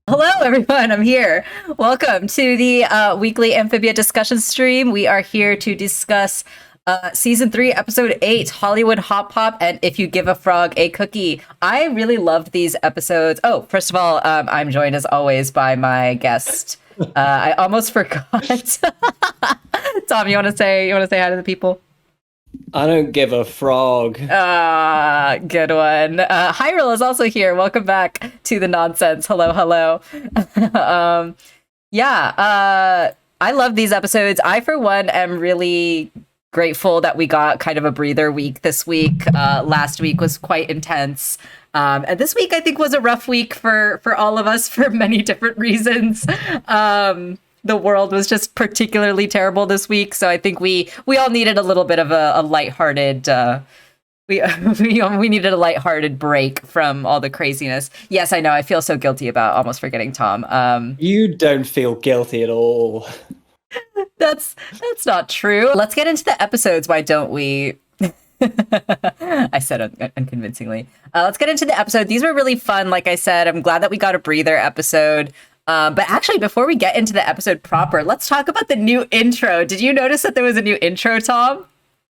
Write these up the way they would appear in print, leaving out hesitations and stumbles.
Hello, everyone. I'm here. Welcome to the weekly Amphibia discussion stream. We are here to discuss season 3, episode 8, Hollywood Hop Pop, and If You Give a Frog a Cookie. I really loved these episodes. Oh, first of all, I'm joined as always by my guest. I almost forgot. Tom, you want to say hi to the people? I don't give a frog. Good one. Hyrule is also here. Welcome back to the nonsense. Hello. I love these episodes. I, for one, am really grateful that we got kind of a breather week this week. Last week was quite intense. And this week, I think, was a rough week for all of us for many different reasons. The world was just particularly terrible this week, so I think we all needed a little bit of a lighthearted. We needed a lighthearted break from all the craziness. Yes, I know. I feel so guilty about almost forgetting Tom. You don't feel guilty at all. That's not true. Let's get into the episodes. Why don't we? I said unconvincingly. Let's get into the episode. These were really fun. Like I said, I'm glad that we got a breather episode. But actually, before we get into the episode proper, let's talk about the new intro. Did you notice that there was a new intro, Tom?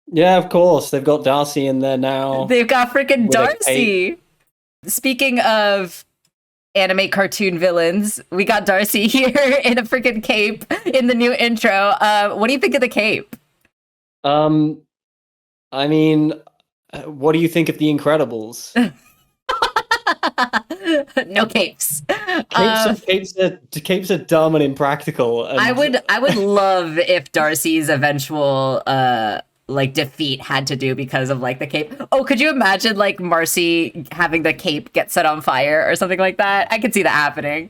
Yeah, of course. They've got Darcy in there now. They've got freaking Darcy. Speaking of anime cartoon villains, we got Darcy here in a freaking cape in the new intro. What do you think of the cape? I mean, what do you think of The Incredibles? No capes. Capes are dumb and impractical. And I would love if Darcy's eventual defeat had to do because of like the cape. Oh, could you imagine like Marcy having the cape get set on fire or something like that? I could see that happening.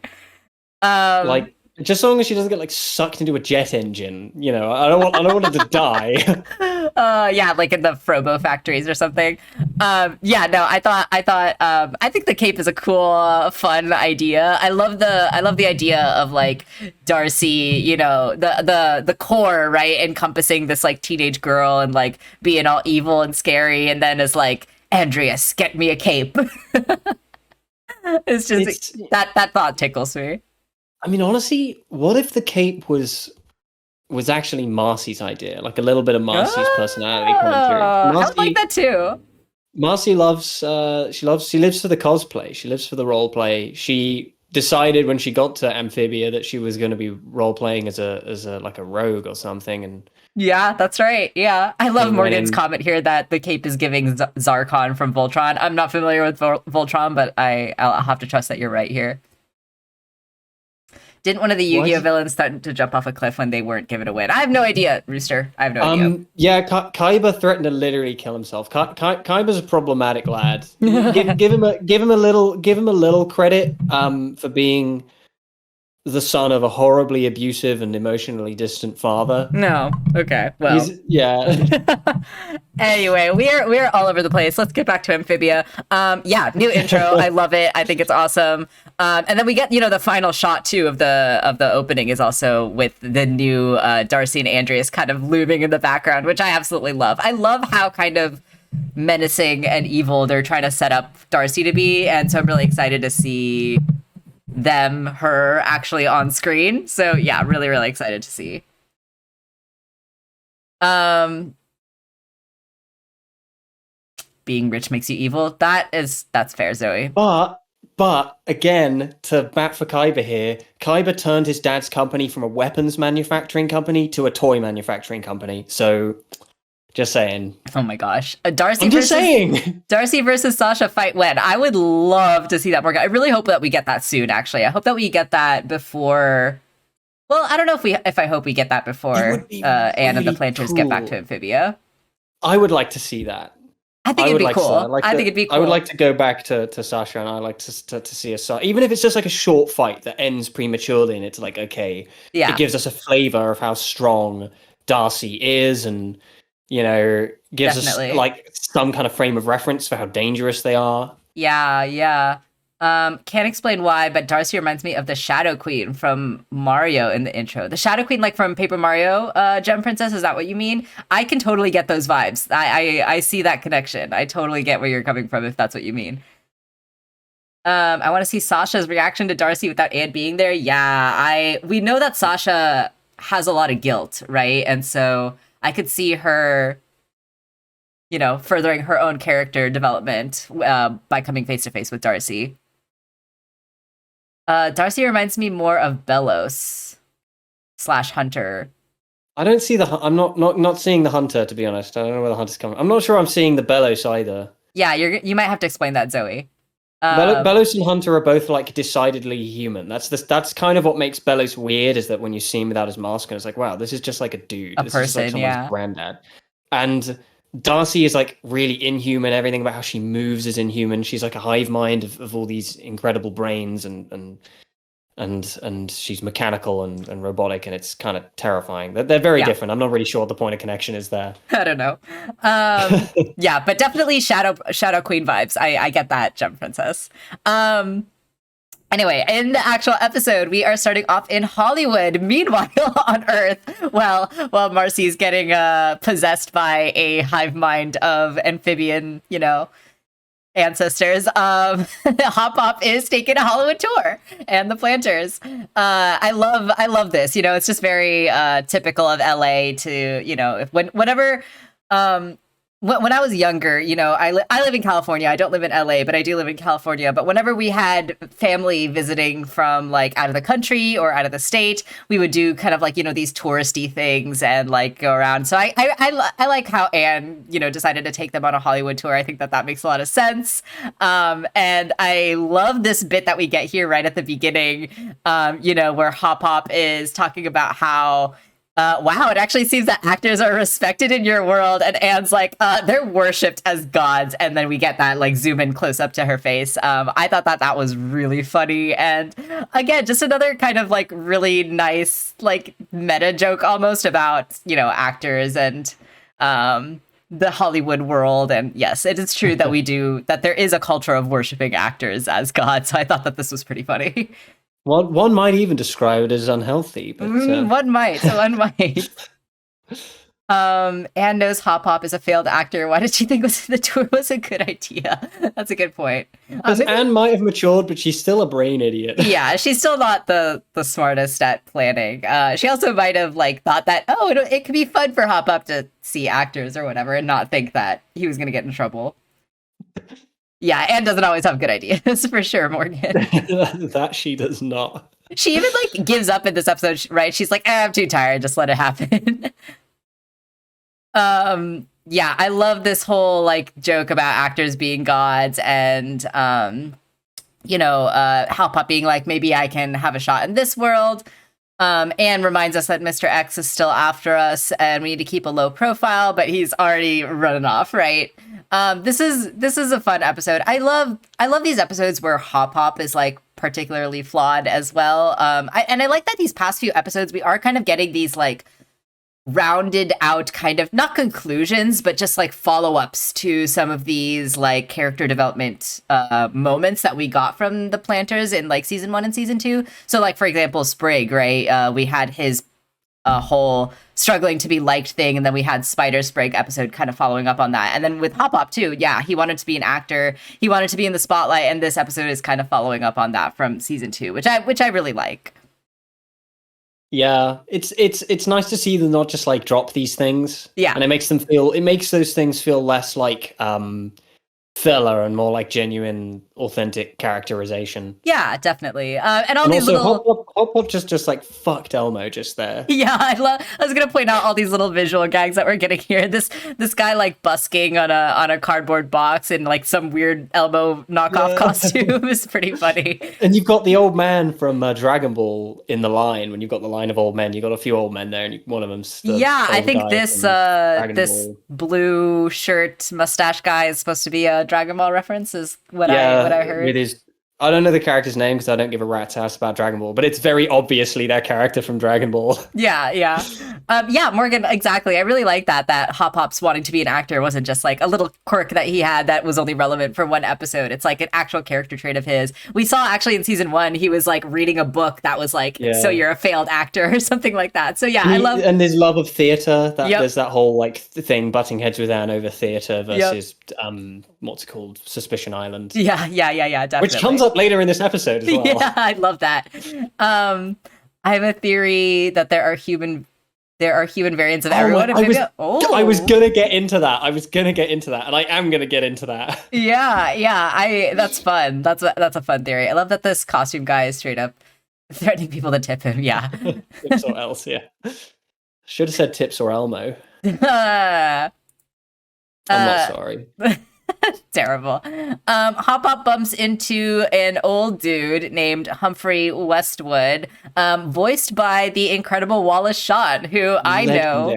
Just as long as she doesn't get like sucked into a jet engine, you know. I don't want her to die. Like in the Frobo factories or something. I think the cape is a cool, fun idea. I love the idea of like Darcy, you know, the core, right, encompassing this like teenage girl and like being all evil and scary, and then is like, Andreas, get me a cape. That thought tickles me. I mean, honestly, what if the cape was actually Marcy's idea? Like a little bit of Marcy's personality coming through. I would like that too. Marcy loves she lives for the cosplay. She lives for the role play. She decided when she got to Amphibia that she was going to be role playing as a like a rogue or something. And yeah, that's right. Yeah, I love Morgan's comment here that the cape is giving Zarkon from Voltron. I'm not familiar with Voltron, but I'll have to trust that you're right here. Didn't one of the Yu-Gi-Oh villains start to jump off a cliff when they weren't given a win? I have no idea, Rooster. I have no idea. Yeah, Kaiba threatened to literally kill himself. Kaiba's a problematic lad. give him a little credit for being the son of a horribly abusive and emotionally distant father. No. Okay. Well. Anyway, we're all over the place. Let's get back to Amphibia. New intro. I love it. I think it's awesome. And then we get, the final shot too of the opening is also with the new Darcy and Andreas kind of looming in the background, which I absolutely love. I love how kind of menacing and evil they're trying to set up Darcy to be, and so I'm really excited to see her actually on screen. So yeah, really, really excited to see. Being rich makes you evil. That's fair, Zoe. But again, to bat for Kaiba here, Kaiba turned his dad's company from a weapons manufacturing company to a toy manufacturing company. So just saying. Oh my gosh. Darcy versus Sasha fight when? I would love to see that, Morgan. I really hope that we get that soon, actually. I hope that we get that before... Well, I don't know if I hope we get that before Anne and the Planters get back to Amphibia. I would like to see that. I think it'd be cool. I think it'd be cool. I would like to go back to Sasha, and I like to see a even if it's just like a short fight that ends prematurely, and it's like, okay, it gives us a flavor of how strong Darcy is, and gives us like some kind of frame of reference for how dangerous they are. Yeah. Can't explain why, but Darcy reminds me of the Shadow Queen from Mario in the intro. The Shadow Queen, like from Paper Mario, Gem Princess. Is that what you mean? I can totally get those vibes. I see that connection. I totally get where you're coming from if that's what you mean. I want to see Sasha's reaction to Darcy without Anne being there. Yeah, we know that Sasha has a lot of guilt, right? And so I could see her, furthering her own character development by coming face to face with Darcy. Darcy reminds me more of Bellos / Hunter. I don't see I'm not seeing the Hunter, to be honest. I don't know where the Hunter's coming. I'm not sure I'm seeing the Bellos either. Yeah, you might have to explain that, Zoe. Bellos and Hunter are both like decidedly human. That's kind of what makes Bellos weird, is that when you see him without his mask, and it's like, wow, this is just like a dude. This is like someone's granddad. And Darcy is like really inhuman. Everything about how she moves is inhuman. She's like a hive mind of all these incredible brains, and she's mechanical and robotic, and it's kind of terrifying. They're very different. I'm not really sure what the point of connection is there. I don't know. Yeah, but definitely Shadow Queen vibes. I get that, Gem Princess. Anyway, in the actual episode, we are starting off in Hollywood. Meanwhile, on Earth, while Marcy's getting possessed by a hive mind of amphibian, ancestors, Hop Pop is taking a Hollywood tour, and the Planters. I love this. It's just very typical of LA to, whenever when I was younger, I live in California. I don't live in LA, but I do live in California. But whenever we had family visiting from like out of the country or out of the state, we would do kind of like, these touristy things and like go around. So I like how Anne, decided to take them on a Hollywood tour. I think that makes a lot of sense. And I love this bit that we get here right at the beginning, where Hop Hop is talking about how, wow, it actually seems that actors are respected in your world. And Anne's like, they're worshipped as gods. And then we get that like zoom in close up to her face. I thought that was really funny. And again, just another kind of like really nice, like meta joke almost about, actors and the Hollywood world. And yes, it is true that there is a culture of worshiping actors as gods. So I thought that this was pretty funny. One might even describe it as unhealthy, but one might. Anne knows Hop Hop is a failed actor. Why did she think the tour was a good idea? That's a good point. Anne might have matured, but she's still a brain idiot. Yeah, she's still not the smartest at planning. She also might have like thought that it could be fun for Hop Hop to see actors or whatever, and not think that he was going to get in trouble. Yeah, Anne doesn't always have good ideas, for sure, Morgan. That she does not. She even, like, gives up in this episode, right? She's like, I'm too tired, just let it happen. Yeah, I love this whole, like, joke about actors being gods and, Hop Pop being like, maybe I can have a shot in this world. Anne reminds us that Mr. X is still after us and we need to keep a low profile, but he's already running off, right? This is a fun episode. I love these episodes where Hop Hop is like particularly flawed as well. I like that these past few episodes we are kind of getting these like rounded out kind of not conclusions, but just like follow-ups to some of these like character development moments that we got from the Planters in like season 1 and season 2. So like, for example, Sprig, right? We had his whole struggling to be liked thing, and then we had Spider Sprig episode kind of following up on that. And then with Hop Hop too, yeah, he wanted to be an actor, he wanted to be in the spotlight, and this episode is kind of following up on that from season 2, which I really like. Yeah, it's nice to see them not just like drop these things. Yeah, and it makes those things feel less like filler and more like genuine, authentic characterization. Yeah, definitely. And these little Hop Pop just like fucked Elmo just there. Yeah, I was gonna point out all these little visual gags that we're getting here. This guy like busking on a cardboard box in like some weird Elmo knockoff costume is pretty funny. And you've got the old man from Dragon Ball in the line. When you've got the line of old men, you've got a few old men there, and one of them's I think this blue shirt mustache guy is supposed to be a Dragon Ball reference. Is what I heard. With his I don't know the character's name because I don't give a rat's ass about Dragon Ball, but it's very obviously their character from Dragon Ball. Yeah, Morgan, exactly. I really like that Hop Pop's wanting to be an actor wasn't just like a little quirk that he had that was only relevant for one episode. It's like an actual character trait of his. We saw actually in season 1, he was like reading a book that was like, so you're a failed actor or something like that. So yeah, I love... And his love of theater. There's that whole like thing, butting heads with Anne over theater versus what's it called? Suspicion Island. Yeah, definitely. Which comes up later in this episode as well. Yeah, I love that. I have a theory that there are human variants of everyone. I was gonna get into that. And I am gonna get into that. Yeah. That's fun. That's a fun theory. I love that this costume guy is straight up threatening people to tip him. Yeah. Tips or else, yeah. Should have said tips or Elmo. I'm not sorry. Terrible. Hop Pop bumps into an old dude named Humphrey Westwood, voiced by the incredible Wallace Shawn, who I know.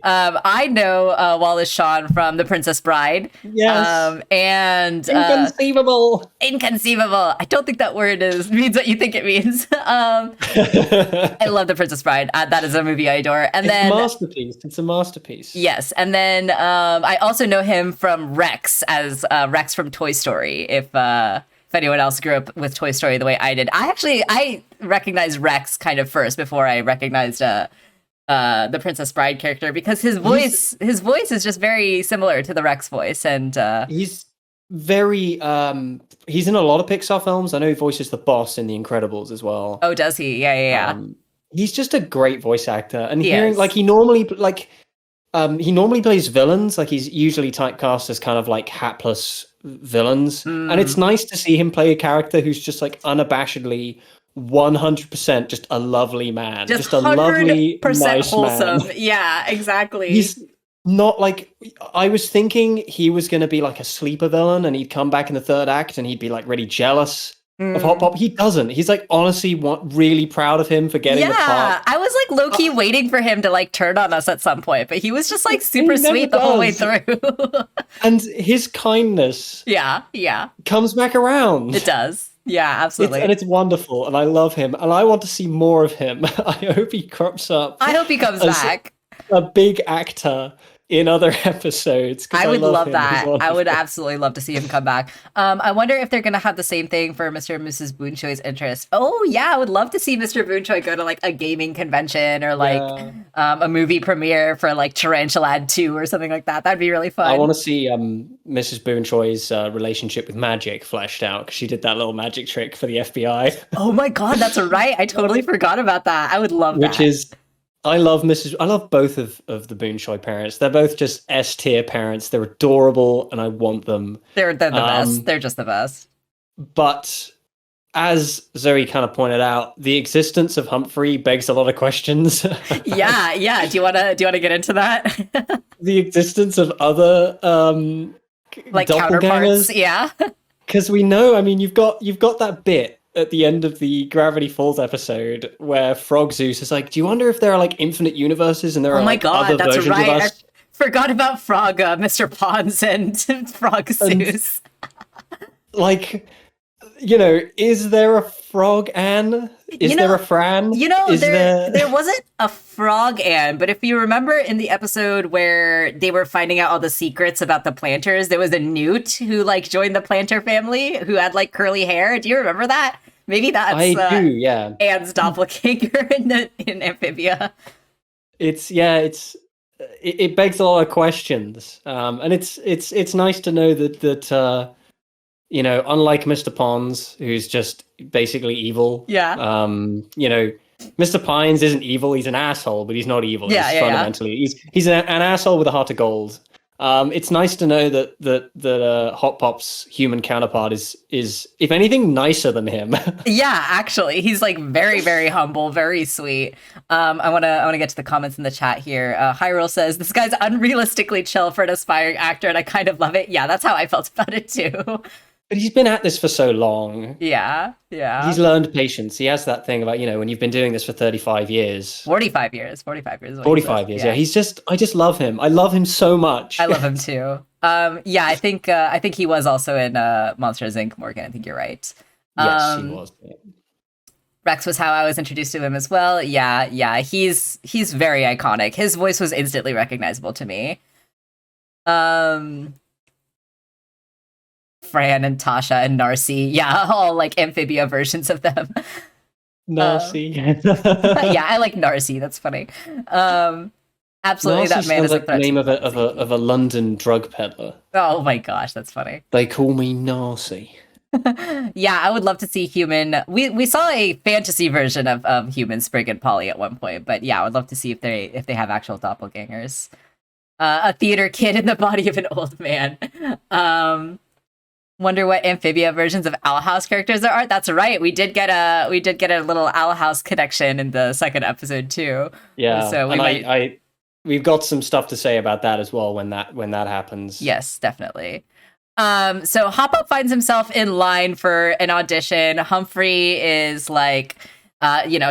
I know Wallace Shawn from The Princess Bride. Yes. And inconceivable. I don't think that word means what you think it means. I love The Princess Bride. That is a movie I adore. And it's a masterpiece. Yes. And then I also know him from Rex as Rex from Toy Story. If anyone else grew up with Toy Story the way I did, I recognized Rex kind of first before I recognized the Princess Bride character, because his voice is just very similar to the Rex voice, and he's very he's in a lot of Pixar films. I know he voices the boss in The Incredibles as well. Oh, does he? Yeah. He's just a great voice actor, and he normally plays villains. Like, he's usually typecast as kind of like hapless villains, and it's nice to see him play a character who's just like unabashedly 100% just a lovely man, just a lovely, nice wholesome man. Yeah, exactly. He's not like, I was thinking he was going to be like a sleeper villain, and he'd come back in the third act and he'd be like really jealous of Hop Pop. He doesn't. He's like honestly really proud of him for getting the part. I was like low-key waiting for him to like turn on us at some point, but he was just like super sweet the whole way through. And his kindness comes back around. It does. Yeah, absolutely. And it's wonderful, and I love him, and I want to see more of him. I hope he crops up. I hope he comes back. A big actor in other episodes. I would love that. I would absolutely love to see him come back. I wonder if they're going to have the same thing for Mr. and Mrs. Boonchoi's interest. Oh, yeah, I would love to see Mr. Boonchoi go to like a gaming convention or like a movie premiere for like Tarantulas 2 or something like that. That'd be really fun. I want to see Mrs. Boonchoi's relationship with magic fleshed out, because she did that little magic trick for the FBI. Oh my God, that's right. I totally forgot about that. I would love that. I love both of the Boonchoi parents. They're both just S tier parents. They're adorable, and I want them. They're the best. They're just the best. But as Zoe kind of pointed out, the existence of Humphrey begs a lot of questions. Yeah. Do you wanna get into that? The existence of other like counterparts, yeah. Because we know, I mean, you've got that bit at the end of the Gravity Falls episode where Frog Zeus is like, do you wonder if there are like infinite universes and there are other versions of us? I forgot about Frog, Mr. Pons and Frog Zeus. Like, is there a Frog Anne? Is there a Fran? There wasn't a Frog Anne, but if you remember in the episode where they were finding out all the secrets about the planters, there was a newt who like joined the planter family who had like curly hair. Do you remember that? Maybe that's I do, yeah. Anne's doppelganger in Amphibia. It begs a lot of questions, and it's nice to know that unlike Mr. Pons, who's just basically evil. Yeah. Mr. Pines isn't evil. He's an asshole, but he's not evil. Fundamentally. He's an asshole with a heart of gold. It's nice to know that Hop Pop's human counterpart is if anything nicer than him. Yeah, actually, he's like very, very humble, very sweet. I want to get to the comments in the chat here. Hyrule says this guy's unrealistically chill for an aspiring actor, and I kind of love it. Yeah, that's how I felt about it too. But he's been at this for so long. Yeah. He's learned patience. He has that thing about, when you've been doing this for 35 years. 45 years. 45 years, yeah. I just love him. I love him so much. I love him too. I think he was also in Monsters Inc. Morgan. I think you're right. Yes, he was. Rex was how I was introduced to him as well. Yeah, he's very iconic. His voice was instantly recognizable to me. Fran and Tasha and Narcy, yeah, all like Amphibia versions of them. Narcy. Yeah, I like Narcy. That's funny. Absolutely, Narcy that man sounds is a like the threat name to of a London drug peddler. Oh my gosh, that's funny. They call me Narcy. Yeah, I would love to see human. We saw a fantasy version of human Sprig and Polly at one point, but yeah, I would love to see if they have actual doppelgangers. A theater kid in the body of an old man. Wonder what Amphibia versions of Owl House characters there are. That's right. We did get a little Owl House connection in the second episode too. Yeah, So we've got some stuff to say about that as well when that happens. Yes, definitely. So Hop Up finds himself in line for an audition. Humphrey is like,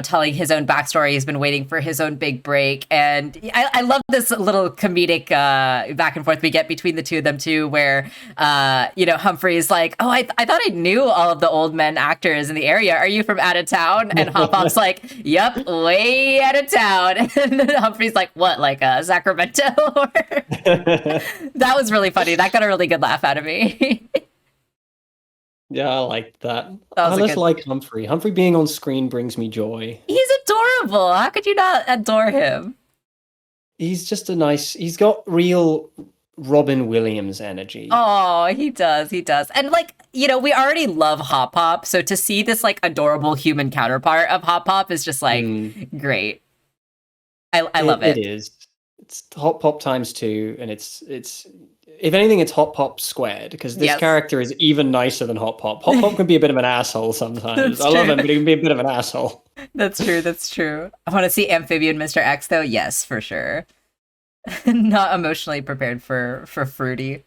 telling his own backstory. He's been waiting for his own big break. And I love this little comedic back and forth we get between the two of them too, where, Humphrey is like, oh, I thought I knew all of the old men actors in the area. Are you from out of town? And Hop Up's like, yep, way out of town. And then Humphrey's like, what, like Sacramento? That was really funny. That got a really good laugh out of me. Yeah, I liked that. I just like Humphrey. Humphrey being on screen brings me joy. He's adorable. How could you not adore him? He's just he's got real Robin Williams energy. Oh, he does. And we already love Hop Hop, so to see this like adorable human counterpart of Hop Hop is just like great. I love it. It is. It's Hop Pop times 2, and it's if anything, it's Hop Pop squared, because this character is even nicer than Hop Pop. Hop Pop can be a bit of an asshole sometimes. I love him, but he can be a bit of an asshole. That's true. I want to see Amphibia and Mr. X, though. Yes, for sure. Not emotionally prepared for Fruity.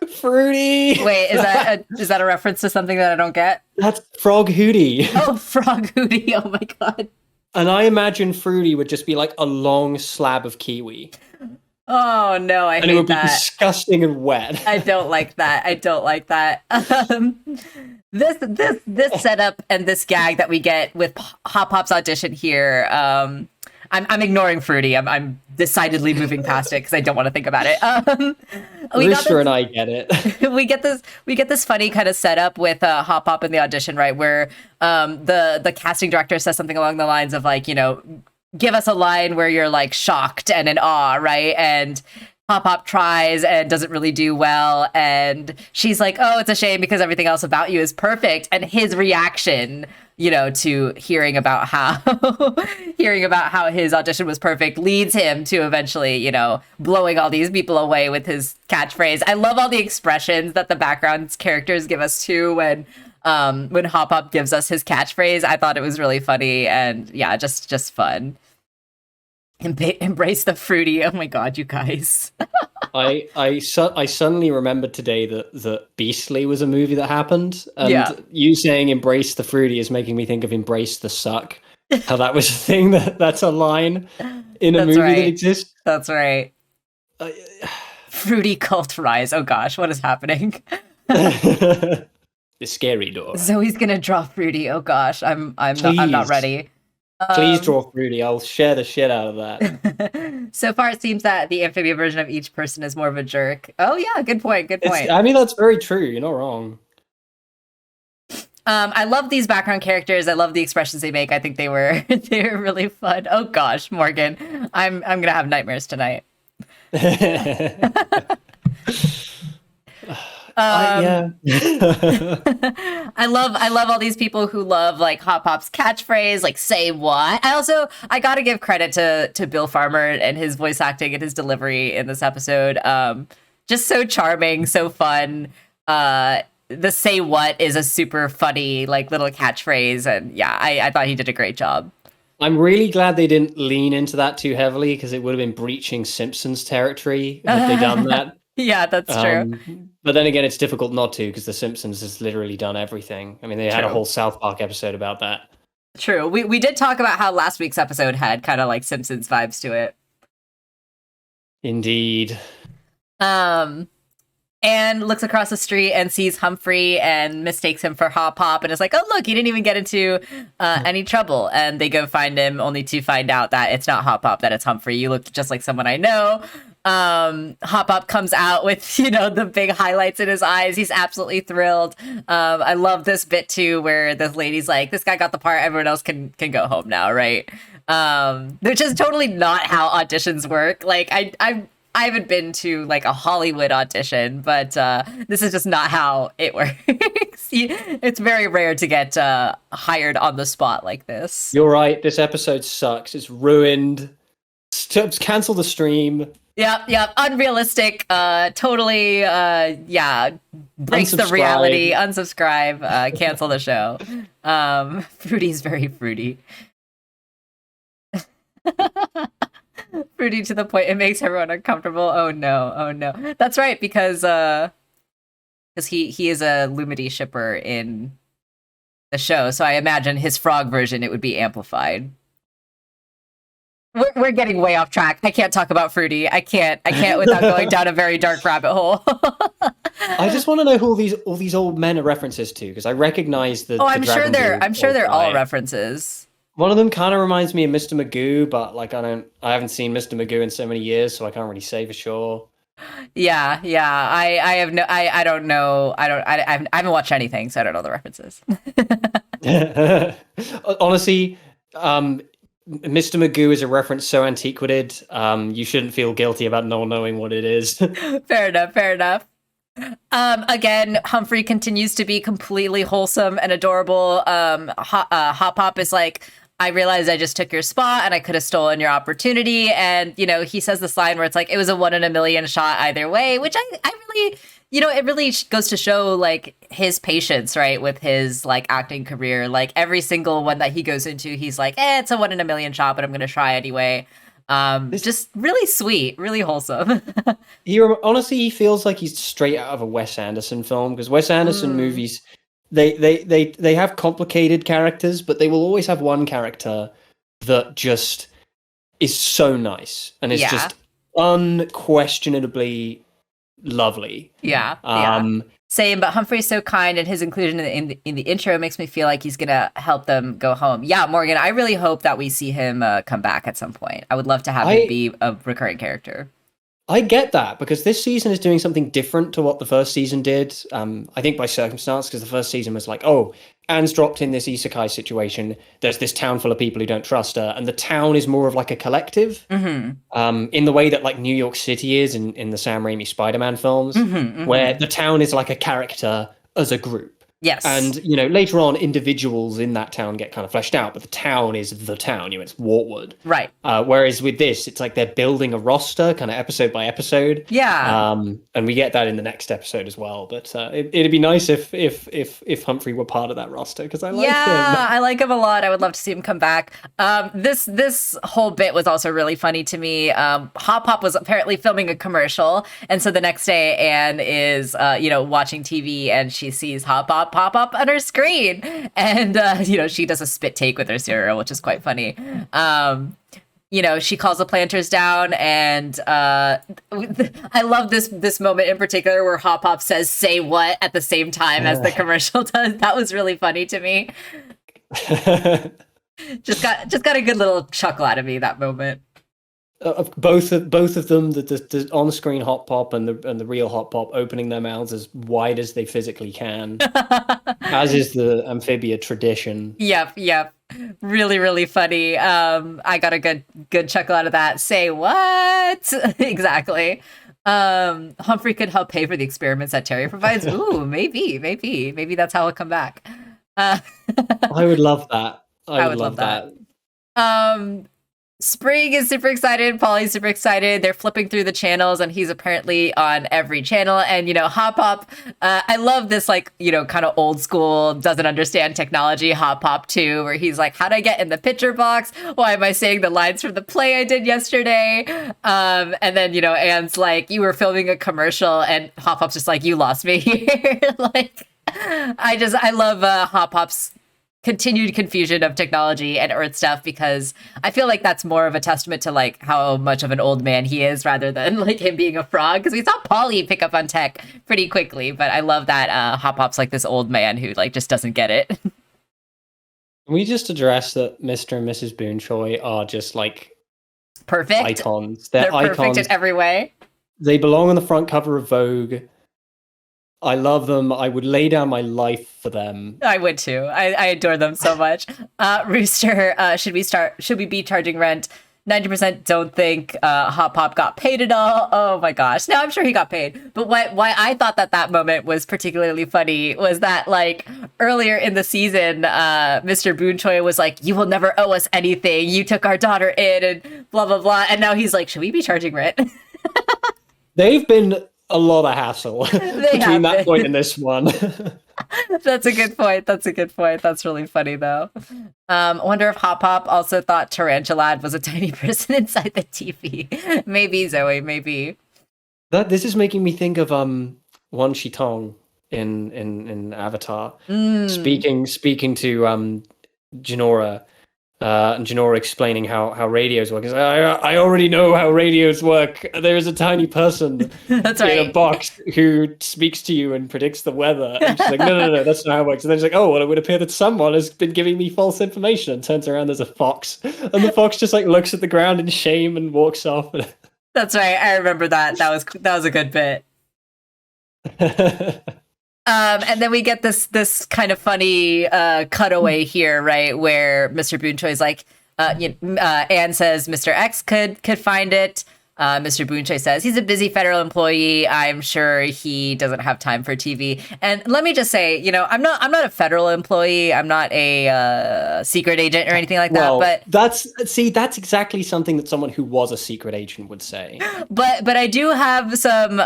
Fruity! Wait, is that a reference to something that I don't get? That's Frog Hootie. Oh, Frog Hootie. Oh my god. And I imagine Fruity would just be like a long slab of kiwi. Oh no, I hate that. And it would be disgusting and wet. I don't like that. This setup and this gag that we get with Hop Hop's audition here. I'm ignoring Fruity. I'm decidedly moving past it because I don't want to think about it. Rooster and I get it. we get this funny kind of setup with Hop Hop in the audition, right? Where the casting director says something along the lines of like, give us a line where you're like shocked and in awe, right? And Hop Hop tries and doesn't really do well. And she's like, oh, it's a shame because everything else about you is perfect. And his reaction, to hearing about how his audition was perfect leads him to eventually, blowing all these people away with his catchphrase. I love all the expressions that the background characters give us too when Hop Hop gives us his catchphrase. I thought it was really funny and yeah, just fun. Embrace the Fruity. Oh my god, you guys. I suddenly remembered today that Beastly was a movie that happened, and you saying "embrace the Fruity" is making me think of "embrace the suck." How that was a thing that's a line in a movie that exists. That's right. Fruity cult rise. Oh gosh, what is happening? The scary door. Zoe's gonna draw Fruity. Oh gosh, I'm not ready. Please draw Fruity. I'll share the shit out of that. So far, it seems that the Amphibia version of each person is more of a jerk. Oh yeah, good point. I mean, that's very true. You're not wrong. I love these background characters. I love the expressions they make. I think they were really fun. Oh gosh, Morgan, I'm gonna have nightmares tonight. Yeah. I love all these people who love like Hop Hop's catchphrase, like say what. I gotta give credit to Bill Farmer and his voice acting and his delivery in this episode. Just so charming, so fun. The say what is a super funny like little catchphrase, and yeah, I thought he did a great job. I'm really glad they didn't lean into that too heavily, because it would have been breaching Simpsons territory had they done that. Yeah, that's true. But then again, it's difficult not to, because The Simpsons has literally done everything. I mean, they had a whole South Park episode about that. True. We did talk about how last week's episode had kind of like Simpsons vibes to it. Indeed. Anne looks across the street and sees Humphrey and mistakes him for Hop Hop and is like, oh, look, he didn't even get into any trouble. And they go find him only to find out that it's not Hop Hop, that it's Humphrey. You look just like someone I know. Hop Hop comes out with, the big highlights in his eyes. He's absolutely thrilled. I love this bit too, where this lady's like, this guy got the part, everyone else can go home now, right? Which is totally not how auditions work. Like, I haven't been to like a Hollywood audition, but this is just not how it works. It's very rare to get hired on the spot like this. You're right. This episode sucks. It's ruined. Cancel the stream. Yep. Unrealistic. Totally. Breaks the reality. Unsubscribe. Cancel the show. Fruity's very fruity. Fruity to the point it makes everyone uncomfortable. Oh no. That's right, because he is a Lumity shipper in the show, so I imagine his frog version it would be amplified. We're getting way off track. I can't talk about Fruity. I can't without going down a very dark rabbit hole. I just want to know who all these old men are references to, because I recognize the. I'm sure they're all references. One of them kind of reminds me of Mr. Magoo, but like I haven't seen Mr. Magoo in so many years, so I can't really say for sure. Yeah. I don't know. I haven't watched anything, so I don't know the references. Honestly, Mr. Magoo is a reference so antiquated. You shouldn't feel guilty about not knowing what it is. Fair enough. Again, Humphrey continues to be completely wholesome and adorable. Hop Hop is like, I realized I just took your spot and I could have stolen your opportunity. And, he says this line where it's like, it was a 1 in a million shot either way, which I really, it really goes to show like his patience, right? With his like acting career, like every single one that he goes into, he's like, it's a 1 in a million shot, but I'm going to try anyway. Just really sweet, really wholesome. He feels like he's straight out of a Wes Anderson film, because Wes Anderson movies, they have complicated characters, but they will always have one character that just is so nice and is just unquestionably lovely. Same, but Humphrey's so kind, and his inclusion in the intro makes me feel like he's gonna help them go home. Yeah, Morgan, I really hope that we see him come back at some point. I would love to have him be a recurring character. I get that, because this season is doing something different to what the first season did. I think by circumstance, because the first season was like, oh, Anne's dropped in this isekai situation. There's this town full of people who don't trust her, and the town is more of like a collective, in the way that like New York City is in the Sam Raimi Spider-Man films, where the town is like a character as a group. Yes. And, later on, individuals in that town get kind of fleshed out, but the town is the town, it's Wartwood. Right. Whereas with this, it's like they're building a roster kind of episode by episode. Yeah. And we get that in the next episode as well. But it'd be nice if Humphrey were part of that roster, because I like him. Yeah, I like him a lot. I would love to see him come back. This whole bit was also really funny to me. Hop Hop was apparently filming a commercial, and so the next day Anne is, watching TV, and she sees Hop Hop pop up on her screen, and she does a spit take with her cereal, which is quite funny. She calls the planters down, and I love this moment in particular where Hop Hop says "say what" at the same time as the commercial does. That was really funny to me. just got a good little chuckle out of me that moment. Both of them, the on-screen Hop Pop and the real Hop Pop, opening their mouths as wide as they physically can, as is the Amphibia tradition. Yep. Really, really funny. I got a good chuckle out of that. Say what? Exactly. Humphrey could help pay for the experiments that Terry provides. Ooh, maybe that's how it'll come back. I would love that. I would love that. Spring is super excited. Polly's super excited. They're flipping through the channels, and he's apparently on every channel. And, Hop Hop, I love this, kind of old school, doesn't understand technology Hop Hop too, where he's like, how'd I get in the picture box? Why am I saying the lines from the play I did yesterday? And then, Anne's like, you were filming a commercial, and Hop Hop's just like, you lost me here. I love Hop Hop's continued confusion of technology and Earth stuff, because I feel like that's more of a testament to like how much of an old man he is rather than like him being a frog. Because we saw Polly pick up on tech pretty quickly, but I love that Hop Pop's like this old man who like just doesn't get it. Can we just address that Mr. and Mrs. Boonchoy are just like Perfect. icons? They're icons. perfect in every way. They belong on the front cover of Vogue. I love them. I would lay down my life for them. I would too. I adore them so much. Rooster, should we be charging rent? 90% don't think Hop Pop got paid at all. Oh my gosh. No, I'm sure he got paid. But why I thought that moment was particularly funny was that like earlier in the season, Mr. Boonchoy was like, "You will never owe us anything. You took our daughter in," and blah, blah, blah. And now he's like, "Should we be charging rent?" They've been a lot of hassle between that point and this one. That's a good point. That's really funny, though. I wonder if Hop Pop also thought Tarantulas was a tiny person inside the TV. Maybe, Zoe, maybe. This is making me think of Wan Shi Tong in Avatar. Speaking to Jinora. And Jinora explaining how radios work. I already know how radios work. There is a tiny person That's right. in a box who speaks to you and predicts the weather. And she's like, no, that's not how it works. And then she's like, oh, well, it would appear that someone has been giving me false information. And turns around, there's a fox. And the fox just like looks at the ground in shame and walks off. That's right. I remember that. That was a good bit. And then we get this kind of funny cutaway here, right, where Mr. Boonchoy's like, Anne says Mr. X could find it. Mr. Boonchoy says he's a busy federal employee. I'm sure he doesn't have time for TV. And let me just say, I'm not a federal employee. I'm not a secret agent or anything like that. But that's exactly something that someone who was a secret agent would say. But I do have some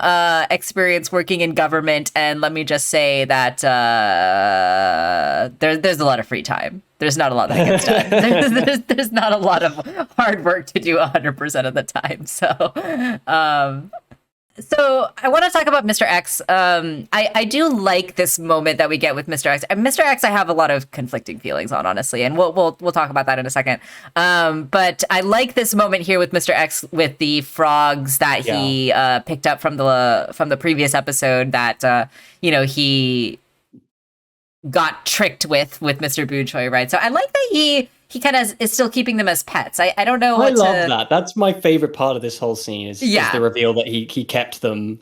experience working in government, and let me just say that there's a lot of free time. There's not a lot that gets done. There's not a lot of hard work to do 100% of the time. So I want to talk about Mr. X. I do like this moment that we get with Mr. X. And Mr. X, I have a lot of conflicting feelings on, honestly, and we'll talk about that in a second. But I like this moment here with Mr. X with the frogs that he picked up from the previous episode that he got tricked with Mr. Boonchoy, right? So I like that he kind of is still keeping them as pets. I don't know. I love that. That's my favorite part of this whole scene is the reveal that he kept them.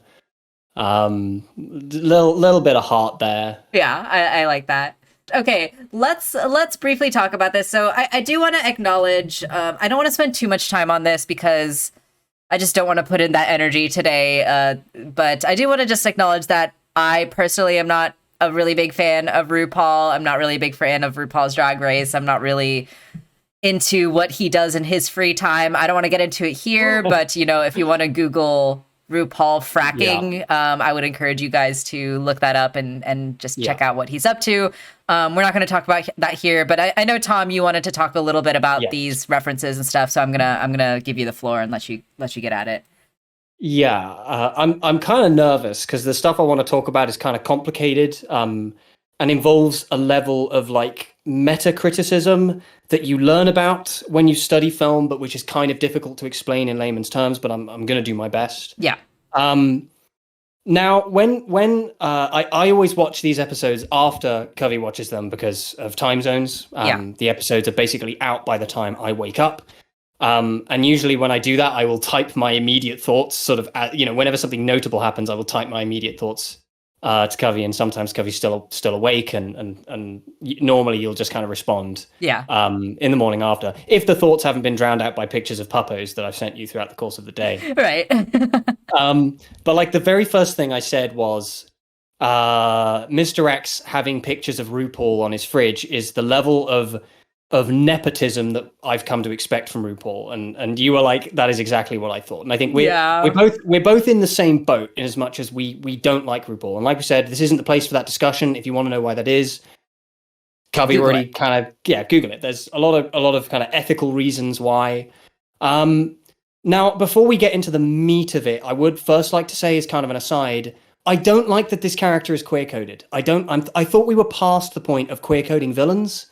Little bit of heart there. Yeah, I like that. Okay, let's briefly talk about this. So I do want to acknowledge. I don't want to spend too much time on this because I just don't want to put in that energy today. But I do want to just acknowledge that I personally am not a really big fan of RuPaul. I'm not really a big fan of RuPaul's Drag Race. I'm not really into what he does in his free time. I don't want to get into it here, but if you want to Google RuPaul fracking, I would encourage you guys to look that up and just check out what he's up to. We're not going to talk about that here, but I know, Tom, you wanted to talk a little bit about these references and stuff, so I'm gonna give you the floor and let you get at it. Yeah, I'm kind of nervous because the stuff I want to talk about is kind of complicated and involves a level of like meta criticism that you learn about when you study film, but which is kind of difficult to explain in layman's terms. But I'm going to do my best. Yeah. Now, when I always watch these episodes after Covey watches them because of time zones. The episodes are basically out by the time I wake up. And usually when I do that, I will type my immediate thoughts sort of, whenever something notable happens, I will type my immediate thoughts to Covey, and sometimes Covey's still awake, and normally you'll just kind of respond in the morning after, if the thoughts haven't been drowned out by pictures of puppos that I've sent you throughout the course of the day. Right. But like the very first thing I said was, Mr. X having pictures of RuPaul on his fridge is the level of nepotism that I've come to expect from RuPaul, and you were like, that is exactly what I thought. And I think we're both in the same boat in as much as we don't like RuPaul. And like we said, this isn't the place for that discussion. If you want to know why that is, Covey already kind of Google it. There's a lot of kind of ethical reasons why. Now, before we get into the meat of it, I would first like to say, as kind of an aside, I don't like that this character is queer coded. I thought we were past the point of queer coding villains.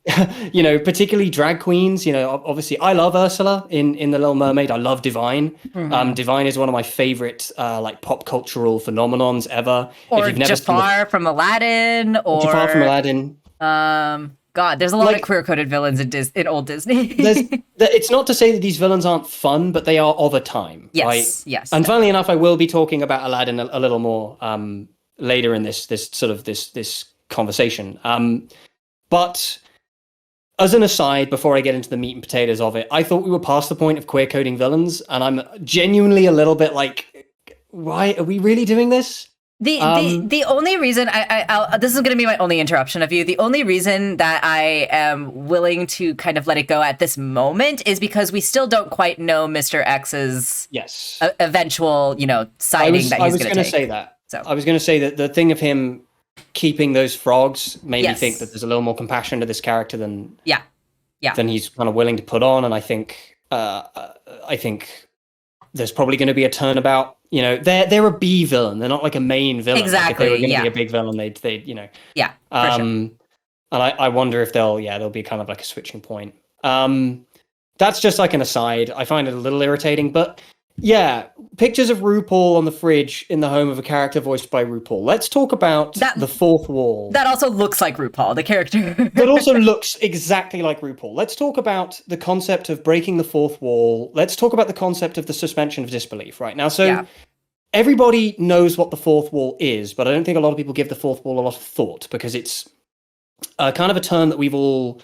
Particularly drag queens. Obviously, I love Ursula in The Little Mermaid. I love Divine. Divine is one of my favorite pop cultural phenomenons ever. Or Jafar from Aladdin, or Jafar from Aladdin. God, there's a lot of queer-coded villains in old Disney. It's not to say that these villains aren't fun, but they are of a time, right? Yes. And funnily enough, I will be talking about Aladdin a little more later in this conversation. But as an aside, before I get into the meat and potatoes of it, I thought we were past the point of queer coding villains, and I'm genuinely a little bit like, why are we really doing this? The only reason this is going to be my only interruption of you. The only reason that I am willing to kind of let it go at this moment is because we still don't quite know Mr. X's eventual, sighting that he's going to take. Say that. So I was going to say that the thing of him keeping those frogs made me think that there's a little more compassion to this character than he's kind of willing to put on, and I think there's probably going to be a turnabout. They're a B villain. They're not like a main villain. Exactly. Like if they were going to be a big villain, they'd. Yeah. For sure. And I wonder if there'll be kind of like a switching point. That's just like an aside. I find it a little irritating, but yeah, pictures of RuPaul on the fridge in the home of a character voiced by RuPaul. Let's talk about the fourth wall. That also looks like RuPaul, the character. That also looks exactly like RuPaul. Let's talk about the concept of breaking the fourth wall. Let's talk about the concept of the suspension of disbelief right now. So everybody knows what the fourth wall is, but I don't think a lot of people give the fourth wall a lot of thought because it's kind of a term that we've all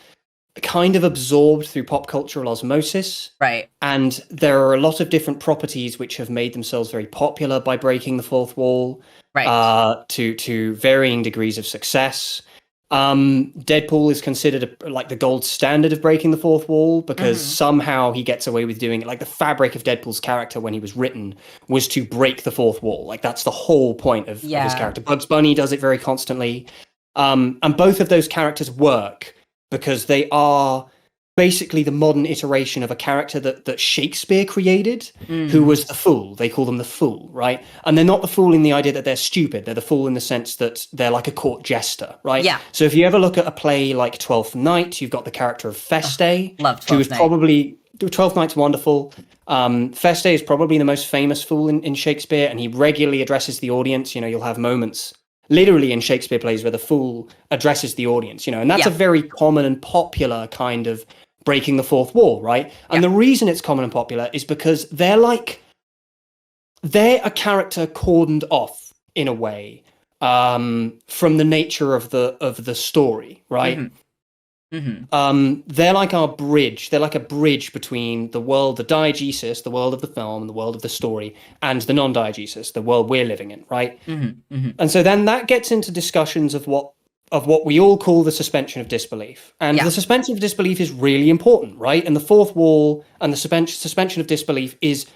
kind of absorbed through pop cultural osmosis. Right. And there are a lot of different properties which have made themselves very popular by breaking the fourth wall. Right. To varying degrees of success. Deadpool is considered like the gold standard of breaking the fourth wall because somehow he gets away with doing it. Like the fabric of Deadpool's character when he was written was to break the fourth wall. Like that's the whole point of his character. Bugs Bunny does it very constantly. And both of those characters work because they are basically the modern iteration of a character that Shakespeare created, who was the fool. They call them the fool, right? And they're not the fool in the idea that they're stupid. They're the fool in the sense that they're like a court jester, right? Yeah. So if you ever look at a play like Twelfth Night, you've got the character of Feste, love Twelfth who is Night. probably... Twelfth Night's wonderful. Feste is probably the most famous fool in Shakespeare, and he regularly addresses the audience. You'll have moments literally in Shakespeare plays where the fool addresses the audience, and that's a very common and popular kind of breaking the fourth wall, right? And the reason it's common and popular is because they're a character cordoned off in a way from the nature of the story, right? They're like our bridge. They're like a bridge between the world, the diegesis, the world of the film, and the world of the story, and the non-diegesis, the world we're living in, right? And so then that gets into discussions of what we all call the suspension of disbelief. And the suspension of disbelief is really important, right? And the fourth wall and the suspension of disbelief is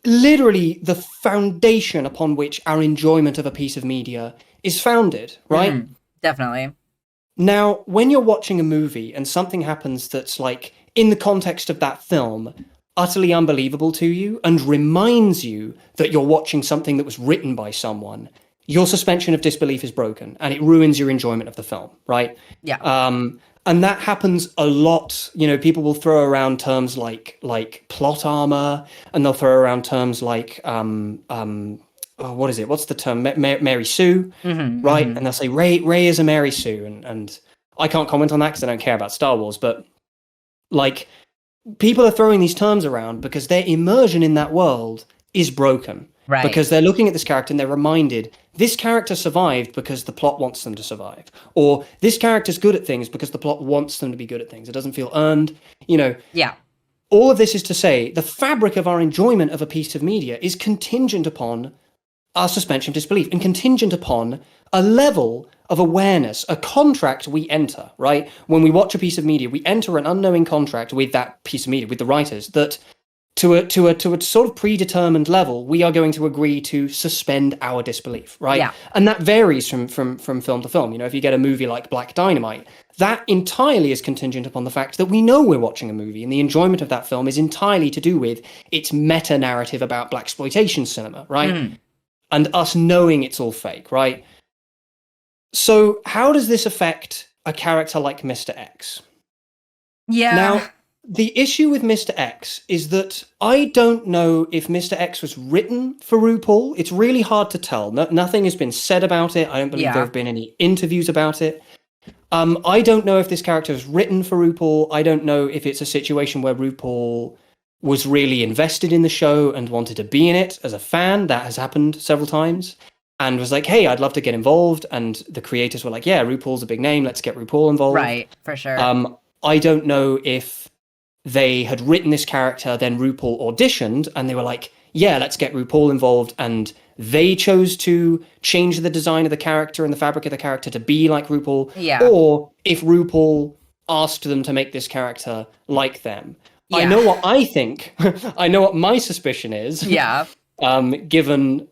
literally the foundation upon which our enjoyment of a piece of media is founded, right? Definitely. Now, when you're watching a movie and something happens that's like, in the context of that film, utterly unbelievable to you and reminds you that you're watching something that was written by someone, your suspension of disbelief is broken and it ruins your enjoyment of the film, right? Yeah. And that happens a lot. People will throw around terms like plot armor, and they'll throw around terms like what is it? What's the term? Mary Sue, right? And they'll say Ray is a Mary Sue, and I can't comment on that because I don't care about Star Wars. But like, people are throwing these terms around because their immersion in that world is broken. Right. Because they're looking at this character and they're reminded this character survived because the plot wants them to survive, or this character's good at things because the plot wants them to be good at things. It doesn't feel earned, Yeah. All of this is to say the fabric of our enjoyment of a piece of media is contingent upon our suspension of disbelief and contingent upon a level of awareness, a contract we enter, right? When we watch a piece of media, we enter an unknowing contract with that piece of media, with the writers, that to a sort of predetermined level, we are going to agree to suspend our disbelief, right? Yeah. And that varies from film to film. If you get a movie like Black Dynamite, that entirely is contingent upon the fact that we know we're watching a movie, and the enjoyment of that film is entirely to do with its meta-narrative about blaxploitation cinema, right? and us knowing it's all fake, right? So how does this affect a character like Mr. X? Yeah. Now, the issue with Mr. X is that I don't know if Mr. X was written for RuPaul. It's really hard to tell. Nothing has been said about it. I don't believe there have been any interviews about it. I don't know if this character was written for RuPaul. I don't know if it's a situation where RuPaul was really invested in the show and wanted to be in it as a fan. That has happened several times. And was like, hey, I'd love to get involved. And the creators were like, yeah, RuPaul's a big name. Let's get RuPaul involved. Right, for sure. I don't know if they had written this character, then RuPaul auditioned, and they were like, yeah, let's get RuPaul involved. And they chose to change the design of the character and the fabric of the character to be like RuPaul. Yeah. Or if RuPaul asked them to make this character like them. Yeah. I know what I think. I know what my suspicion is. Yeah. Given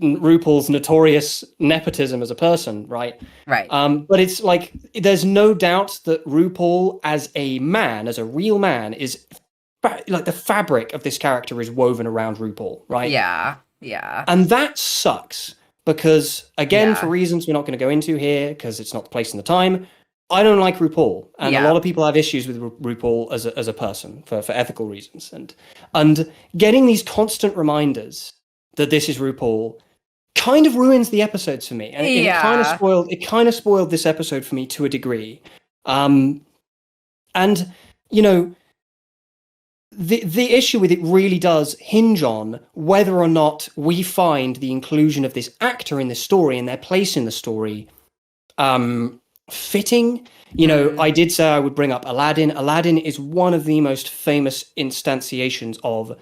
RuPaul's notorious nepotism as a person, right? Right. But it's like, there's no doubt that RuPaul as a man, as a real man, is like the fabric of this character is woven around RuPaul, right? Yeah. Yeah. And that sucks because, again, for reasons we're not going to go into here, because it's not the place and the time, I don't like RuPaul. And a lot of people have issues with RuPaul as a person for ethical reasons. And getting these constant reminders that this is RuPaul kind of ruins the episodes for me, and it kind of spoiled this episode for me to a degree. And you know, the issue with it really does hinge on whether or not we find the inclusion of this actor in this story and their place in the story fitting. You know, I did say I would bring up Aladdin. Aladdin is one of the most famous instantiations of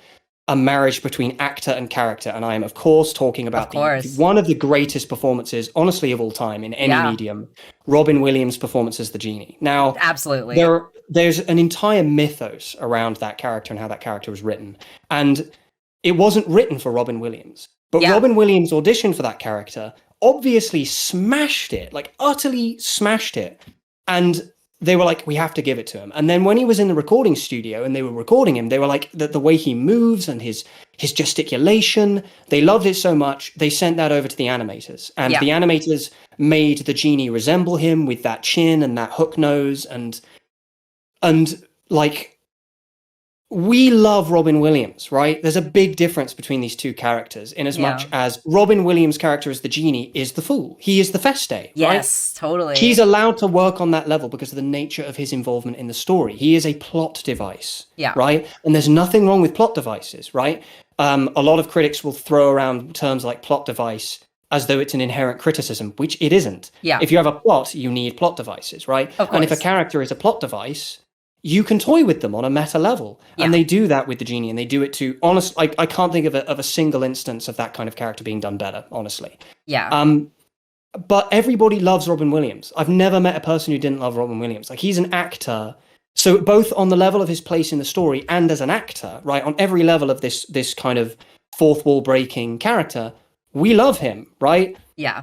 a marriage between actor and character, and I am, of course, talking about one of the greatest performances, honestly, of all time in any medium, Robin Williams' performance as the genie. Now, absolutely, there's an entire mythos around that character and how that character was written, and it wasn't written for Robin Williams, but Robin Williams auditioned for that character, obviously smashed it, like utterly smashed it, and they were like, we have to give it to him. And then when he was in the recording studio and they were recording him, they were like, the way he moves and his gesticulation, they loved it so much, they sent that over to the animators. And the animators made the genie resemble him with that chin and that hook nose. And like, we love Robin Williams, right? There's a big difference between these two characters in as much as Robin Williams' character as the genie is the fool. He is the Feste, yes, right? Totally. He's allowed to work on that level because of the nature of his involvement in the story. He is a plot device, right? And there's nothing wrong with plot devices, right? A lot of critics will throw around terms like plot device as though it's an inherent criticism, which it isn't. Yeah. If you have a plot, you need plot devices, right? And if a character is a plot device, you can toy with them on a meta level. And they do that with the genie, and they do it to, honestly, I can't think of a single instance of that kind of character being done better, honestly. Yeah. But everybody loves Robin Williams. I've never met a person who didn't love Robin Williams. Like, he's an actor. So both on the level of his place in the story and as an actor, right, on every level of this kind of fourth wall breaking character, we love him, right? Yeah.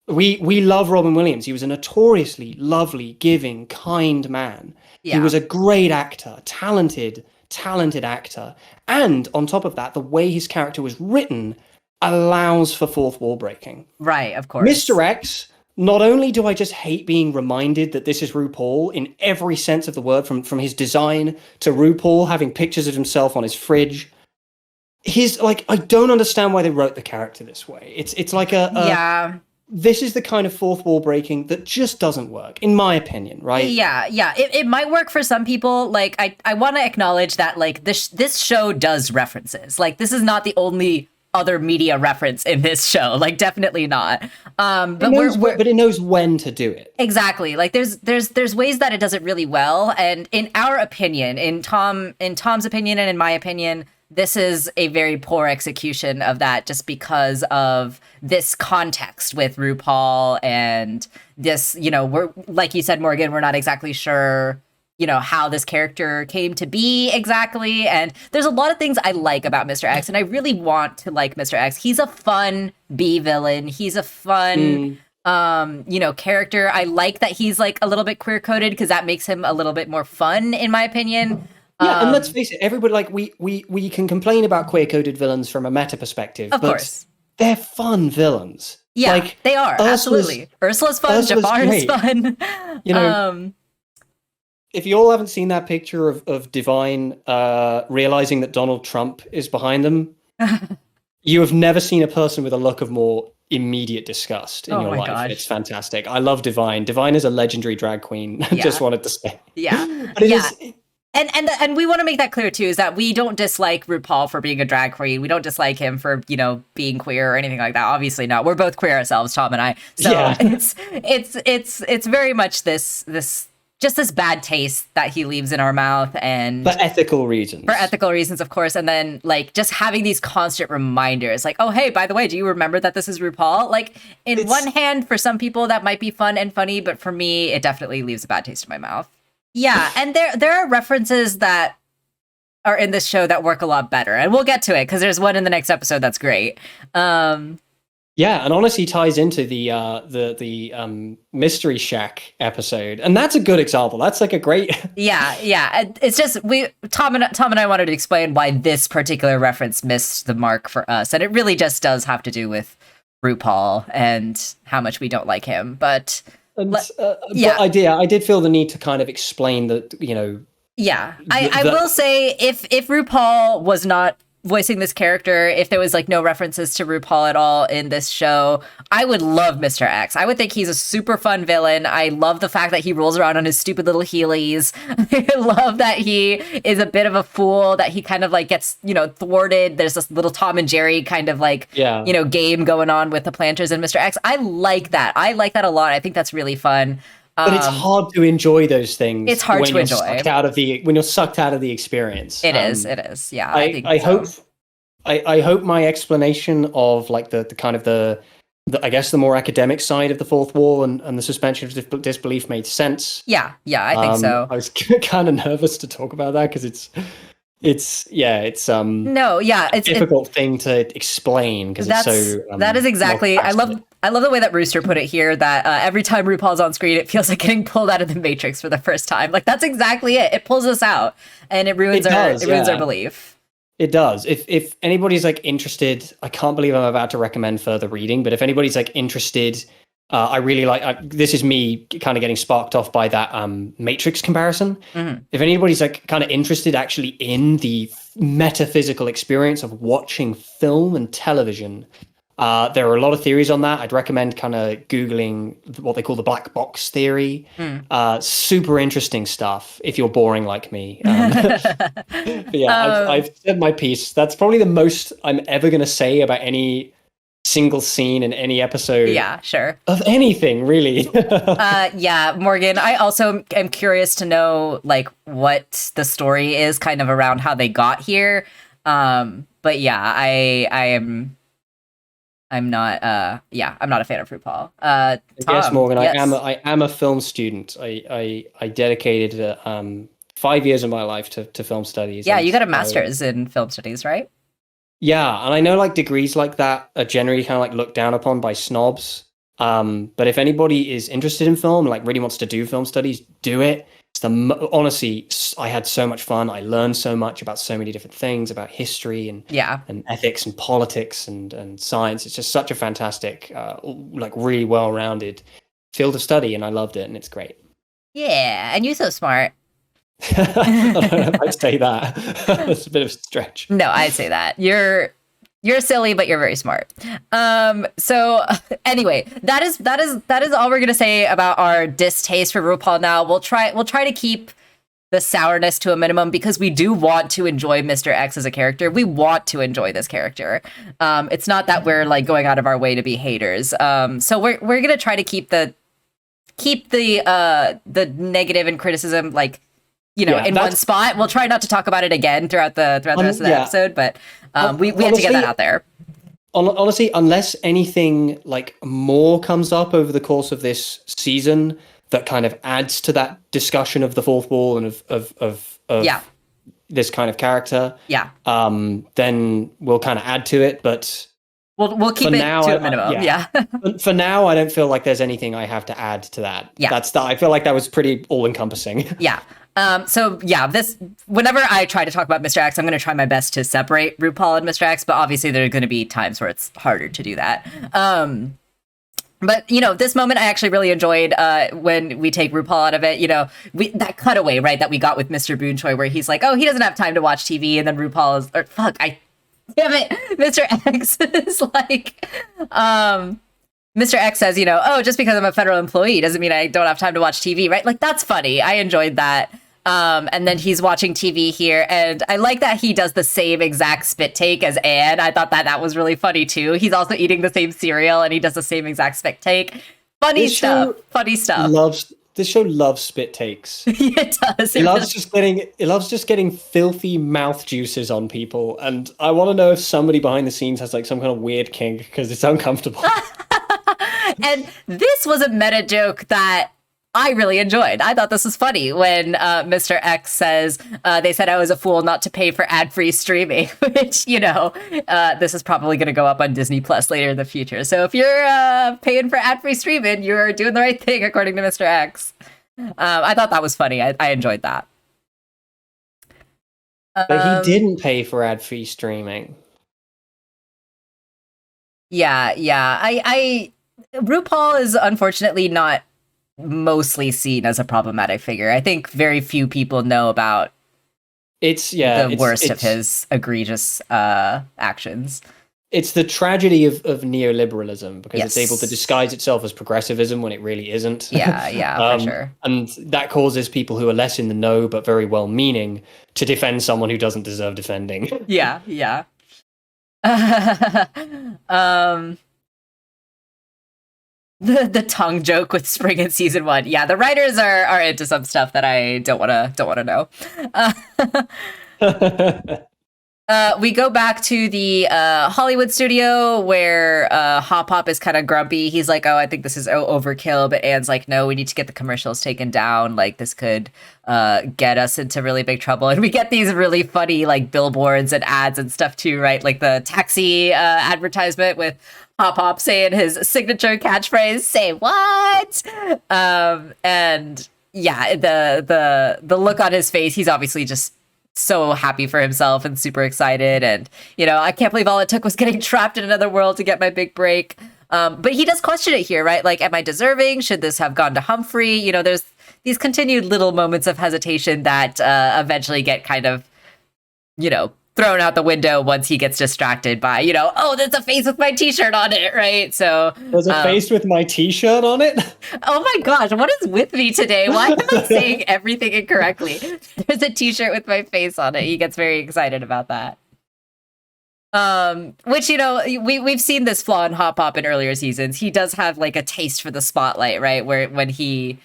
We love Robin Williams. He was a notoriously lovely, giving, kind man. Yeah. He was a great actor, talented actor. And on top of that, the way his character was written allows for fourth wall breaking. Right, of course. Mr. X, not only do I just hate being reminded that this is RuPaul in every sense of the word, from his design to RuPaul having pictures of himself on his fridge. I don't understand why they wrote the character this way. It's like this is the kind of fourth wall breaking that just doesn't work, in my opinion, right? Yeah. It might work for some people. Like, I want to acknowledge that, like, this show does references. Like, this is not the only other media reference in this show. Like, definitely not. But it knows when to do it. Exactly. Like, there's ways that it does it really well. And in our opinion, in Tom's opinion and in my opinion, this is a very poor execution of that, just because of this context with RuPaul and this, we're, like you said, Morgan, we're not exactly sure, how this character came to be exactly. And there's a lot of things I like about Mr. X, and I really want to like Mr. X. He's a fun B villain. He's a fun, character. I like that he's like a little bit queer coded because that makes him a little bit more fun, in my opinion. Yeah, and let's face it, everybody, like, we can complain about queer-coded villains from a meta perspective. Of course. they're fun villains. Yeah, Like they are. Absolutely. Ursula's fun. Jafar is fun. You know, if you all haven't seen that picture of Divine realizing that Donald Trump is behind them, you have never seen a person with a look of more immediate disgust in your life. Gosh. It's fantastic. I love Divine. Divine is a legendary drag queen. I just wanted to say. Yeah. But it is. And we want to make that clear too, is that we don't dislike RuPaul for being a drag queen. We don't dislike him for, you know, being queer or anything like that. Obviously not. We're both queer ourselves, Tom and I. So it's very much this just this bad taste that he leaves in our mouth, and for ethical reasons. For ethical reasons, of course. And then like just having these constant reminders like, oh, hey, by the way, do you remember that this is RuPaul? Like in one hand, for some people that might be fun and funny, but for me, it definitely leaves a bad taste in my mouth. Yeah, and there are references that are in this show that work a lot better, and we'll get to it because there's one in the next episode that's great. Yeah, and honestly ties into the Mystery Shack episode, and that's a good example. That's like a great. Yeah. It's just Tom and I wanted to explain why this particular reference missed the mark for us, and it really just does have to do with RuPaul and how much we don't like him, but. But I did feel the need to kind of explain that, you know. Yeah, I will say if RuPaul was not voicing this character, if there was like no references to RuPaul at all in this show, I would love Mr. X. I would think he's a super fun villain. I love the fact that he rolls around on his stupid little heelys. I love that he is a bit of a fool, that he kind of like gets, you know, thwarted. There's this little Tom and Jerry kind of like, you know, game going on with the Planters and Mr. X. I like that. I like that a lot. I think that's really fun. But it's hard to enjoy those things. It's hard to enjoy when you're sucked out of the experience. It is. Yeah. I hope my explanation of like the kind of the I guess the more academic side of the fourth wall and the suspension of disbelief made sense. Yeah, I think so. I was kind of nervous to talk about that because it's a difficult thing to explain because it's so that is exactly. I love the way that Rooster put it here, that every time RuPaul's on screen, it feels like getting pulled out of the Matrix for the first time. Like that's exactly it. It pulls us out and it ruins our belief. It does. If anybody's like interested, I can't believe I'm about to recommend further reading, but if anybody's like interested, I really like. This is me kind of getting sparked off by that Matrix comparison. Mm-hmm. If anybody's like kind of interested actually in the metaphysical experience of watching film and television, there are a lot of theories on that. I'd recommend kind of Googling what they call the black box theory. Super interesting stuff if you're boring like me. I've said my piece. That's probably the most I'm ever going to say about any single scene in any episode. Yeah, sure. Of anything, really. Morgan, I also am curious to know like what the story is kind of around how they got here. But yeah, I'm not a fan of RuPaul. Tom, yes, Morgan, yes. I am a film student. I dedicated 5 years of my life to film studies. Yeah, you got a master's in film studies, right? Yeah, and I know like degrees like that are generally kind of like looked down upon by snobs. But if anybody is interested in film, like really wants to do film studies, do it. Honestly, I had so much fun. I learned so much about so many different things, about history and ethics and politics and science. It's just such a fantastic, like really well-rounded field of study, and I loved it, and it's great. Yeah, and you're so smart. I'd say that. That's a bit of a stretch. No, I'd say that. You're silly, but you're very smart. So anyway, that is all we're gonna say about our distaste for RuPaul now. We'll try to keep the sourness to a minimum because we do want to enjoy Mr. X as a character. We want to enjoy this character. It's not that we're like going out of our way to be haters. So we're gonna try to keep the negative and criticism like, you know, in one spot. We'll try not to talk about it again throughout the rest of the episode, but we had to get that out there. Honestly, unless anything like more comes up over the course of this season that kind of adds to that discussion of the fourth wall and of this kind of character, then we'll kind of add to it. But we'll keep it to a minimum. For now, I don't feel like there's anything I have to add to that. I feel like that was pretty all encompassing. Yeah. So yeah, whenever I try to talk about Mr. X, I'm going to try my best to separate RuPaul and Mr. X, but obviously there are going to be times where it's harder to do that. But this moment I actually really enjoyed when we take RuPaul out of it. That cutaway, right, that we got with Mr. Boonchoy, where he's like, "Oh, he doesn't have time to watch TV," and then RuPaul is, or fuck, damn it, Mr. X is like, Mr. X says, "Oh, just because I'm a federal employee doesn't mean I don't have time to watch TV," right? Like, that's funny. I enjoyed that. And then he's watching TV here, and I like that he does the same exact spit take as Anne. I thought that was really funny too. He's also eating the same cereal, and he does the same exact spit take. Funny stuff. This show loves spit takes. It does. It loves just getting filthy mouth juices on people, and I want to know if somebody behind the scenes has like some kind of weird kink because it's uncomfortable. And this was a meta joke that I really enjoyed. I thought this was funny when Mr. X says, they said I was a fool not to pay for ad-free streaming, which, this is probably going to go up on Disney Plus later in the future. So if you're paying for ad-free streaming, you're doing the right thing, according to Mr. X. I thought that was funny. I enjoyed that. But he didn't pay for ad-free streaming. Yeah. RuPaul is unfortunately not mostly seen as a problematic figure. I think very few people know about the worst of his egregious actions. It's the tragedy of neoliberalism because it's able to disguise itself as progressivism when it really isn't. Yeah, for sure. And that causes people who are less in the know but very well-meaning to defend someone who doesn't deserve defending. Yeah. The tongue joke with Spring in season 1. Yeah, the writers are into some stuff that I don't want to know. We go back to the Hollywood studio where Hop Hop is kind of grumpy. He's like, "Oh, I think this is overkill," but Anne's like, "No, we need to get the commercials taken down. Like, this could get us into really big trouble." And we get these really funny like billboards and ads and stuff too, right? Like the taxi advertisement with Hop Hop saying his signature catchphrase, "Say what?" And yeah, the look on his face, he's obviously just so happy for himself and super excited. And, I can't believe all it took was getting trapped in another world to get my big break. But he does question it here, right? Like, am I deserving? Should this have gone to Humphrey? There's these continued little moments of hesitation that eventually get kind of, thrown out the window once he gets distracted by, "Oh, there's a face with my t-shirt on it," right? So there's a face with my t-shirt on it. Oh my gosh, what is with me today? Why am I saying everything incorrectly? There's a t-shirt with my face on it. He gets very excited about that. Which, we've seen this flaw in Hop Hop in earlier seasons. He does have like a taste for the spotlight, right? Where when he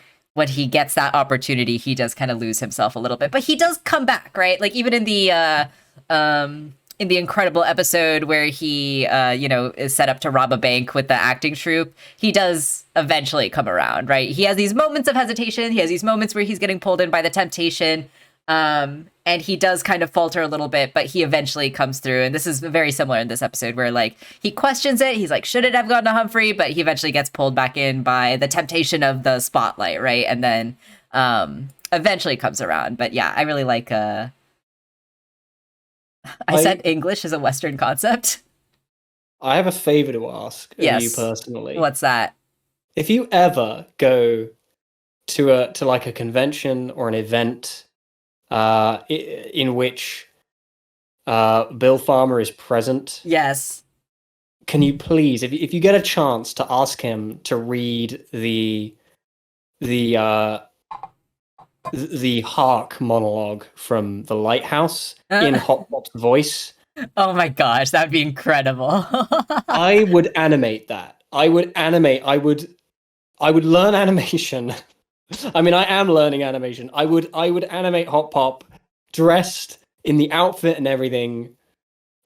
gets that opportunity, he does kind of lose himself a little bit. But he does come back, right? Like even in the incredible episode where he is set up to rob a bank with the acting troupe, he does eventually come around, right? He has these moments of hesitation. He has these moments where he's getting pulled in by the temptation. And he does kind of falter a little bit, but he eventually comes through. And this is very similar in this episode where like he questions it. He's like, should it have gone to Humphrey? But he eventually gets pulled back in by the temptation of the spotlight, right? And then eventually comes around. But yeah, I really like I said English is a Western concept. I have a favor to ask of you personally. What's that? If you ever go to like a convention or an event in which Bill Farmer is present, yes, can you please, if you get a chance, to ask him to read the Hark monologue from The Lighthouse in Hop Pop's voice? Oh my gosh, that'd be incredible. I would animate that. I would learn animation. I mean, I am learning animation. I would animate Hop Pop dressed in the outfit and everything,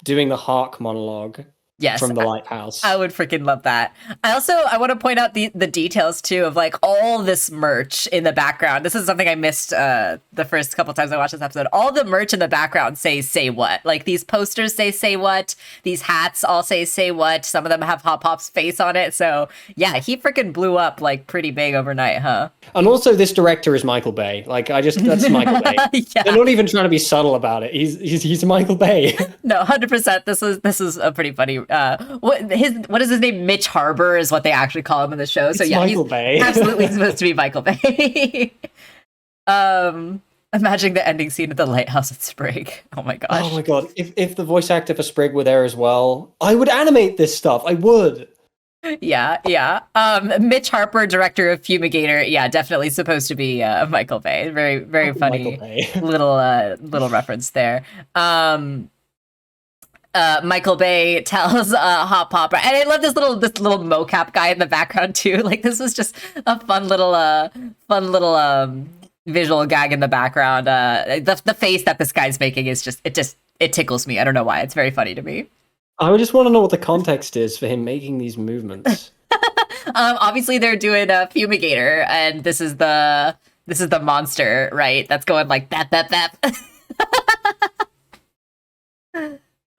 doing the Hark monologue. Yes, from the lighthouse. I would freaking love that. I want to point out the details too of like all this merch in the background. This is something I missed the first couple times I watched this episode. All the merch in the background say what. Like these posters say what. These hats all say what. Some of them have Hop Pop's face on it. So yeah, he freaking blew up like pretty big overnight, huh? And also, this director is Michael Bay. Like, that's Michael Bay. Yeah. They're not even trying to be subtle about it. He's Michael Bay. No, 100%. This is a pretty funny. What is his name? Mitch Harbor is what they actually call him in the show. So It's yeah, Michael he's Bay. absolutely supposed to be Michael Bay. Imagining the ending scene at the lighthouse at Sprig. Oh my gosh. Oh my god! If the voice actor for Sprig were there as well, I would animate this stuff. I would. Yeah. Mitch Harper, director of Fumigator. Yeah, definitely supposed to be Michael Bay. Very, very funny little reference there. Michael Bay tells Hop Pop, and I love this little mocap guy in the background too. Like this was just a fun little visual gag in the background. The face that this guy's making is it tickles me. I don't know why. It's very funny to me. I would just want to know what the context is for him making these movements. Obviously they're doing a Fumigator, and this is the monster, right? That's going like that.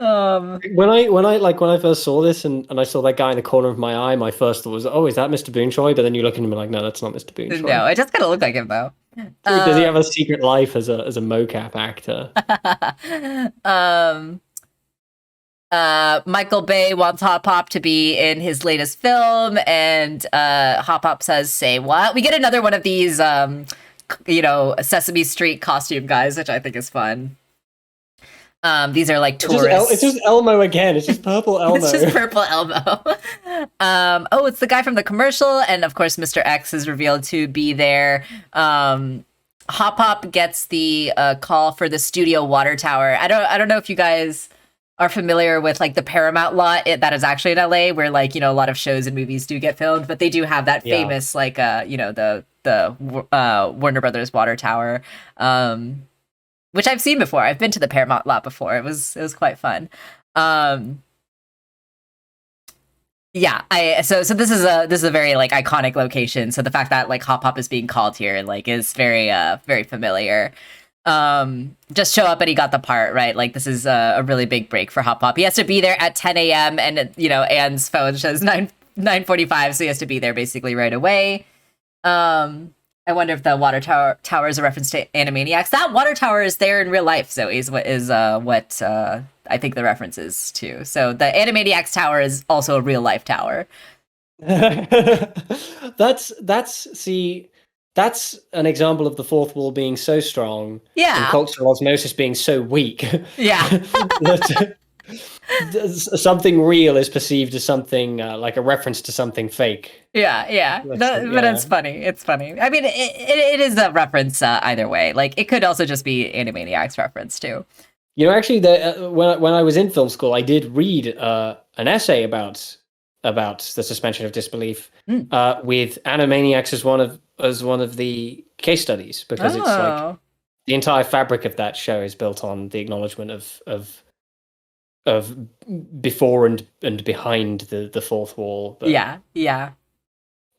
When I first saw this and I saw that guy in the corner of my eye, my first thought was, oh, is that Mr. Boonchoy? But then you look at him and like, no, that's not Mr. Boonchoy. No, it just kind of looked like him though. Does he have a secret life as a mocap actor? Michael Bay wants Hop Pop to be in his latest film, and Hop Pop says, "Say what?" We get another one of these, Sesame Street costume guys, which I think is fun. These are like tourists. It's just Elmo again. It's just purple Elmo. It's just purple Elmo. It's the guy from the commercial, and of course, Mr. X is revealed to be there. Hop Pop gets the call for the studio water tower. I don't know if you guys are familiar with like the Paramount lot that is actually in LA, where like a lot of shows and movies do get filmed, but they do have that famous like the Warner Brothers water tower. Which I've seen before. I've been to the Paramount lot before. It was quite fun. So this is a very like iconic location. So the fact that like Hop Pop is being called here like is very very familiar. Just show up and he got the part, right? Like this is a really big break for Hop Pop. He has to be there at 10 a.m. and Anne's phone says 9:45, so he has to be there basically right away. I wonder if the water tower is a reference to Animaniacs. That water tower is there in real life, Zoe, is what I think the reference is to. So the Animaniacs tower is also a real life tower. That's an example of the fourth wall being so strong. Yeah. And cultural osmosis being so weak. Yeah. That something real is perceived as something like a reference to something fake. Yeah. But it's funny. It's funny. I mean, it is a reference either way. Like it could also just be Animaniacs reference too. Actually, when I was in film school, I did read an essay about the suspension of disbelief with Animaniacs as one of the case studies, because it's like the entire fabric of that show is built on the acknowledgement of before and behind the fourth wall. But, yeah.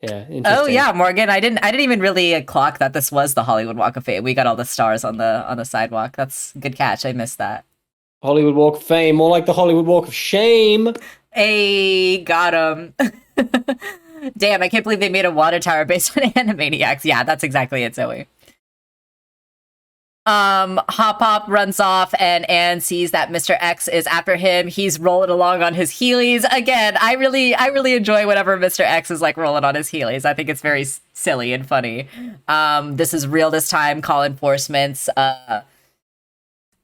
Interesting. Oh yeah, Morgan. I didn't even really clock that this was the Hollywood Walk of Fame. We got all the stars on the sidewalk. That's a good catch. I missed that. Hollywood Walk of Fame, more like the Hollywood Walk of Shame. Hey, got him. Damn, I can't believe they made a water tower based on Animaniacs. Yeah, that's exactly it, Zoe. Hop Pop runs off and Anne sees that Mr. X is after him. He's rolling along on his Heelys. Again, I really enjoy whenever Mr. X is like rolling on his Heelys. I think it's very silly and funny. This is real this time. Call enforcements.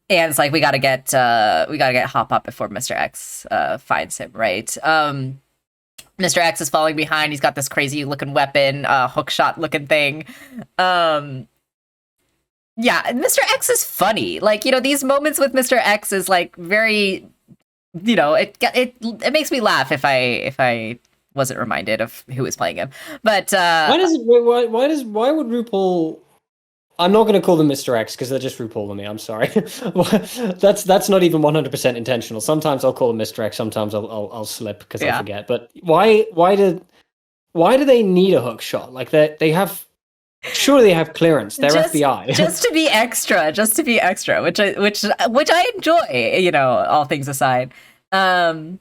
Anne's like, we gotta get Hop Pop before Mr. X finds him, right? Mr. X is falling behind. He's got this crazy looking weapon, hook shot looking thing. Yeah, Mr. X is funny. Like, these moments with Mr. X is like very, it makes me laugh if I wasn't reminded of who was playing him. But why would RuPaul I'm not going to call them Mr. X because they're just RuPaul to me. I'm sorry. That's not even 100% intentional. Sometimes I'll call them Mr. X. Sometimes I'll slip because I forget. But why do they need a hook shot? Like they have. Surely they have clearance. They're FBI. just to be extra, which I enjoy. You know, all things aside. I'm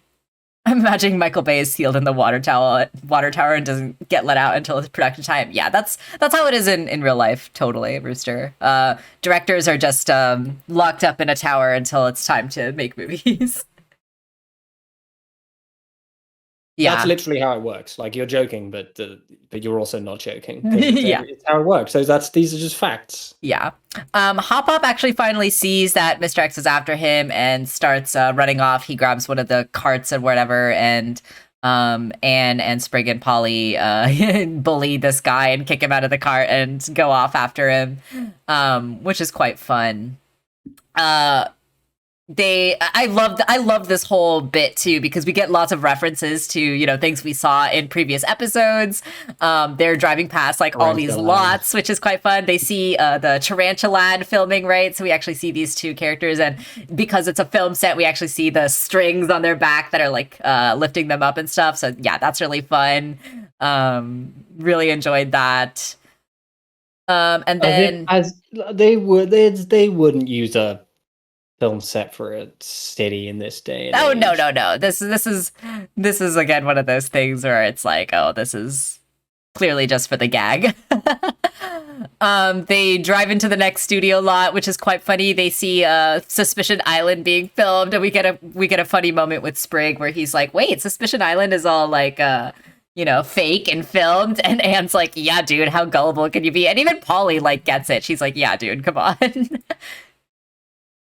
imagining Michael Bay is sealed in the water tower and doesn't get let out until his production time. Yeah, that's how it is in real life. Totally, Rooster. Directors are just locked up in a tower until it's time to make movies. Yeah, That's literally how it works. Like you're joking, but you're also not joking. Yeah, it's how it works. So these are just facts. yeah. Hop Hop actually finally sees that Mr. X is after him and starts running off. He grabs one of the carts and whatever, and Anne and Sprig and Polly bully this guy and kick him out of the cart and go off after him, which is quite fun. I love this whole bit too, because we get lots of references to, you know, things we saw in previous episodes. They're driving past like all these lots, which is quite fun. They see the Tarantula filming, right? So we actually see these two characters, and because it's a film set, we actually see the strings on their back that are like lifting them up and stuff. So yeah, that's really fun. Really enjoyed that. And then as they wouldn't use a film set for a city in this day. Oh no. This is again one of those things where it's like, oh, this is clearly just for the gag. They drive into the next studio lot, which is quite funny. They see Suspicion Island being filmed, and we get a funny moment with Sprig where he's like, wait, Suspicion Island is all like you know, fake and filmed, and Anne's like, yeah, dude, how gullible can you be? And even Polly like gets it. She's like, yeah, dude, come on.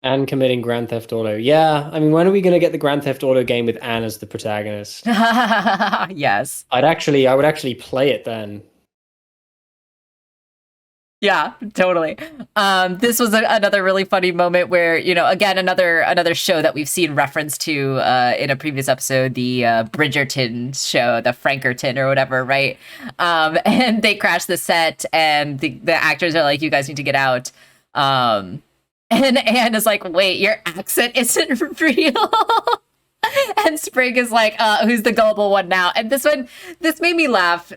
And committing Grand Theft Auto. Yeah, I mean, when are we going to get the Grand Theft Auto game with Anne as the protagonist? Yes. I would actually play it then. Yeah, totally. This was another really funny moment where, you know, again, another show that we've seen reference to in a previous episode, the Bridgerton show, the Frankerton or whatever, right? And they crash the set, and the actors are like, you guys need to get out. And Anne is like, wait, your accent isn't real. And Sprig is like, who's the gullible one now? And this made me laugh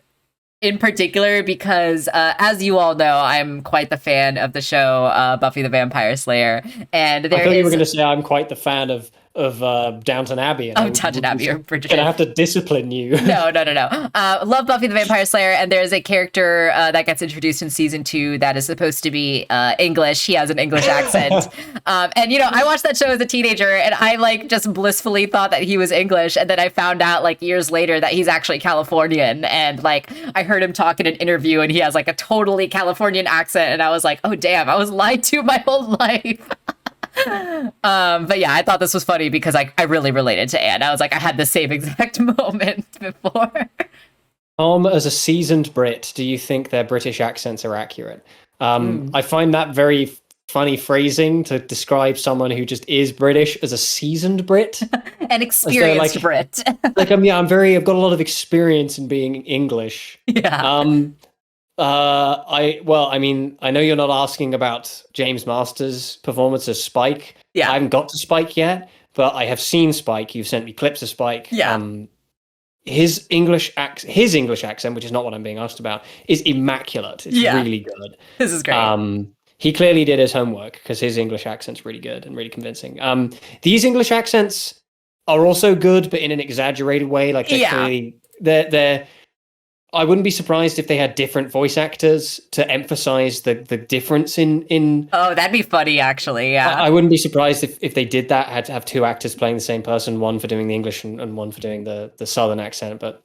in particular because, as you all know, I'm quite the fan of the show Buffy the Vampire Slayer. And I thought you were going to say I'm quite the fan of Downton Abbey. And Downton Abbey or Bridgerton. Gonna have to discipline you. No. Love Buffy the Vampire Slayer, and there's a character that gets introduced in season 2 that is supposed to be English. He has an English accent. And, you know, I watched that show as a teenager, and I, like, just blissfully thought that he was English, and then I found out, like, years later that he's actually Californian, and, like, I heard him talk in an interview, and he has, like, a totally Californian accent, and I was like, oh, damn, I was lied to my whole life. But yeah, I thought this was funny because I really related to Anne. I was like, I had the same exact moment before. As a seasoned Brit, do you think their British accents are accurate? I find that very funny phrasing to describe someone who just is British as a seasoned Brit. An experienced Brit. Like, I've got a lot of experience in being English. Yeah. I know you're not asking about James Masters' performance as Spike. Yeah. I haven't got to Spike yet, but I have seen Spike. You've sent me clips of Spike. Yeah. His English accent, which is not what I'm being asked about, is immaculate. It's really good. This is great. He clearly did his homework because his English accent's really good and really convincing. These English accents are also good, but in an exaggerated way. Like they're I wouldn't be surprised if they had different voice actors to emphasize the difference in. Oh, that'd be funny, actually. Yeah, I wouldn't be surprised if they did that. Had to have two actors playing the same person, one for doing the English and one for doing the Southern accent. But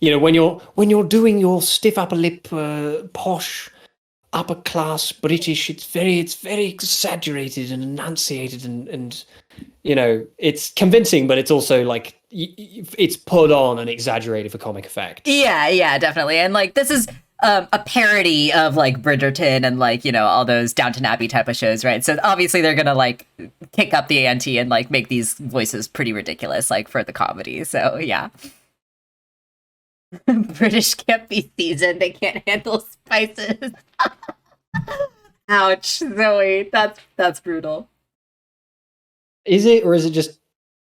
you know, when you're doing your stiff upper lip, posh, upper class British, it's very exaggerated and enunciated and you know, it's convincing, but it's also like it's put on and exaggerated for comic effect. Yeah, definitely. And like this is a parody of like Bridgerton and like, you know, all those Downton Abbey type of shows, right? So obviously they're gonna like kick up the ante and like make these voices pretty ridiculous, like for the comedy. So yeah. British can't be seasoned. They can't handle spices. Ouch, Zoe. That's brutal. Is it, or is it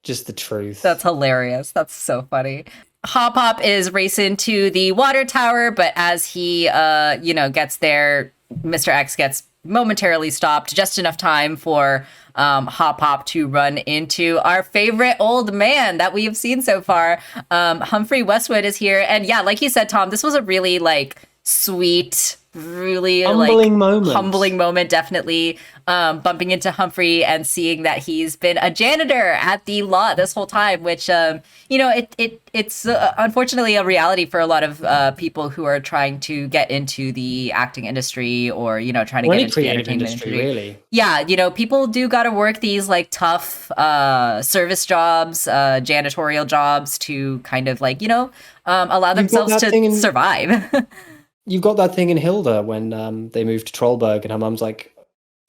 just the truth? That's hilarious. That's so funny. Hop Hop is racing to the water tower, but as he gets there, Mr. X gets momentarily stopped, just enough time for Hop Hop to run into our favorite old man that we have seen so far. Humphrey Westwood is here, and yeah, like you said, Tom, this was a really like sweet, really Humbling moment. humbling moment. Definitely bumping into Humphrey and seeing that he's been a janitor at the lot this whole time, which it's unfortunately a reality for a lot of people who are trying to get into the acting industry or trying to get into the entertainment industry. Really. Yeah, people do got to work these like tough service jobs, janitorial jobs to kind of like allow themselves to survive. You've got that thing in Hilda when they moved to Trollberg, and her mum's like,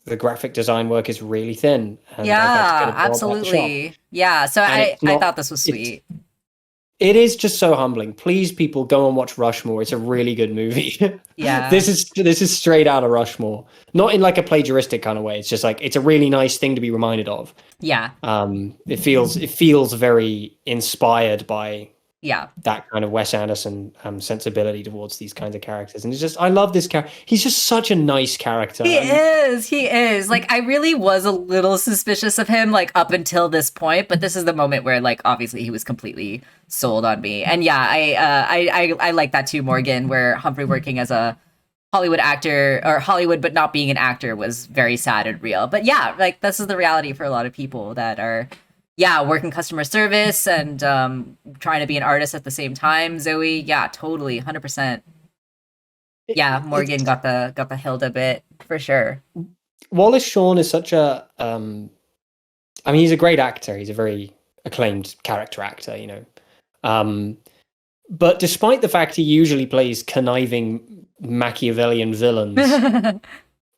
the graphic design work is really thin. And yeah, absolutely. Yeah, so I thought this was sweet. It is just so humbling. Please, people, go and watch Rushmore. It's a really good movie. Yeah. This is straight out of Rushmore. Not in like a plagiaristic kind of way. It's just like it's a really nice thing to be reminded of. Yeah. It feels very inspired by that kind of Wes Anderson sensibility towards these kinds of characters. And it's just, I love this character. He's just such a nice character. He is. Like, I really was a little suspicious of him, like, up until this point, but this is the moment where, like, obviously he was completely sold on me. And yeah, I like that too, Morgan, where Humphrey working as a Hollywood actor, or Hollywood but not being an actor, was very sad and real. But yeah, like, this is the reality for a lot of people that are working customer service and trying to be an artist at the same time. Zoe, yeah, totally, 100%. Yeah, Morgan got the Hilda bit for sure. Wallace Shawn is such a I mean, he's a great actor. He's a very acclaimed character actor, but despite the fact he usually plays conniving Machiavellian villains,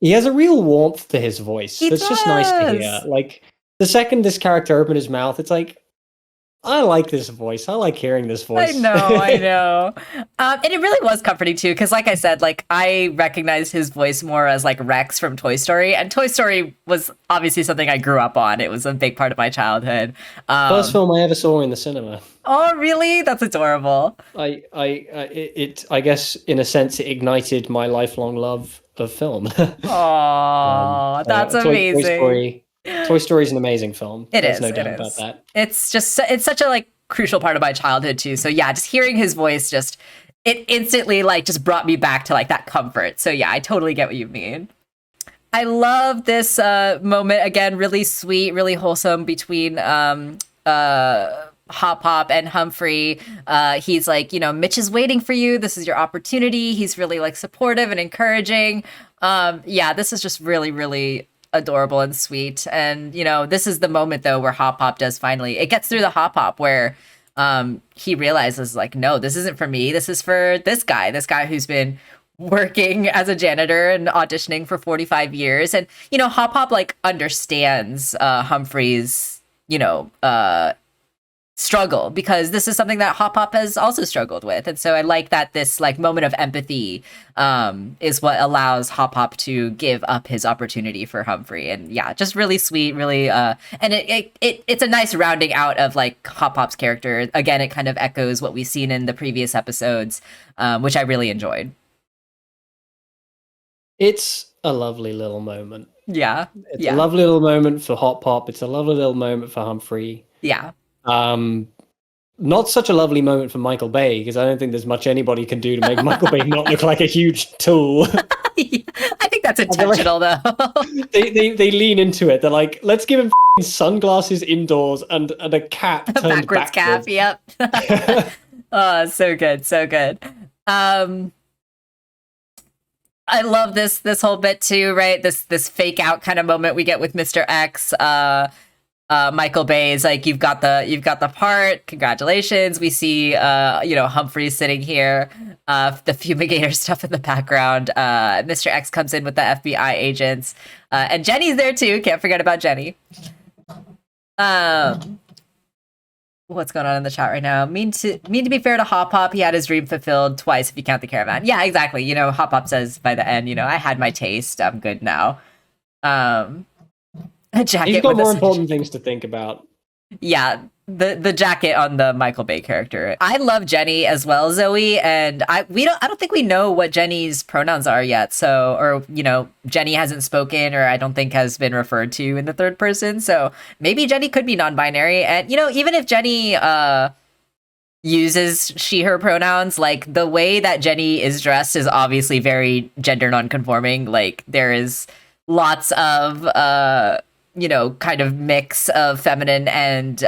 he has a real warmth to his voice. That's just nice to hear. Like, the second this character opened his mouth, it's like, I like this voice. I like hearing this voice. I know. And it really was comforting too, because like I said, like I recognized his voice more as like Rex from Toy Story, and Toy Story was obviously something I grew up on. It was a big part of my childhood. First film I ever saw in the cinema. Oh, really? That's adorable. I guess in a sense it ignited my lifelong love of film. Oh, that's amazing. Toy Story is an amazing film. There's no doubt about that. It's such a like crucial part of my childhood too. So yeah, just hearing his voice, it instantly like just brought me back to like that comfort. So yeah, I totally get what you mean. I love this moment again, really sweet, really wholesome between Hop Hop and Humphrey. He's like, Mitch is waiting for you. This is your opportunity. He's really like supportive and encouraging. This is just really, really adorable and sweet. And this is the moment though where Hop Hop does finally, it gets through the Hop Hop where he realizes like, no, this isn't for me, this is for this guy who's been working as a janitor and auditioning for 45 years. And Hop Hop like understands Humphrey's struggle, because this is something that Hop Hop has also struggled with. And so I like that this like moment of empathy is what allows Hop Hop to give up his opportunity for Humphrey. And yeah, just really sweet, really and it's a nice rounding out of like Hop Hop's character. Again, it kind of echoes what we've seen in the previous episodes, which I really enjoyed. It's a lovely little moment. Yeah. It's a lovely little moment for Hop Hop. It's a lovely little moment for Humphrey. Yeah. Not such a lovely moment for Michael Bay, because I don't think there's much anybody can do to make Michael Bay not look like a huge tool. I think that's intentional, though. they lean into it. They're like, let's give him sunglasses indoors and a cap turned backwards. Cap, yep. Oh, so good, so good. I love this whole bit too, right? This fake out kind of moment we get with Mr. X. Michael Bay is like, you've got the part, congratulations. We see Humphrey sitting here, the fumigator stuff in the background. Mr. X comes in with the FBI agents, and Jenny's there too, can't forget about Jenny. what's going on in the chat right now? Mean to be fair to Hop Hop, he had his dream fulfilled twice if you count the caravan. Yeah, exactly. You know, Hop Hop says by the end, you know, I had my taste. I'm good now. A jacket. He's got with more a important things to think about. Yeah, the jacket on the Michael Bay character. I love Jenny as well, Zoe, and I don't think we know what Jenny's pronouns are yet. So, or you know, Jenny hasn't spoken, or I don't think has been referred to in the third person. So maybe Jenny could be non-binary, and you know, even if Jenny uses she/her pronouns, like the way that Jenny is dressed is obviously very gender non-conforming. Like there is lots of you know, kind of mix of feminine and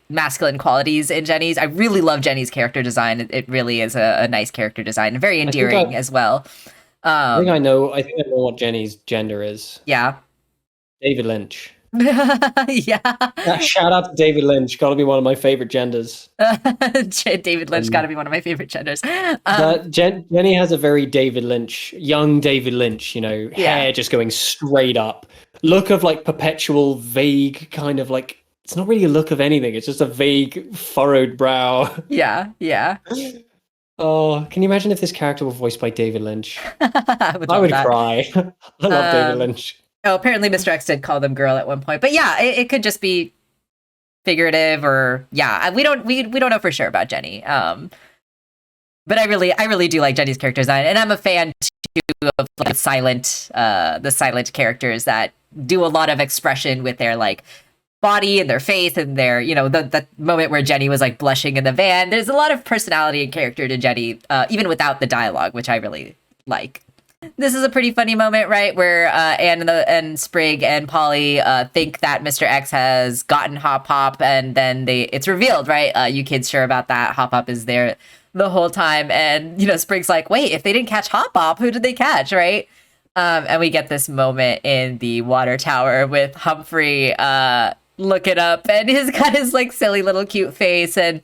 masculine qualities in Jenny's. I really love Jenny's character design. It really is a nice character design and very endearing as well. I think I know what Jenny's gender is. Yeah. David Lynch. Yeah. Shout out to David Lynch. Got to be one of my favorite genders. David Lynch got to be one of my favorite genders. Jenny has a very David Lynch, young David Lynch, you know, hair just going straight up. Look of like perpetual vague kind of like, it's not really a look of anything. It's just a vague furrowed brow. Yeah. Oh, can you imagine if this character were voiced by David Lynch? I would cry. I love David Lynch. Oh, apparently Mr. X did call them girl at one point, but yeah, it could just be figurative, or yeah, we don't know for sure about Jenny. But I really do like Jenny's character design, and I'm a fan too of like the silent characters that do a lot of expression with their like body and their face and their, you know, the moment where Jenny was like blushing in the van. There's a lot of personality and character to Jenny, even without the dialogue, which I really like. This is a pretty funny moment, right, where Anne and Sprig and Polly think that Mr. X has gotten Hop Hop, and then it's revealed, right? You kids sure about that? Hop Hop is there the whole time, and you know, Sprig's like, wait, if they didn't catch Hop Hop, who did they catch, right? And we get this moment in the water tower with Humphrey looking up, and he's got his like silly little cute face, and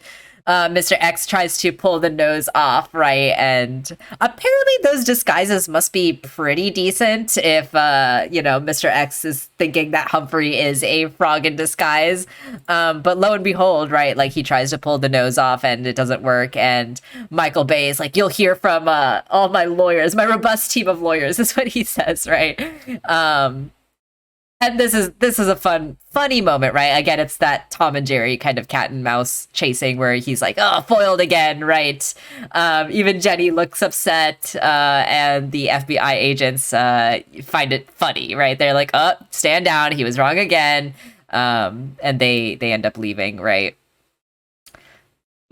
Mr. X tries to pull the nose off, right? And apparently those disguises must be pretty decent if, you know, Mr. X is thinking that Humphrey is a frog in disguise. But lo and behold, right, like he tries to pull the nose off and it doesn't work. And Michael Bay is like, you'll hear from all my lawyers, my robust team of lawyers, is what he says, right? And this is a funny moment, right? Again, it's that Tom and Jerry kind of cat and mouse chasing where he's like, oh, foiled again, right? Even Jenny looks upset, and the FBI agents find it funny, right? They're like, oh, stand down, he was wrong again. And they end up leaving, right?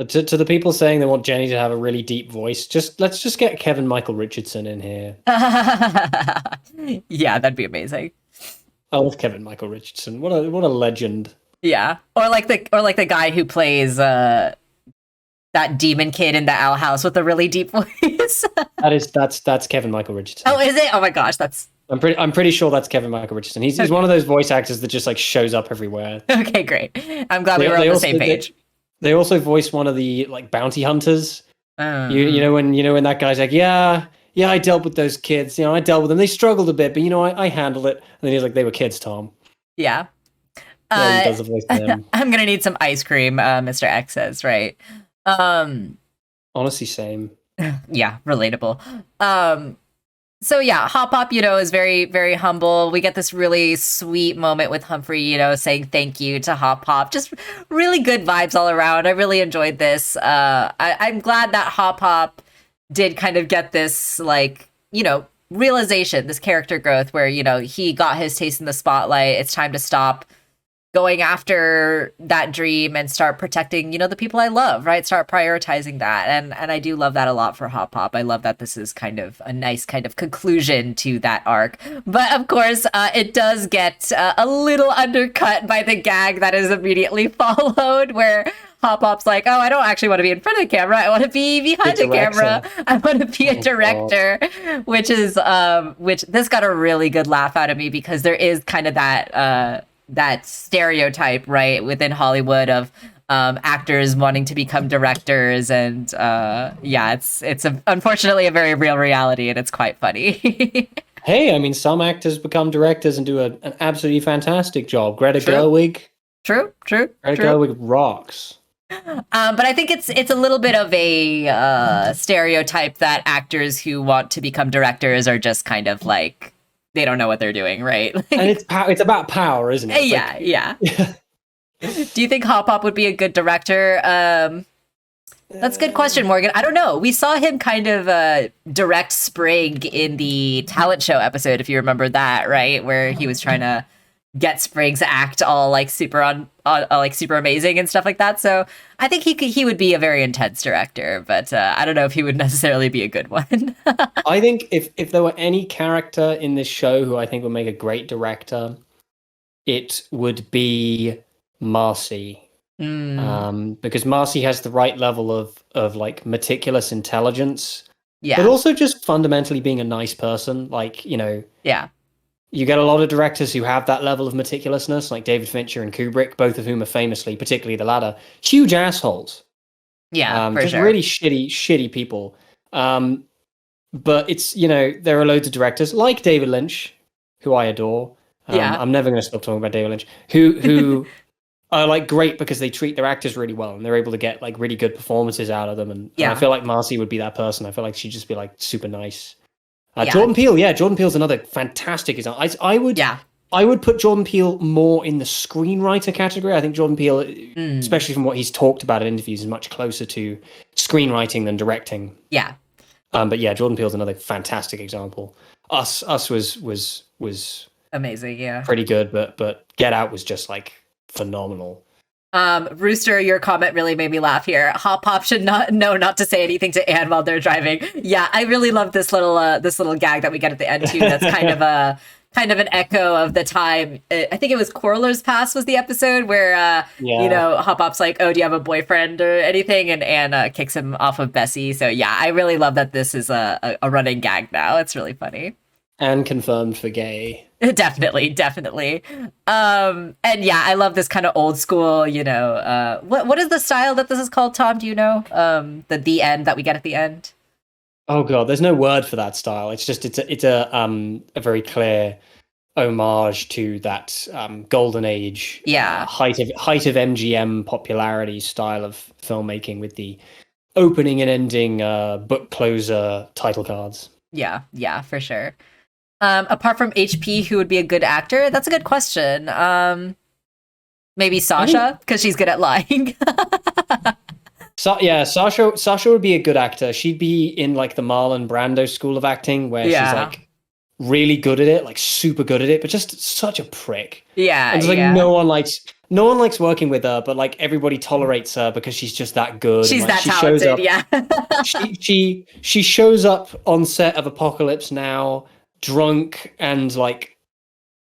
To the people saying they want Jenny to have a really deep voice, let's just get Kevin Michael Richardson in here. Yeah, that'd be amazing. I love Kevin Michael Richardson. What a legend. Yeah, or like the guy who plays that demon kid in the owl house with a really deep voice. that's Kevin Michael Richardson. Oh, is it? Oh my gosh, I'm pretty sure that's Kevin Michael Richardson. He's one of those voice actors that just like shows up everywhere. Okay, great. I'm glad we were on the same page. They also voiced one of the like bounty hunters. You know when that guy's like, yeah, I dealt with those kids. You know, I dealt with them. They struggled a bit, but you know, I handled it. And then he's like, they were kids, Tom. Yeah. He does the voice of them. I'm gonna need some ice cream, Mr. X says, right? Honestly, same. Yeah, relatable. So yeah, Hop Hop, you know, is very, very humble. We get this really sweet moment with Humphrey, you know, saying thank you to Hop Hop. Just really good vibes all around. I really enjoyed this. I'm glad that Hop Hop did kind of get this, like, you know, realization, this character growth where, you know, he got his taste in the spotlight. It's time to stop going after that dream and start protecting, you know, the people I love, right? Start prioritizing that. And I do love that a lot for Hop Hop. I love that this is kind of a nice kind of conclusion to that arc. But of course, it does get a little undercut by the gag that is immediately followed, where Hop Hop's like, oh, I don't actually want to be in front of the camera. I want to be behind the camera. I want to be a director, which this got a really good laugh out of me, because there is kind of that stereotype, right, within Hollywood of actors wanting to become directors, and yeah, it's unfortunately a very real reality, and it's quite funny. Hey, I mean, some actors become directors and do an absolutely fantastic job. Greta Gerwig. Try to go with rocks. But I think it's a little bit of a stereotype that actors who want to become directors are just kind of like they don't know what they're doing, right? And it's about power, isn't it? It's yeah. Do you think Hop Hop would be a good director? That's a good question, Morgan. I don't know. We saw him kind of direct Sprig in the talent show episode, if you remember that, right? Where he was trying to get Sprig's act all like super like super amazing and stuff like that. So I think he would be a very intense director, but I don't know if he would necessarily be a good one. I think if there were any character in this show who I think would make a great director, it would be Marcy. Because Marcy has the right level of like meticulous intelligence, but also just fundamentally being a nice person. Like, you know, you get a lot of directors who have that level of meticulousness, like David Fincher and Kubrick, both of whom are famously, particularly the latter, huge assholes. For just sure. really shitty people. But it's, you know, there are loads of directors like David Lynch, who I adore. I'm never going to stop talking about David Lynch, who are like great because they treat their actors really well and they're able to get like really good performances out of them. And I feel like Marcy would be that person. I feel like she'd just be like super nice. Jordan Peele, Jordan Peele's another fantastic example. I would put Jordan Peele more in the screenwriter category. I think Jordan Peele, especially from what he's talked about in interviews, is much closer to screenwriting than directing. But yeah, Jordan Peele's another fantastic example. Us was amazing, pretty good, but Get Out was just like phenomenal. Rooster, your comment really made me laugh here. Hop Hop should not know not to say anything to Anne while they're driving. Yeah, I really love this little gag that we get at the end too. That's kind of an echo of the time. I think it was Quarler's Pass was the episode where you know, Hop Hop's like, "Oh, do you have a boyfriend or anything?" And Anne kicks him off of Bessie. So yeah, I really love that this is a running gag now. It's really funny. And confirmed for gay. Definitely. And yeah, I love this kind of old school, you know, what is the style that this is called, Tom? Do you know? The end that we get at the end? Oh god, there's no word for that style. It's just it's a very clear homage to that golden age, height of MGM popularity style of filmmaking with the opening and ending book closer title cards. Yeah, for sure. Apart from HP, who would be a good actor? That's a good question. Maybe Sasha, because she's good at lying. Sasha would be a good actor. She'd be in like the Marlon Brando school of acting, where she's like really good at it, like super good at it, but just such a prick. And it's like no one likes working with her, but like everybody tolerates her because she's just that good. She's and, like, that talented. she shows up on set of Apocalypse Now, drunk and like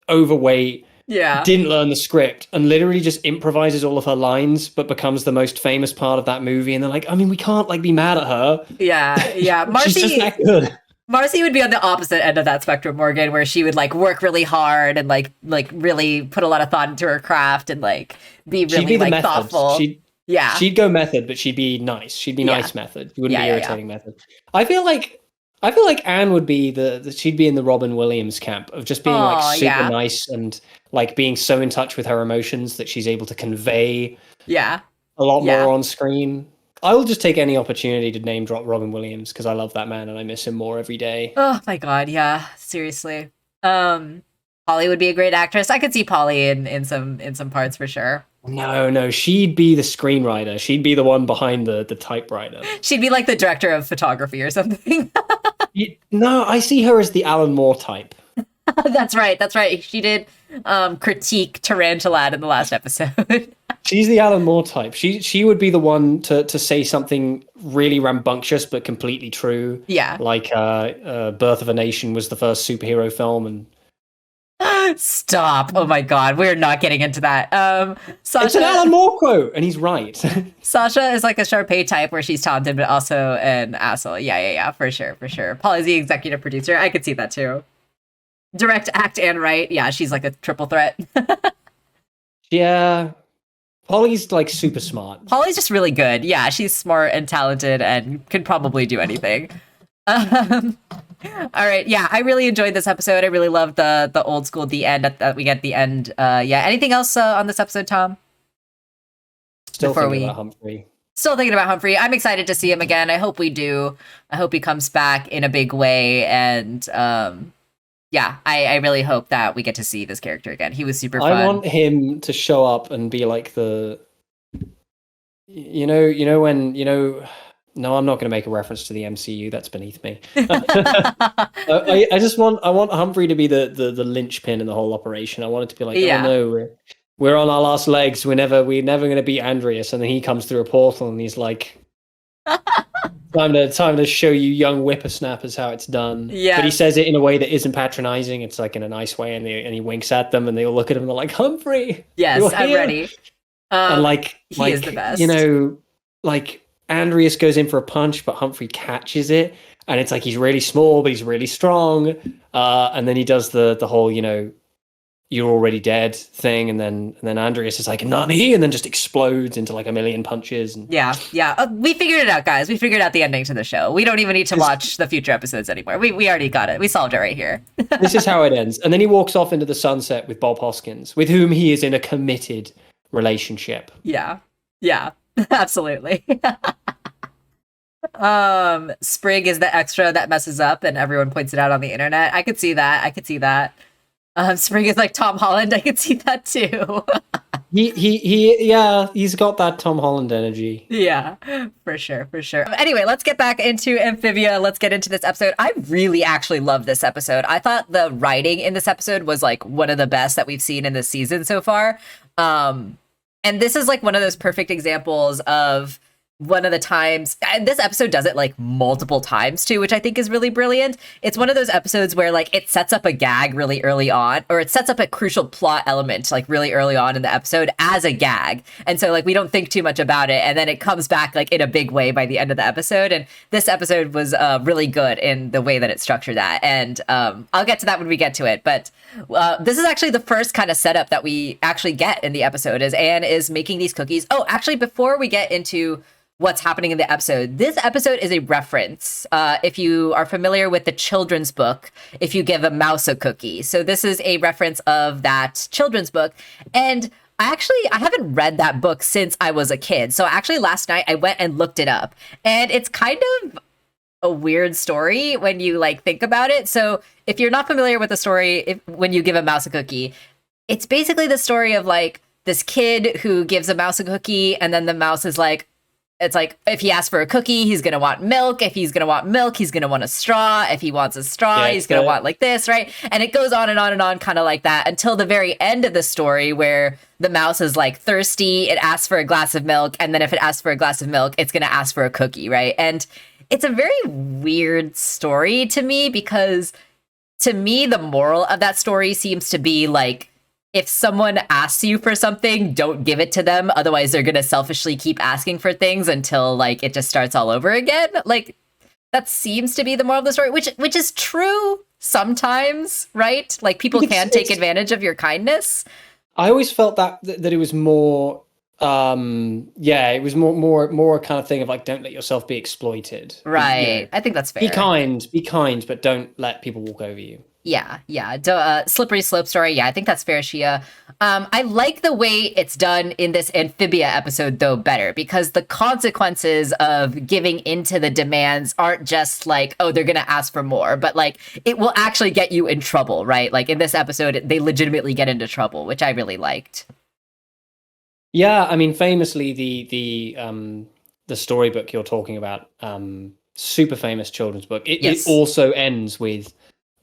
overweight, didn't learn the script, and literally just improvises all of her lines, but becomes the most famous part of that movie. And they're like, I mean, we can't like be mad at her. Marcy, she's just that good. Marcy would be on the opposite end of that spectrum, Morgan, where she would like work really hard and like really put a lot of thought into her craft and like be really like thoughtful. She'd go method, but she'd be nice. She'd be nice method. She wouldn't be irritating method. I feel like Anne would be she'd be in the Robin Williams camp of just being like super nice and like being so in touch with her emotions that she's able to convey a lot more on screen. I will just take any opportunity to name drop Robin Williams because I love that man and I miss him more every day. Oh my god, yeah, seriously. Polly would be a great actress. I could see Polly in some parts for sure. No, she'd be the screenwriter. She'd be the one behind the typewriter. She'd be like the director of photography or something. No, I see her as the Alan Moore type. That's right. She did critique Tarantulat in the last episode. She's the Alan Moore type. She would be the one to say something really rambunctious but completely true. Yeah. Like Birth of a Nation was the first superhero film and Stop. Oh my god, we're not getting into that. Sasha, it's an Alan Moore quote, and he's right. Sasha is like a Sharpay type where she's talented but also an asshole. Yeah, for sure. Polly's the executive producer. I could see that too. Direct, act, and write. Yeah, she's like a triple threat. Yeah. Polly's like super smart. Polly's just really good. Yeah, she's smart and talented and could probably do anything. All right. Yeah, I really enjoyed this episode. I really loved the old school, the end that we get the end. Yeah. Anything else on this episode, Tom? Still Before thinking we- about Humphrey. Still thinking about Humphrey. I'm excited to see him again. I hope we do. I hope he comes back in a big way. And yeah, I really hope that we get to see this character again. He was super fun. I want him to show up and be like the, no, I'm not going to make a reference to the MCU. That's beneath me. I want Humphrey to be the linchpin in the whole operation. I want it to be like, Yeah. oh no, we're on our last legs. We're never going to beat Andreas. And then he comes through a portal and he's like, time to show you young whippersnappers how it's done. Yeah. But he says it in a way that isn't patronizing. It's like in a nice way, and he winks at them, and they all look at him and they're like, Humphrey. Yes, you're I'm here." ready. And he is the best. Andreas goes in for a punch, but Humphrey catches it, and it's like he's really small, but he's really strong. And then he does the whole, you're already dead thing, and then Andreas is like, Nani, and then just explodes into like a million punches. And Yeah. We figured it out, guys. We figured out the ending to the show. We don't even need to watch the future episodes anymore. We already got it. We solved it right here. this is how it ends. And then he walks off into the sunset with Bob Hoskins, with whom he is in a committed relationship. Yeah, absolutely. Sprig is the extra that messes up, and everyone points it out on the internet. I could see that. Sprig is like Tom Holland. I could see that too. He's got that Tom Holland energy. Yeah, for sure. Anyway, let's get back into Amphibia. Let's get into this episode. I really actually love this episode. I thought the writing in this episode was like one of the best that we've seen in this season so far. And this is like one of those perfect examples of one of the times, and this episode does it like multiple times too, which I think is really brilliant. It's one of those episodes where like it sets up a gag really early on, or it sets up a crucial plot element like really early on in the episode as a gag. And so like we don't think too much about it, and then it comes back like in a big way by the end of the episode. And this episode was really good in the way that it structured that. And I'll get to that when we get to it. But this is actually the first kind of setup that we actually get in the episode, is Anne is making these cookies. Oh, actually, before we get into what's happening in the episode, this episode is a reference, if you are familiar with the children's book, If You Give a Mouse a Cookie. So this is a reference of that children's book. And I haven't read that book since I was a kid. So actually last night I went and looked it up, and it's kind of a weird story when you like think about it. So if you're not familiar with the story, when you give a mouse a cookie, it's basically the story of like this kid who gives a mouse a cookie, and then the mouse is like, it's like, if he asks for a cookie, he's going to want milk. If he's going to want milk, he's going to want a straw. If he wants a straw, he's going to want like this, right? And it goes on and on and on, kind of like that, until the very end of the story where the mouse is like thirsty. It asks for a glass of milk. And then if it asks for a glass of milk, it's going to ask for a cookie, right? And it's a very weird story to me, because to me, the moral of that story seems to be like, if someone asks you for something, don't give it to them. Otherwise, they're going to selfishly keep asking for things until like it just starts all over again. Like that seems to be the moral of the story, which is true sometimes, right? Like people can take advantage of your kindness. I always felt that it was more, it was more a kind of thing of like, don't let yourself be exploited. Right. I think that's fair. Be kind, but don't let people walk over you. Yeah. Slippery slope story. Yeah, I think that's fair, Shia. I like the way it's done in this Amphibia episode, though, better, because the consequences of giving into the demands aren't just like, oh, they're going to ask for more, but like it will actually get you in trouble, right? Like in this episode, they legitimately get into trouble, which I really liked. Yeah, I mean, famously, the storybook you're talking about, super famous children's book. It also ends with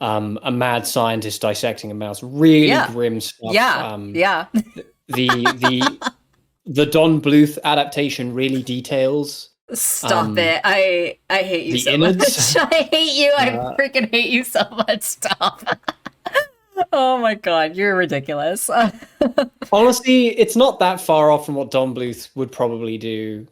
a mad scientist dissecting a mouse. Really grim stuff. Yeah. The Don Bluth adaptation really details. Stop it! I hate you so much. I hate you. I freaking hate you so much. Stop. Oh my god, you're ridiculous. Honestly, it's not that far off from what Don Bluth would probably do.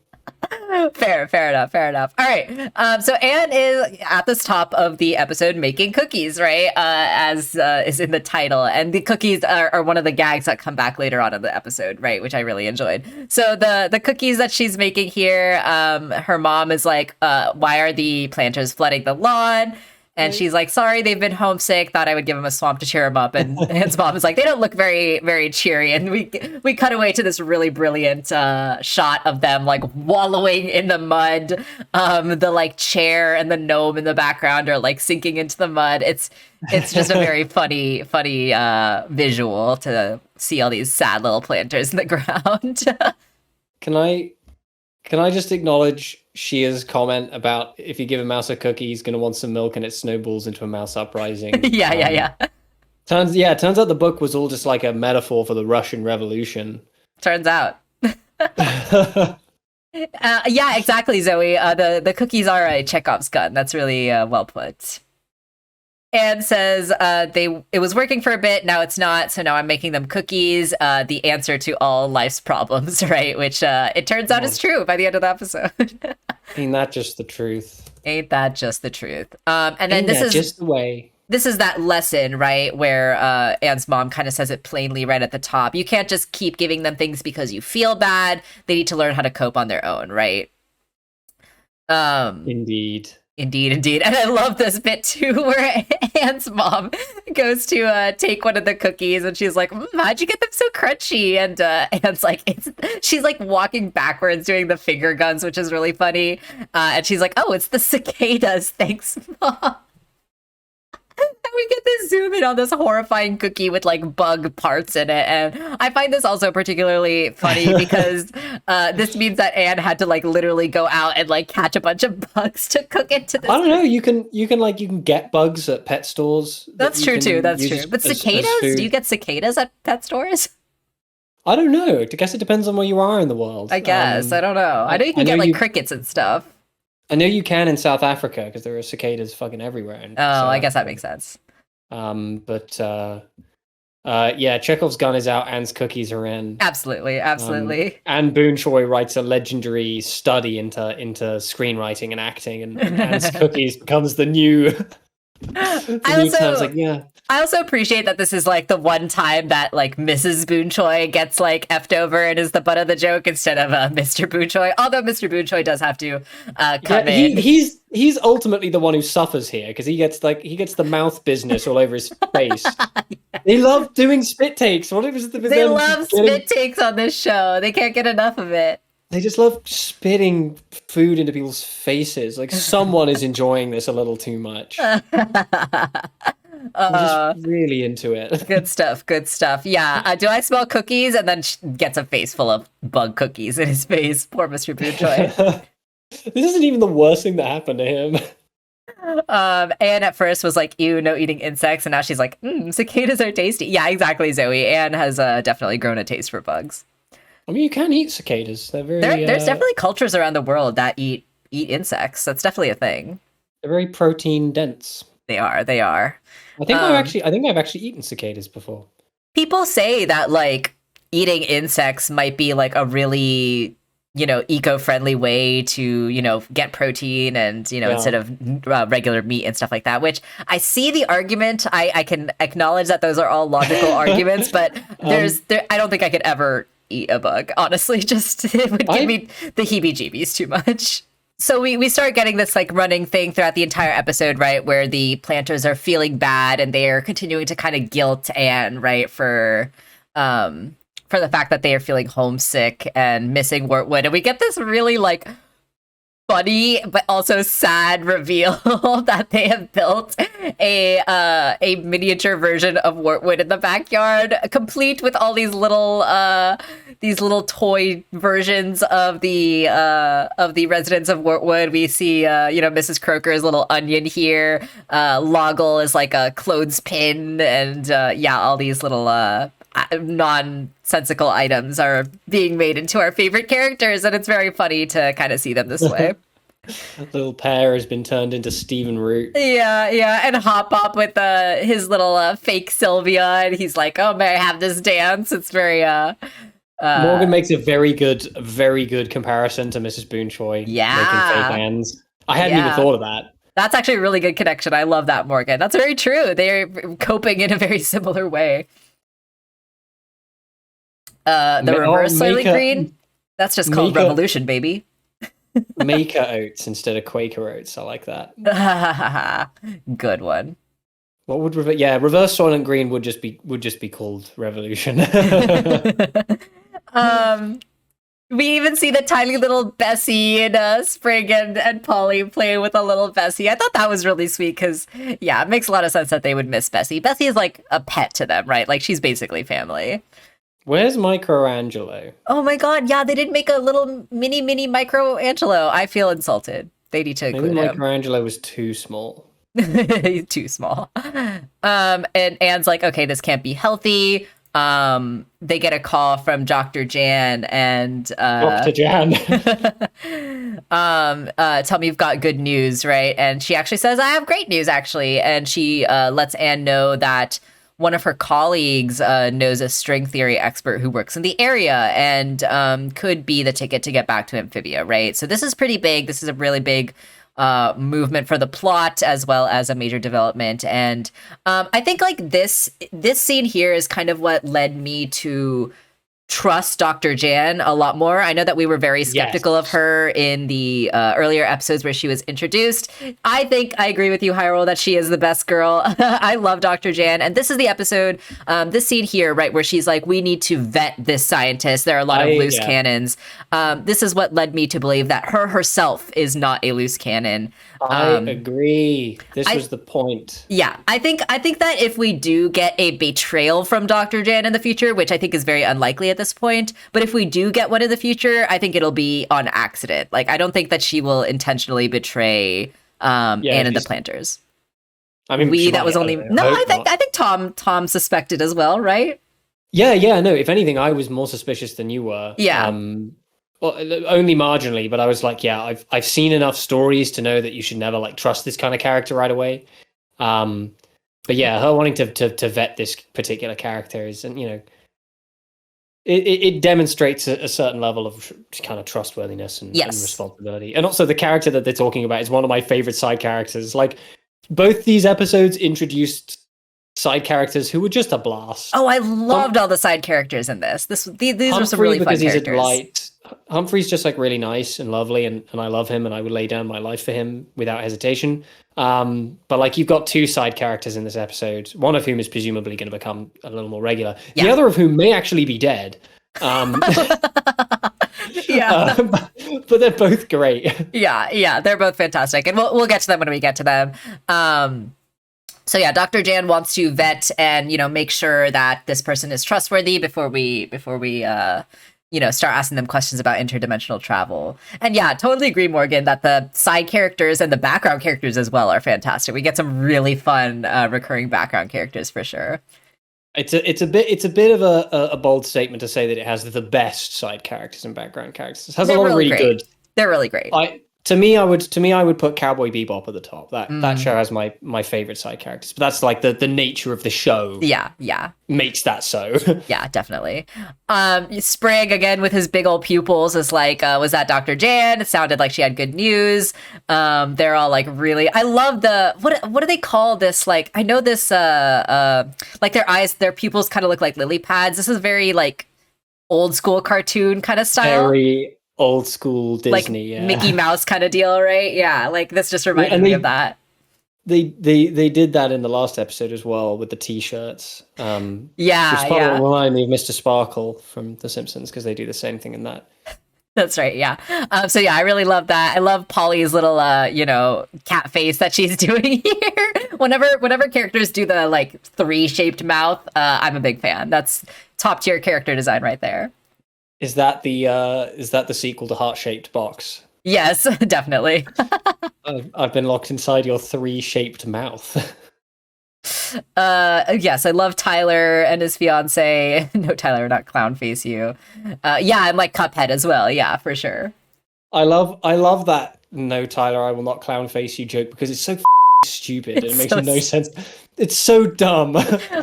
Fair enough. All right. So Anne is at the top of the episode making cookies, right? As is in the title. And the cookies are one of the gags that come back later on in the episode, right? Which I really enjoyed. So the cookies that she's making here, her mom is like, why are the planters flooding the lawn? And she's like, sorry, they've been homesick. Thought I would give them a swamp to cheer them up. And Anne's mom is like, they don't look very, very cheery. And we cut away to this really brilliant shot of them like wallowing in the mud. The like chair and the gnome in the background are like sinking into the mud. It's just a very funny visual to see all these sad little planters in the ground. Can I just acknowledge Shia's comment about if you give a mouse a cookie, he's going to want some milk, and it snowballs into a mouse uprising? Yeah. Turns out the book was all just like a metaphor for the Russian Revolution. Turns out. Yeah, exactly, Zoe. The cookies are a Chekhov's gun. That's really well put. Anne says it was working for a bit, now it's not, so now I'm making them cookies, the answer to all life's problems, right? Which it turns out is true by the end of the episode. Ain't that just the truth? Ain't that just the truth? And then Ain't this that is just the way. This is that lesson, right, where Anne's mom kind of says it plainly right at the top. You can't just keep giving them things because you feel bad. They need to learn how to cope on their own, right? Indeed. And I love this bit too, where Anne's mom goes to take one of the cookies, and she's like, how'd you get them so crunchy? And Anne's like, she's like walking backwards doing the finger guns, which is really funny. And she's like, oh, it's the cicadas. Thanks, Mom. And we get this zoom in on this horrifying cookie with like bug parts in it. And I find this also particularly funny because this means that Anne had to like literally go out and like catch a bunch of bugs to cook into this. I don't know. You can get bugs at pet stores. That's true too. That's true. But cicadas? Do you get cicadas at pet stores? I don't know. I guess it depends on where you are in the world. I guess. I don't know. I know you can get like crickets and stuff. I know you can in South Africa because there are cicadas fucking everywhere. I guess that makes sense. Yeah, Chekhov's gun is out. Anne's cookies are in. Absolutely. Anne Boone Choi writes a legendary study into screenwriting and acting, and Anne's cookies becomes the new. I also appreciate that this is like the one time that like Mrs. Boone Choi gets like effed over and is the butt of the joke instead of Mr. Boone Choi. Although Mr. Boone Choi does have to come in. He's ultimately the one who suffers here because he gets the mouth business all over his face. Yeah. They love doing spit takes. They love spit takes on this show. They can't get enough of it. They just love spitting food into people's faces. Like someone is enjoying this a little too much. I'm just really into it. Good stuff. Yeah. Do I smell cookies? And then gets a face full of bug cookies in his face. Poor Mr. Boone Choi. This isn't even the worst thing that happened to him. Anne at first was like, ew, no eating insects. And now she's like, cicadas are tasty. Yeah, exactly, Zoe. Anne has definitely grown a taste for bugs. I mean, you can eat cicadas. They're very. There's definitely cultures around the world that eat insects. That's definitely a thing. They're very protein dense. They are. I think I've actually eaten cicadas before. People say that like eating insects might be like a really, eco-friendly way to, get protein and, instead of regular meat and stuff like that, which I see the argument. I can acknowledge that those are all logical arguments, but I don't think I could ever eat a bug, honestly. Just it would give me the heebie-jeebies too much. So we start getting this like running thing throughout the entire episode, right, where the planters are feeling bad and they are continuing to kind of guilt Anne, right, for the fact that they are feeling homesick and missing Wortwood. And we get this really like funny but also sad reveal that they have built a miniature version of Wortwood in the backyard, complete with all these little toy versions of the residents of Wortwood. We see Mrs. Croker's little onion here. Loggle is like a clothespin, and all these little nonsensical items are being made into our favorite characters, and it's very funny to kind of see them this way. Little pear has been turned into Stephen Root. Yeah, and Hop Pop with his little fake Sylvia, and he's like, "Oh, may I have this dance?" It's very Morgan makes a very good comparison to Mrs. Boone Choi. Yeah, making fake hands. I hadn't even thought of that. That's actually a really good connection. I love that, Morgan. That's very true. They're coping in a very similar way. The reverse Soylent Green, that's just called revolution, baby. Maker oats instead of Quaker oats. I like that. Good one. What would reverse Soylent Green would just be called Revolution. um, we even see the tiny little Bessie and Spring and Polly play with a little Bessie. I thought that was really sweet because, yeah, it makes a lot of sense that they would miss Bessie. Bessie is like a pet to them, right? Like she's basically family. Where's Microangelo? Oh my God, yeah, they didn't make a little mini Microangelo. I feel insulted. They need to include Maybe him. Microangelo was too small. He's too small. And Anne's like, okay, this can't be healthy. They get a call from Dr. Jan and Dr. Jan. Tell me you've got good news, right? And she actually says, I have great news, actually. And she lets Anne know that one of her colleagues knows a string theory expert who works in the area and could be the ticket to get back to Amphibia, right? So this is pretty big. This is a really big movement for the plot as well as a major development. And I think like this scene here is kind of what led me to trust Dr. Jan a lot more. I know that we were very skeptical of her in the earlier episodes where she was introduced. I think I agree with you, Hyrule, that she is the best girl. I love Dr. Jan. And this is the episode, this scene here, right, where she's like, we need to vet this scientist. There are a lot of loose cannons. This is what led me to believe that her herself is not a loose cannon. I agree. This was the point. Yeah, I think that if we do get a betrayal from Dr. Jan in the future, which I think is very unlikely at this point, but if we do get one in the future, I think it'll be on accident. Like, I don't think that she will intentionally betray Anne and the Planters. I mean, that was only I think Tom suspected as well, right? Yeah. No, if anything, I was more suspicious than you were. Yeah. Well, only marginally, but I was like, yeah, I've seen enough stories to know that you should never like trust this kind of character right away. But yeah, her wanting to vet this particular character is, and you know, it demonstrates a certain level of kind of trustworthiness and responsibility. And also the character that they're talking about is one of my favorite side characters. Like both these episodes introduced side characters who were just a blast. Oh, I loved all the side characters in this. These are some really fun characters. Humphrey's just like really nice and lovely, and I love him, and I would lay down my life for him without hesitation. But like you've got two side characters in this episode, one of whom is presumably going to become a little more regular. The other of whom may actually be dead. But they're both great. Yeah, they're both fantastic, and we'll get to them when we get to them. So yeah, Dr. Jan wants to vet and make sure that this person is trustworthy before we start asking them questions about interdimensional travel. And yeah, totally agree, Morgan, that the side characters and the background characters as well are fantastic. We get some really fun recurring background characters for sure. It's a bit of a bold statement to say that it has the best side characters and background characters. It has a lot of really good. They're really great. To me, I would put Cowboy Bebop at the top. That show has my favorite side characters, but that's like the nature of the show. Yeah, makes that so. Yeah, definitely. Sprig again with his big old pupils is like, was that Dr. Jan? It sounded like she had good news. They're all like really. I love the what do they call this? Like I know this. Like their eyes, their pupils kind of look like lily pads. This is very like old school cartoon kind of style. Very old school Disney, like Mickey Mouse kind of deal, right? Yeah, like this just reminded me of that. They did that in the last episode as well with the T-shirts. Which reminded me of Mr. Sparkle from The Simpsons because they do the same thing in that. That's right, yeah. So yeah, I really love that. I love Polly's little, cat face that she's doing here. Whenever characters do the like 3-shaped mouth, I'm a big fan. That's top tier character design right there. Is that the sequel to Heart-Shaped Box? Yes, definitely. I've been locked inside your 3-shaped mouth. Yes, I love Tyler and his fiance. No, Tyler, not clown face you. I'm like Cuphead as well. Yeah, for sure. I love that. No, Tyler, I will not clown face you joke because it's so stupid and it makes no sense. It's so dumb.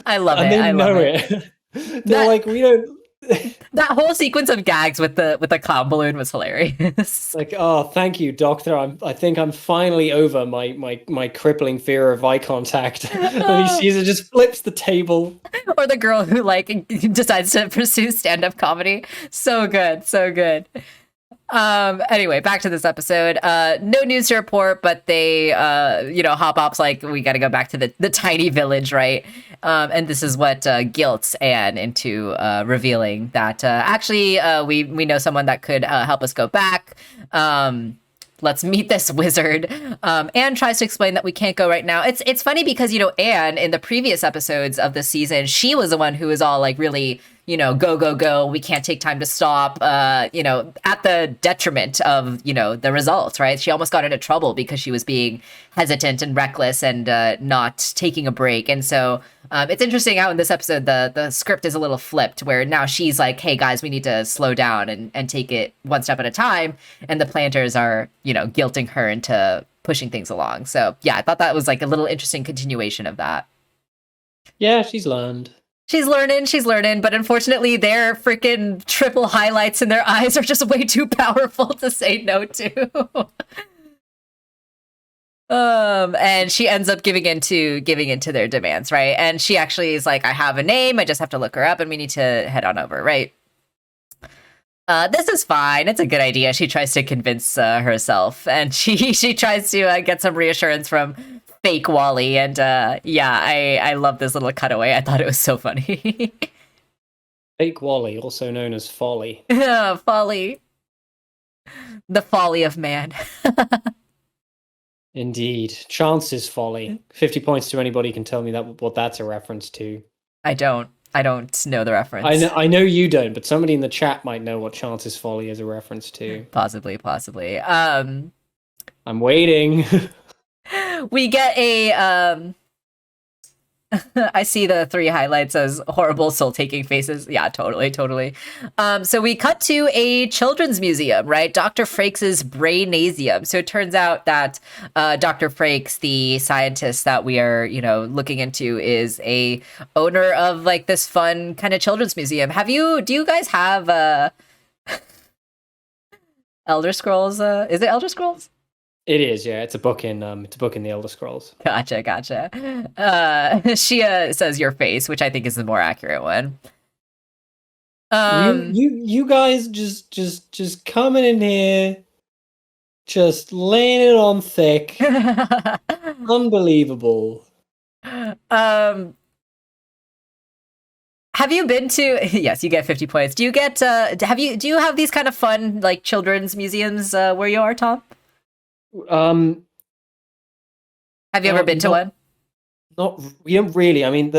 I love and it. They know it. They're like, we don't. That whole sequence of gags with the clown balloon was hilarious. Like, oh, thank you, Doctor. I think I'm finally over my crippling fear of eye contact. And he sees it, just flips the table. Or the girl who like decides to pursue stand-up comedy. So good, so good. Anyway, back to this episode. No news to report, but they, Hop Op's like, we got to go back to the tiny village, right? And this is what guilts Anne into revealing that actually we know someone that could help us go back. Let's meet this wizard. Anne tries to explain that we can't go right now. It's funny because, Anne in the previous episodes of the season, she was the one who was all like really, go, go, go. We can't take time to stop, at the detriment of, the results, right? She almost got into trouble because she was being hesitant and reckless and not taking a break. And so it's interesting how in this episode, the script is a little flipped where now she's like, hey guys, we need to slow down and take it one step at a time. And the planters are, guilting her into pushing things along. So yeah, I thought that was like a little interesting continuation of that. Yeah, she's learned. She's learning, but unfortunately their freaking triple highlights in their eyes are just way too powerful to say no to. And she ends up giving into their demands, right? And she actually is like, I have a name, I just have to look her up and we need to head on over, right? This is fine. It's a good idea. She tries to convince herself, and she tries to get some reassurance from fake Wally. And I love this little cutaway. I thought it was so funny. Fake Wally, also known as Folly. Folly. The folly of man. Indeed. Chance's Folly. 50 points to anybody who can tell me what that's a reference to. I don't know the reference. I know you don't, but somebody in the chat might know what Chance's Folly is a reference to. Possibly. I'm waiting. We get a I see the 3 highlights as horrible soul-taking faces. Yeah, totally. So we cut to a children's museum, right? Dr. Frakes' Brainasium. So it turns out that Dr. Frakes, the scientist that we are, looking into, is a owner of like this fun kind of children's museum. Do you guys have Elder Scrolls? Is it Elder Scrolls? It is, yeah. It's a book in the Elder Scrolls. Gotcha. She says your face, which I think is the more accurate one. You guys just coming in here, just laying it on thick. Unbelievable. Have you been to? Yes, you get 50 points. Do you get? Do you have these kind of fun like children's museums where you are, Tom? Have you ever been to one? We don't really. I mean,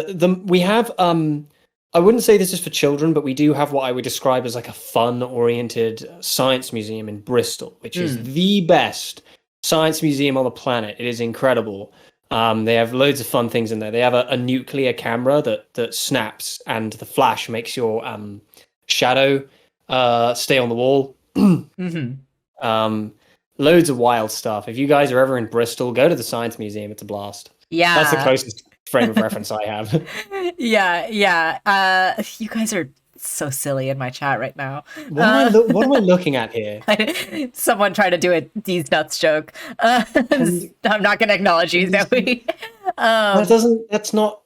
we have. I wouldn't say this is for children, but we do have what I would describe as like a fun-oriented science museum in Bristol, which is the best science museum on the planet. It is incredible. They have loads of fun things in there. They have a nuclear camera that snaps, and the flash makes your shadow stay on the wall. Loads of wild stuff. If you guys are ever in Bristol, go to the Science Museum. It's a blast. Yeah. That's the closest frame of reference I have. Yeah. You guys are so silly in my chat right now. What am I looking at here? Someone tried to do a D's nuts joke. I'm not going to acknowledge you, Zoe. That's not.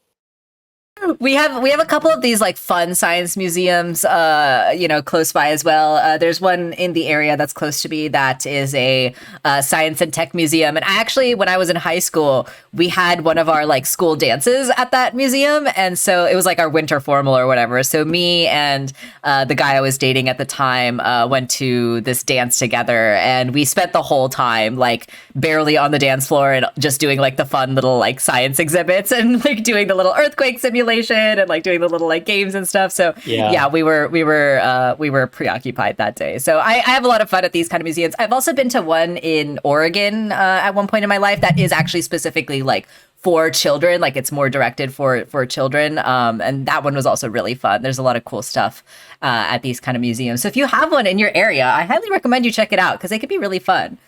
We have a couple of these like fun science museums, close by as well. There's one in the area that's close to me that is a science and tech museum. And I actually, when I was in high school, we had one of our like school dances at that museum, and so it was like our winter formal or whatever. So me and the guy I was dating at the time went to this dance together, and we spent the whole time like barely on the dance floor and just doing like the fun little like science exhibits and like doing the little earthquake simulation and like doing the little like games and stuff. So yeah, we were preoccupied that day. So I have a lot of fun at these kind of museums. I've also been to one in Oregon at one point in my life that is actually specifically like for children, like it's more directed for children. And that one was also really fun. There's a lot of cool stuff at these kind of museums. So if you have one in your area, I highly recommend you check it out because they could be really fun.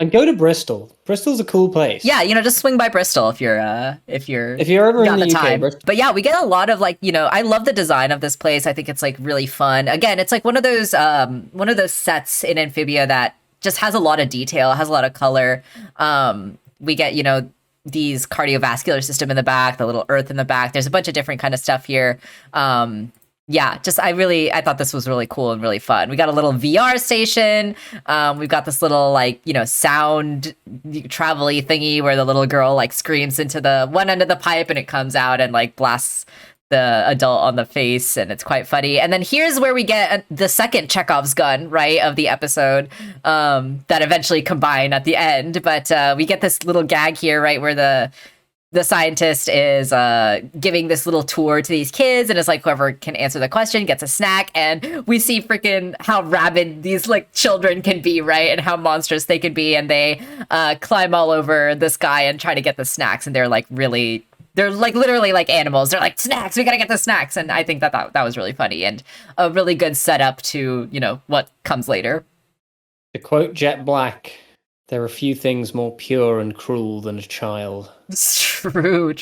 And go to Bristol. Bristol's a cool place. Yeah, just swing by Bristol if you're ever in the UK. Bristol. But yeah, we get a lot of like, I love the design of this place. I think it's like really fun. Again, it's like one of those sets in Amphibia that just has a lot of detail, has a lot of color. We get, these cardiovascular system in the back, the little earth in the back. There's a bunch of different kind of stuff here. Yeah, just I thought this was really cool and really fun. We got a little VR station. We've got this little like sound travel-y thingy where the little girl like screams into the one end of the pipe and it comes out and like blasts the adult on the face, and it's quite funny. And then here's where we get the second Chekhov's gun, right, of the episode, that eventually combine at the end. But we get this little gag here, right, where the scientist is giving this little tour to these kids, and it's like whoever can answer the question gets a snack. And we see freaking how rabid these like children can be, right, and how monstrous they can be. And they climb all over this guy and try to get the snacks, and they're like literally like animals. They're like, snacks, we gotta get the snacks. And I think that was really funny and a really good setup to what comes later. To quote Jet Black, there are few things more pure and cruel than a child. True.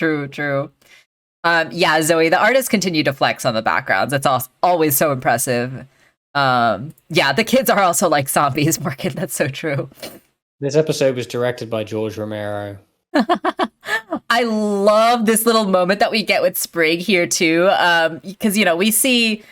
Yeah, Zoe, the artists continue to flex on the backgrounds. It's always so impressive. Yeah, the kids are also like zombies, Morgan. That's so true. This episode was directed by George Romero. I love this little moment that we get with Sprig here too, because we see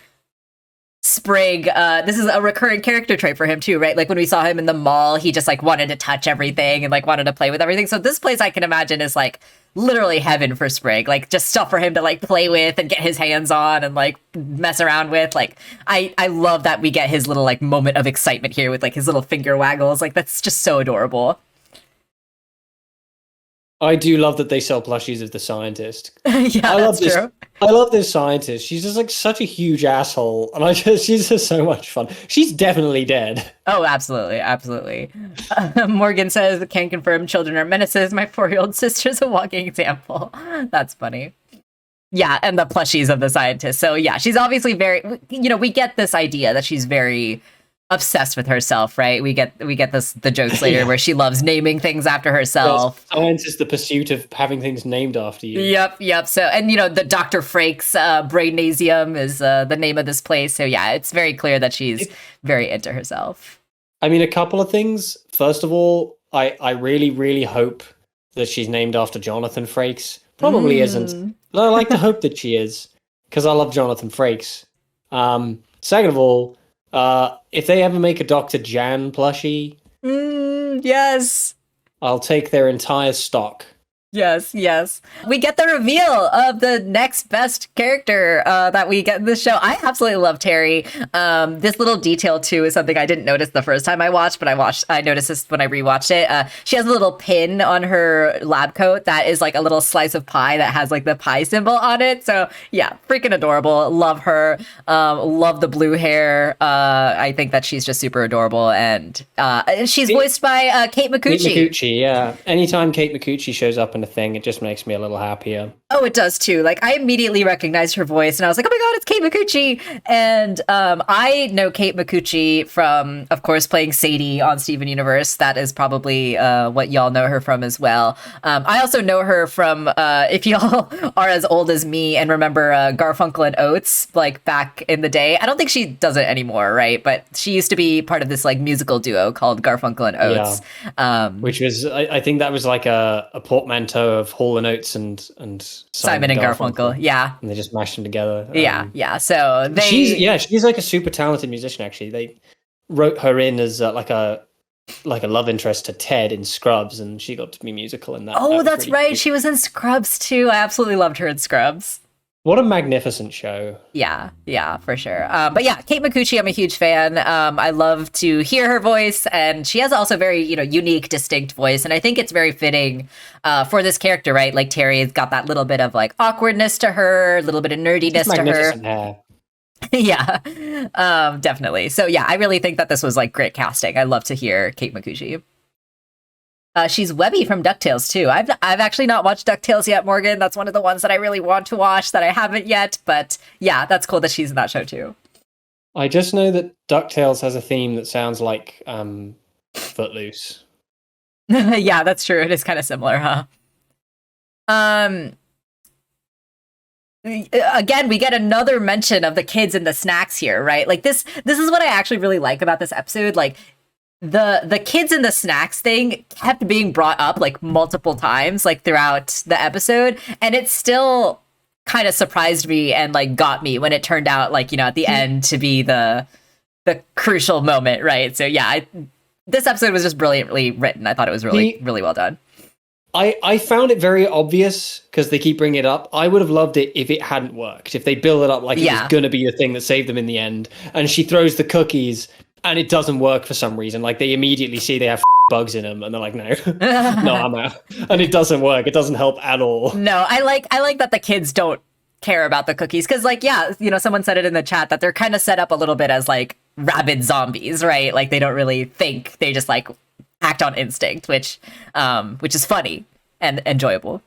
Sprig. This is a recurring character trait for him too, right? Like when we saw him in the mall, he just like wanted to touch everything and like wanted to play with everything. So this place, I can imagine, is like literally heaven for Sprig. Like just stuff for him to like play with and get his hands on and like mess around with. Like I love that we get his little like moment of excitement here with like his little finger waggles. Like that's just so adorable. I do love that they sell plushies of the scientist. Yeah, that's true. I love this scientist. She's just like such a huge asshole, and she's just so much fun. She's definitely dead. Oh, absolutely. Morgan says, "Can confirm children are menaces. My 4-year-old sister's a walking example." That's funny. Yeah, and the plushies of the scientist. So yeah, she's obviously very. We get this idea that she's very obsessed with herself, right? We get the jokes later where she loves naming things after herself. Yes, science is the pursuit of having things named after you. Yep. So, and the Dr. Frakes Brainasium is the name of this place. So yeah, it's very clear that she's very into herself. I mean, a couple of things. First of all, I really, really hope that she's named after Jonathan Frakes. Probably isn't. But I like to hope that she is, because I love Jonathan Frakes. Second of all, if they ever make a Dr. Jan plushie, yes, I'll take their entire stock. Yes. We get the reveal of the next best character that we get in this show. I absolutely love Terry. This little detail too is something I didn't notice the first time I watched, but I noticed this when I rewatched it. She has a little pin on her lab coat that is like a little slice of pie that has like the pie symbol on it. So yeah, freaking adorable. Love her. Love the blue hair. I think that she's just super adorable, and she's voiced by Kate Micucci. Kate Micucci, yeah. Anytime Kate Micucci shows up in a thing, it just makes me a little happier. Oh, it does too. Like I immediately recognized her voice and I was like, oh my god, it's Kate Micucci. And I know Kate Micucci from, of course, playing Sadie on Steven Universe. That is probably what y'all know her from as well. I also know her from, if y'all are as old as me and remember Garfunkel and Oates, like back in the day. I don't think she does it anymore, right? But she used to be part of this like musical duo called Garfunkel and Oates. Yeah. Which was, I think that was like a portmanteau of Hall and Oates and Simon and Garfunkel. Yeah, and they just mashed them together. Yeah. So she's like a super talented musician. Actually, they wrote her in as like a love interest to Ted in Scrubs, and she got to be musical in that. Oh, that's right. Cute. She was in Scrubs too. I absolutely loved her in Scrubs. What a magnificent show. Yeah, for sure. But yeah, Kate Micucci, I'm a huge fan. I love to hear her voice, and she has also very, unique, distinct voice. And I think it's very fitting for this character, right? Like Terry has got that little bit of like awkwardness to her, a little bit of nerdiness to her. Hair. Yeah, definitely. So yeah, I really think that this was like great casting. I love to hear Kate Micucci. She's Webby from DuckTales too. I've actually not watched DuckTales yet, Morgan. That's one of the ones that I really want to watch that I haven't yet. But yeah, that's cool that she's in that show too. I just know that DuckTales has a theme that sounds like Footloose. Yeah, that's true. It is kind of similar, huh? Again, we get another mention of the kids and the snacks here, right? Like this is what I actually really like about this episode. Like the kids and the snacks thing kept being brought up like multiple times like throughout the episode, and it's still kind of surprised me and like got me when it turned out like, you know, at the end to be the crucial moment, right? So yeah, this episode was just brilliantly written. I thought it was really well done. I found it very obvious because they keep bringing it up. I would have loved it if it hadn't worked, if they build it up like it was going to be a thing that saved them in the end. And she throws the cookies and it doesn't work for some reason. Like they immediately see they have bugs in them and they're like, no, no, I'm out. And it doesn't work. It doesn't help at all. No, I like that the kids don't care about the cookies because like, yeah, you know, someone said it in the chat that they're kind of set up a little bit as like rabid zombies, right? Like they don't really think, they just like act on instinct, which is funny and enjoyable.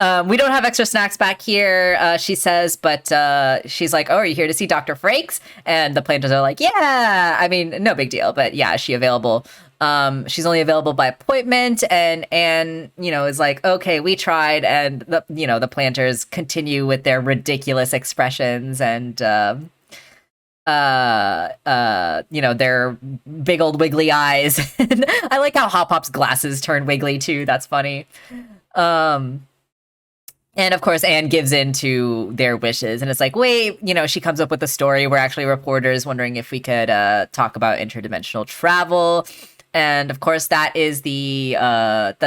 We don't have extra snacks back here, she says, but she's like, oh, are you here to see Dr. Frakes? And the planters are like, yeah, I mean, no big deal, but yeah, is she available? She's only available by appointment, and you know, is like, okay, we tried, and the planters continue with their ridiculous expressions and you know, their big old wiggly eyes. I like how Hop Pop's glasses turn wiggly too. That's funny. And of course, Anne gives in to their wishes, and it's like, wait, you know, she comes up with a story. We're actually reporters wondering if we could talk about interdimensional travel. And of course, that is the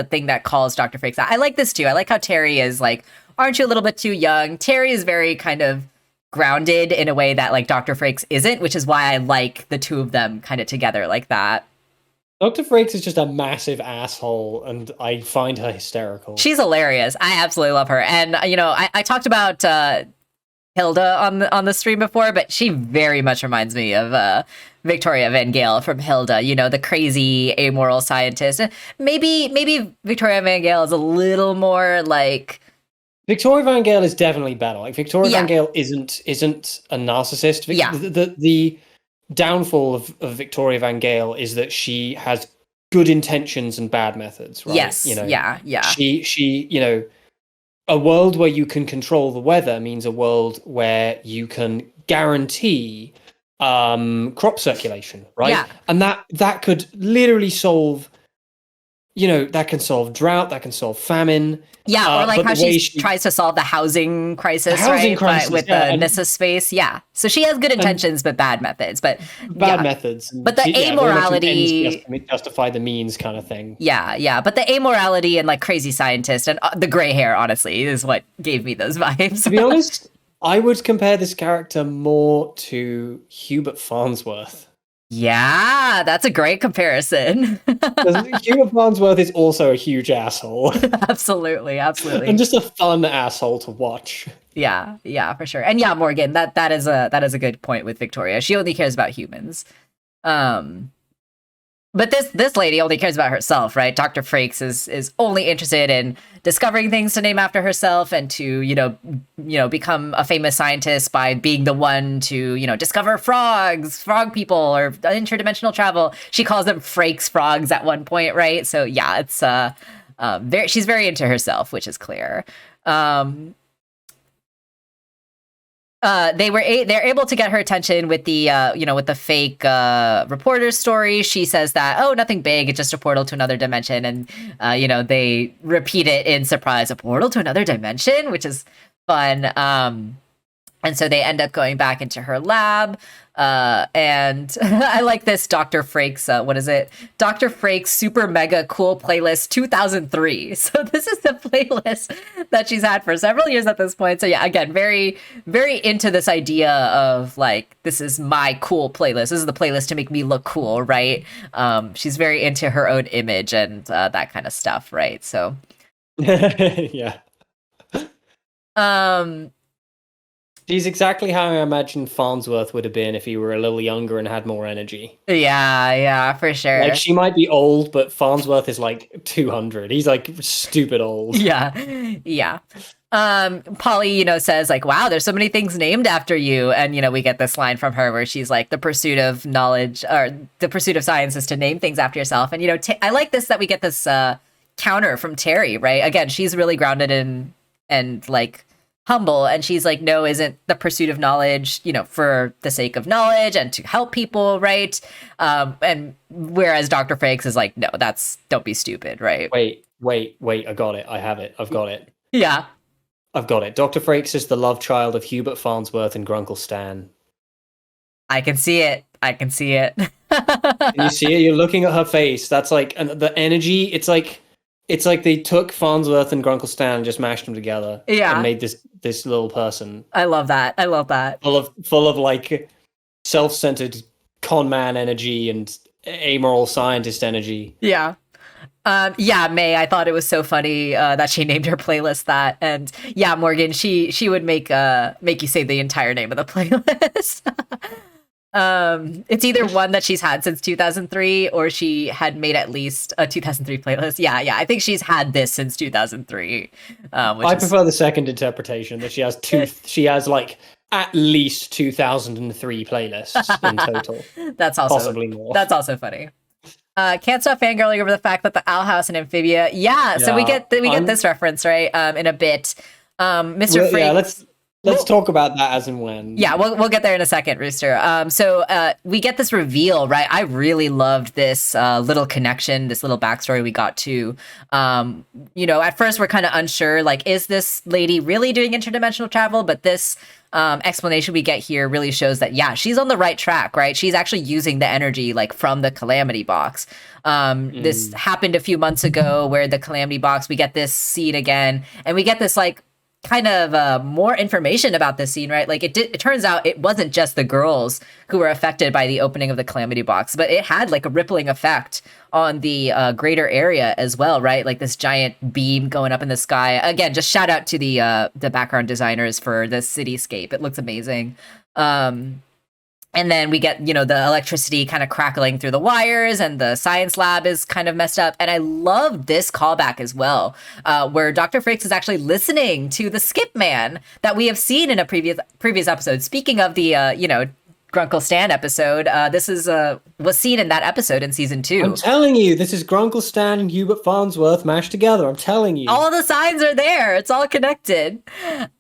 thing that calls Dr. Frakes out. I like this too. I like how Terry is like, aren't you a little bit too young? Terry is very kind of grounded in a way that like Dr. Frakes isn't, which is why I like the two of them kind of together like that. Dr. Frakes is just a massive asshole, and I find her hysterical. She's hilarious. I absolutely love her. And, you know, I talked about Hilda on the stream before, but she very much reminds me of Victoria Van Gale from Hilda, you know, the crazy amoral scientist. Maybe Victoria Van Gale is a little more like... Victoria Van Gale is definitely better. Like Victoria Van Gale isn't a narcissist. The downfall of Victoria Van Gale is that she has good intentions and bad methods, right? Yes. You know, yeah. She, you know, a world where you can control the weather means a world where you can guarantee crop circulation, right? Yeah. And that could literally solve, you know, that can solve drought, that can solve famine. Yeah, or like how she tries to solve the housing crisis, right? But with the Nissa space, yeah. So she has good intentions, but bad methods. But methods. But the amorality justify the means, kind of thing. Yeah. But the amorality and like crazy scientist and the gray hair, honestly, is what gave me those vibes. To be honest, I would compare this character more to Hubert Farnsworth. Yeah, that's a great comparison. Hubert Farnsworth is also a huge asshole. Absolutely. And just a fun asshole to watch. Yeah, for sure. And yeah, Morgan, that is a good point with Victoria. She only cares about humans. But this lady only cares about herself, right? Dr. Frakes is only interested in discovering things to name after herself and to, you know, become a famous scientist by being the one to, you know, discover frogs, frog people, or interdimensional travel. She calls them Frakes frogs at one point, right? So yeah, it's she's very into herself, which is clear. They're able to get her attention with the with the fake reporter story. She says that, oh, nothing big, it's just a portal to another dimension, and they repeat it in surprise, a portal to another dimension, which is fun. And so they end up going back into her lab. And I like this Dr. Frakes, what is it? Dr. Frakes Super Mega Cool Playlist 2003. So this is the playlist that she's had for several years at this point. So yeah, again, very, very into this idea of like, this is my cool playlist. This is the playlist to make me look cool, right? She's very into her own image and that kind of stuff, right? So yeah. She's exactly how I imagine Farnsworth would have been if he were a little younger and had more energy. Yeah, for sure. Like, she might be old, but Farnsworth is like 200. He's like stupid old. Yeah. Polly, says like, wow, there's so many things named after you. And, we get this line from her where she's like, the pursuit of knowledge or the pursuit of science is to name things after yourself. And, I like this, that we get this counter from Terry, right? Again, she's really grounded in and like humble, and she's like, no, isn't the pursuit of knowledge for the sake of knowledge and to help people, right? And whereas Dr. Frakes is like, no, don't be stupid, right? Wait, I got it. I have it. I've got it. Yeah. I've got it. Dr. Frakes is the love child of Hubert Farnsworth and Grunkle Stan. I can see it. I can see it. Can you see it? You're looking at her face. That's like, and the energy. It's like they took Farnsworth and Grunkle Stan and just mashed them together. Yeah. And made this little person. I love that. I love that. Full of like self-centered con man energy and amoral scientist energy. Yeah. Yeah, May, I thought it was so funny that she named her playlist that. And yeah, Morgan, she would make you say the entire name of the playlist. It's either one that she's had since 2003 or she had made at least a 2003 playlist. Yeah, I think she's had this since 2003. I prefer the second interpretation, that she has like at least 2003 playlists in total. That's also possibly more. That's also funny. Can't stop fangirling over the fact that the Owl House and Amphibia. Yeah, so we get this reference, right? In a bit. Mr. Freak. Yeah, let's talk about that as and when. Yeah, we'll get there in a second, Rooster. So we get this reveal, right? I really loved this little connection, this little backstory we got to. At first we're kind of unsure, like, is this lady really doing interdimensional travel? But this explanation we get here really shows that, yeah, she's on the right track, right? She's actually using the energy like from the Calamity Box. This happened a few months ago where the Calamity Box, we get this scene again, and we get this like kind of more information about this scene, right? Like it turns out it wasn't just the girls who were affected by the opening of the Calamity Box, but it had like a rippling effect on the greater area as well, right? Like this giant beam going up in the sky. Again, just shout out to the background designers for the cityscape. It looks amazing. And then we get, the electricity kind of crackling through the wires, and the science lab is kind of messed up. And I love this callback as well, where Dr. Frakes is actually listening to the Skip Man that we have seen in a previous episode. Speaking of the, Grunkle Stan episode, this was seen in that episode in season 2. I'm telling you, this is Grunkle Stan and Hubert Farnsworth mashed together. I'm telling you. All the signs are there. It's all connected.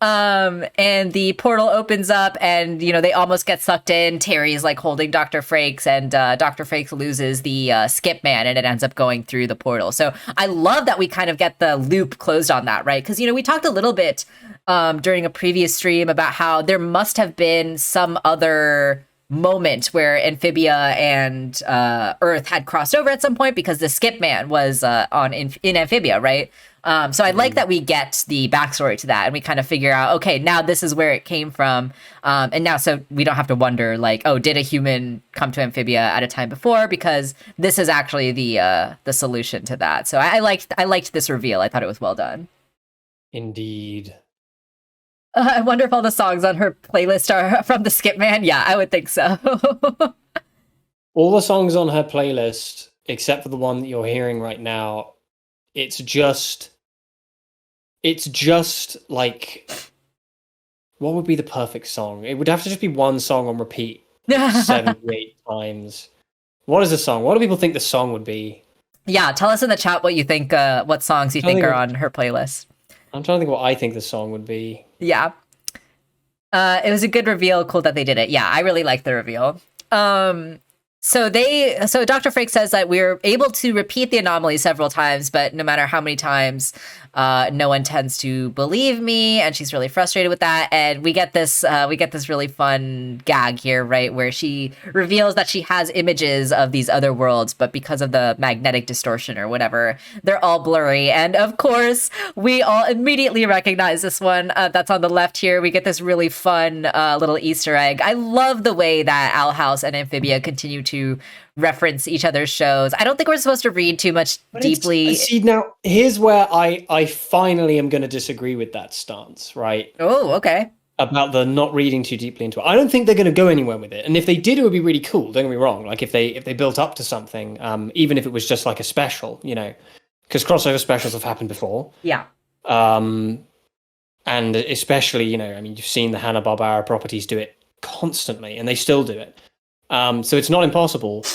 And the portal opens up, and, they almost get sucked in. Terry's like holding Dr. Frakes, and Dr. Frakes loses the Skip Man, and it ends up going through the portal. So I love that we kind of get the loop closed on that, right? Because, we talked a little bit during a previous stream about how there must have been some other moment where Amphibia and Earth had crossed over at some point, because the Skip Man was in Amphibia, right? So I like that we get the backstory to that, and we kind of figure out, okay, now this is where it came from, and now so we don't have to wonder like, oh, did a human come to Amphibia at a time before? Because this is actually the solution to that. So I liked this reveal. I thought it was well done. Indeed. I wonder if all the songs on her playlist are from the Skip Man. Yeah, I would think so. All the songs on her playlist, except for the one that you're hearing right now, it's just like, what would be the perfect song? It would have to just be one song on repeat 78 times. What is the song? What do people think the song would be? Yeah, tell us in the chat what you think, what songs you think are on her playlist. I'm trying to think what I think the song would be. Yeah. It was a good reveal. Cool that they did it. Yeah, I really liked the reveal. So Dr. Frakes says that we're able to repeat the anomaly several times, but no matter how many times, no one tends to believe me, and she's really frustrated with that. And we get this really fun gag here, right, where she reveals that she has images of these other worlds, but because of the magnetic distortion or whatever, they're all blurry. And of course, we all immediately recognize this one that's on the left here. We get this really fun little Easter egg. I love the way that Owl House and Amphibia continue to reference each other's shows. I don't think we're supposed to read too much deeply. See, now here's where I finally am going to disagree with that stance, right? Oh, okay. About the not reading too deeply into it. I don't think they're going to go anywhere with it. And if they did, it would be really cool. Don't get me wrong. Like if they built up to something, even if it was just like a special, because crossover specials have happened before. Yeah. And especially, you've seen the Hanna-Barbera properties do it constantly, and they still do it. So it's not impossible.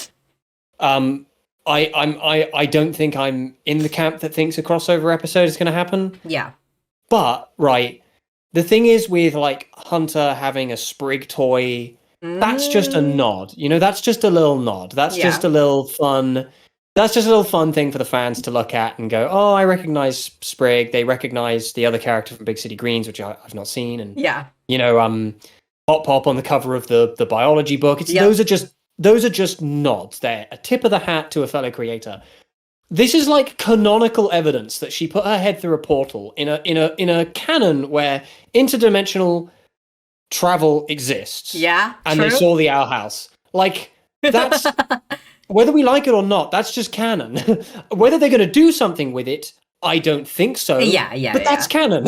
I don't think I'm in the camp that thinks a crossover episode is going to happen. Yeah. But, right, the thing is with, like, Hunter having a Sprig toy, that's just a nod. That's just a little nod. That's just a little fun. that's just a little fun thing for the fans to look at and go, oh, I recognize Sprig. They recognize the other character from Big City Greens, which I've not seen. And, Yeah. Pop Pop on the cover of the biology book. Those are just nods. They're a tip of the hat to a fellow creator. This is like canonical evidence that she put her head through a portal in a canon where interdimensional travel exists. Yeah. And true. they saw the Owl House. Like, that's whether we like it or not, that's just canon. Whether they're going to do something with it, I don't think so. Yeah. But that's canon.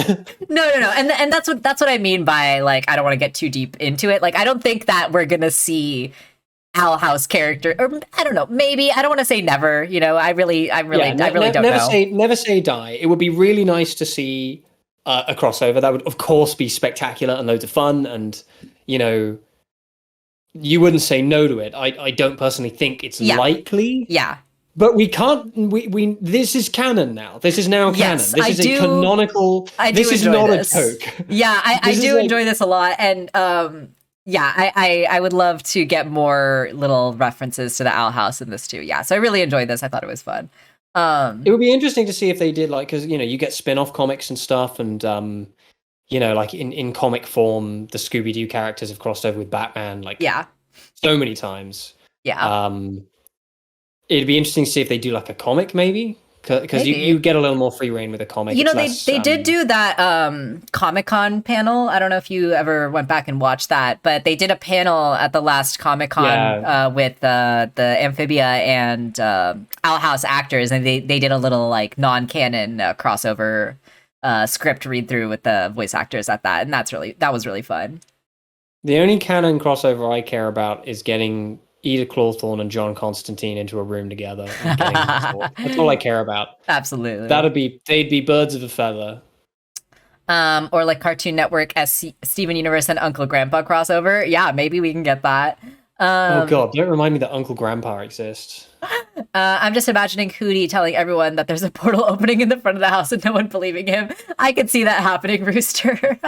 No. And that's what I mean by, like, I don't want to get too deep into it. Like, I don't think that we're going to see Owl House character, or I don't know, maybe. I don't want to say never, I really don't know. Never say die. It would be really nice to see a crossover. That would, of course, be spectacular and loads of fun, and, you wouldn't say no to it. I don't personally think it's likely. Yeah. But we can't. We this is canon now. This is now canon. Yes, this is a canonical. This is not a joke. Yeah, I do enjoy this a lot, and I would love to get more little references to the Owl House in this too. Yeah, so I really enjoyed this. I thought it was fun. It would be interesting to see if they did, like, because you get spin-off comics and stuff, and like in comic form, the Scooby-Doo characters have crossed over with Batman, like, so many times. Yeah. It'd be interesting to see if they do like a comic, maybe, because you get a little more free reign with a comic. They did do that Comic-Con panel. I don't know if you ever went back and watched that, but they did a panel at the last Comic-Con with the Amphibia and Owl House actors, and they did a little like non-canon crossover script read through with the voice actors at that, and that was really fun. The only canon crossover I care about is getting Edith Clawthorne and John Constantine into a room together. And that's all I care about. Absolutely. They'd be birds of a feather. Or like Cartoon Network as Steven Universe and Uncle Grandpa crossover. Yeah, maybe we can get that. Oh god, don't remind me that Uncle Grandpa exists. I'm just imagining Hootie telling everyone that there's a portal opening in the front of the house and no one believing him. I could see that happening, Rooster.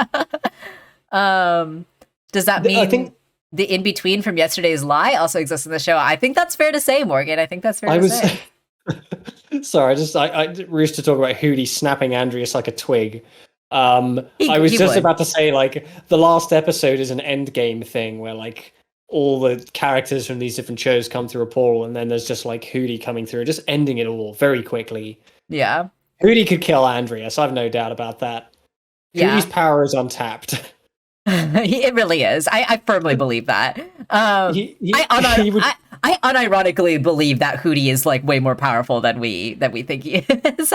Does that mean... I think the in-between from yesterday's lie also exists in the show? I think that's fair to say, Morgan. I think that's fair to say. Sorry, I used to talk about Hootie snapping Andreas like a twig. I was just about to say, like, the last episode is an endgame thing where, like, all the characters from these different shows come through a portal, and then there's just, like, Hootie coming through, just ending it all very quickly. Yeah. Hootie could kill Andreas, I've no doubt about that. Yeah. Hootie's power is untapped. It really is. I firmly believe that. I unironically believe that Hootie is like way more powerful than we think he is.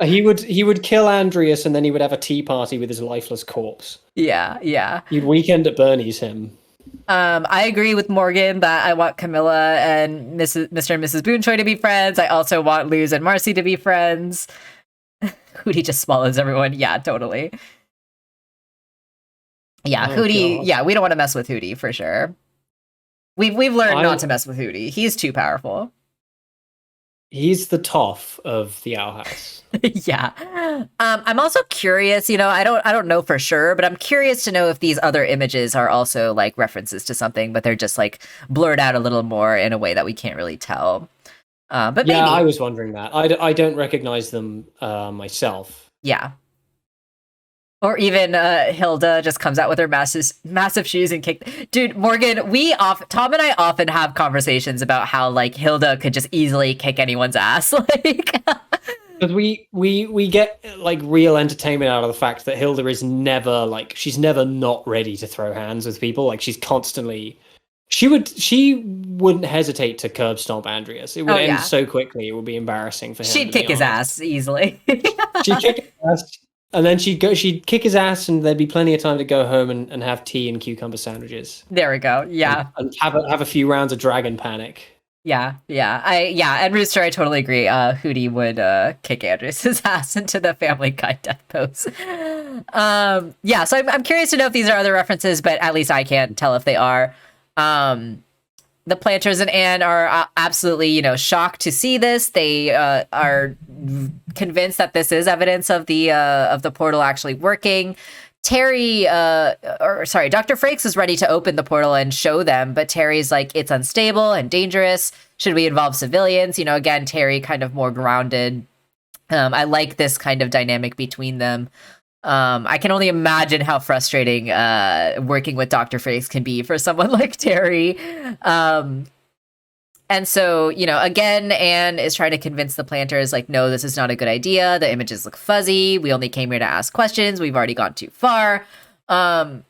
He would kill Andreas, and then he would have a tea party with his lifeless corpse. Yeah. He'd weekend at Bernie's him. I agree with Morgan that I want Camilla and Mr. and Mrs. Boonchoy to be friends. I also want Luz and Marcy to be friends. Hootie just swallows everyone. Yeah, totally. Yeah, Hootie. God. Yeah, we don't want to mess with Hootie for sure. We've learned not to mess with Hootie. He's too powerful. He's the toff of the Owl House. Yeah. I'm also curious. I don't know for sure, but I'm curious to know if these other images are also like references to something, but they're just like blurred out a little more in a way that we can't really tell. But maybe. Yeah, I was wondering that. I don't recognize them myself. Yeah. Or even Hilda just comes out with her massive shoes and kick. Dude, Morgan, Tom and I often have conversations about how like Hilda could just easily kick anyone's ass. Like, because we get like real entertainment out of the fact that Hilda is never like, she's never not ready to throw hands with people. Like, she's constantly. She wouldn't hesitate to curb stomp Andreas. It would end so quickly. It would be embarrassing for him. She'd kick his ass easily. She'd kick his ass. And then she'd kick his ass, and there'd be plenty of time to go home and have tea and cucumber sandwiches. There we go. Yeah, and have a few rounds of Dragon Panic. Yeah. And Rooster, I totally agree. Hootie would kick Andreas' ass into the Family Guy death pose. Yeah, so I'm curious to know if these are other references, but at least I can't tell if they are. The Planters and Anne are absolutely, shocked to see this. They are convinced that this is evidence of the portal actually working. Terry, Dr. Frakes is ready to open the portal and show them, but Terry's like, it's unstable and dangerous. Should we involve civilians? You know, again, Terry kind of more grounded. I like this kind of dynamic between them. I can only imagine how frustrating working with Dr. Frakes can be for someone like Terry. And so, you know, again, Anne is trying to convince the planters, like, no, this is not a good idea. The images look fuzzy. We only came here to ask questions. We've already gone too far. And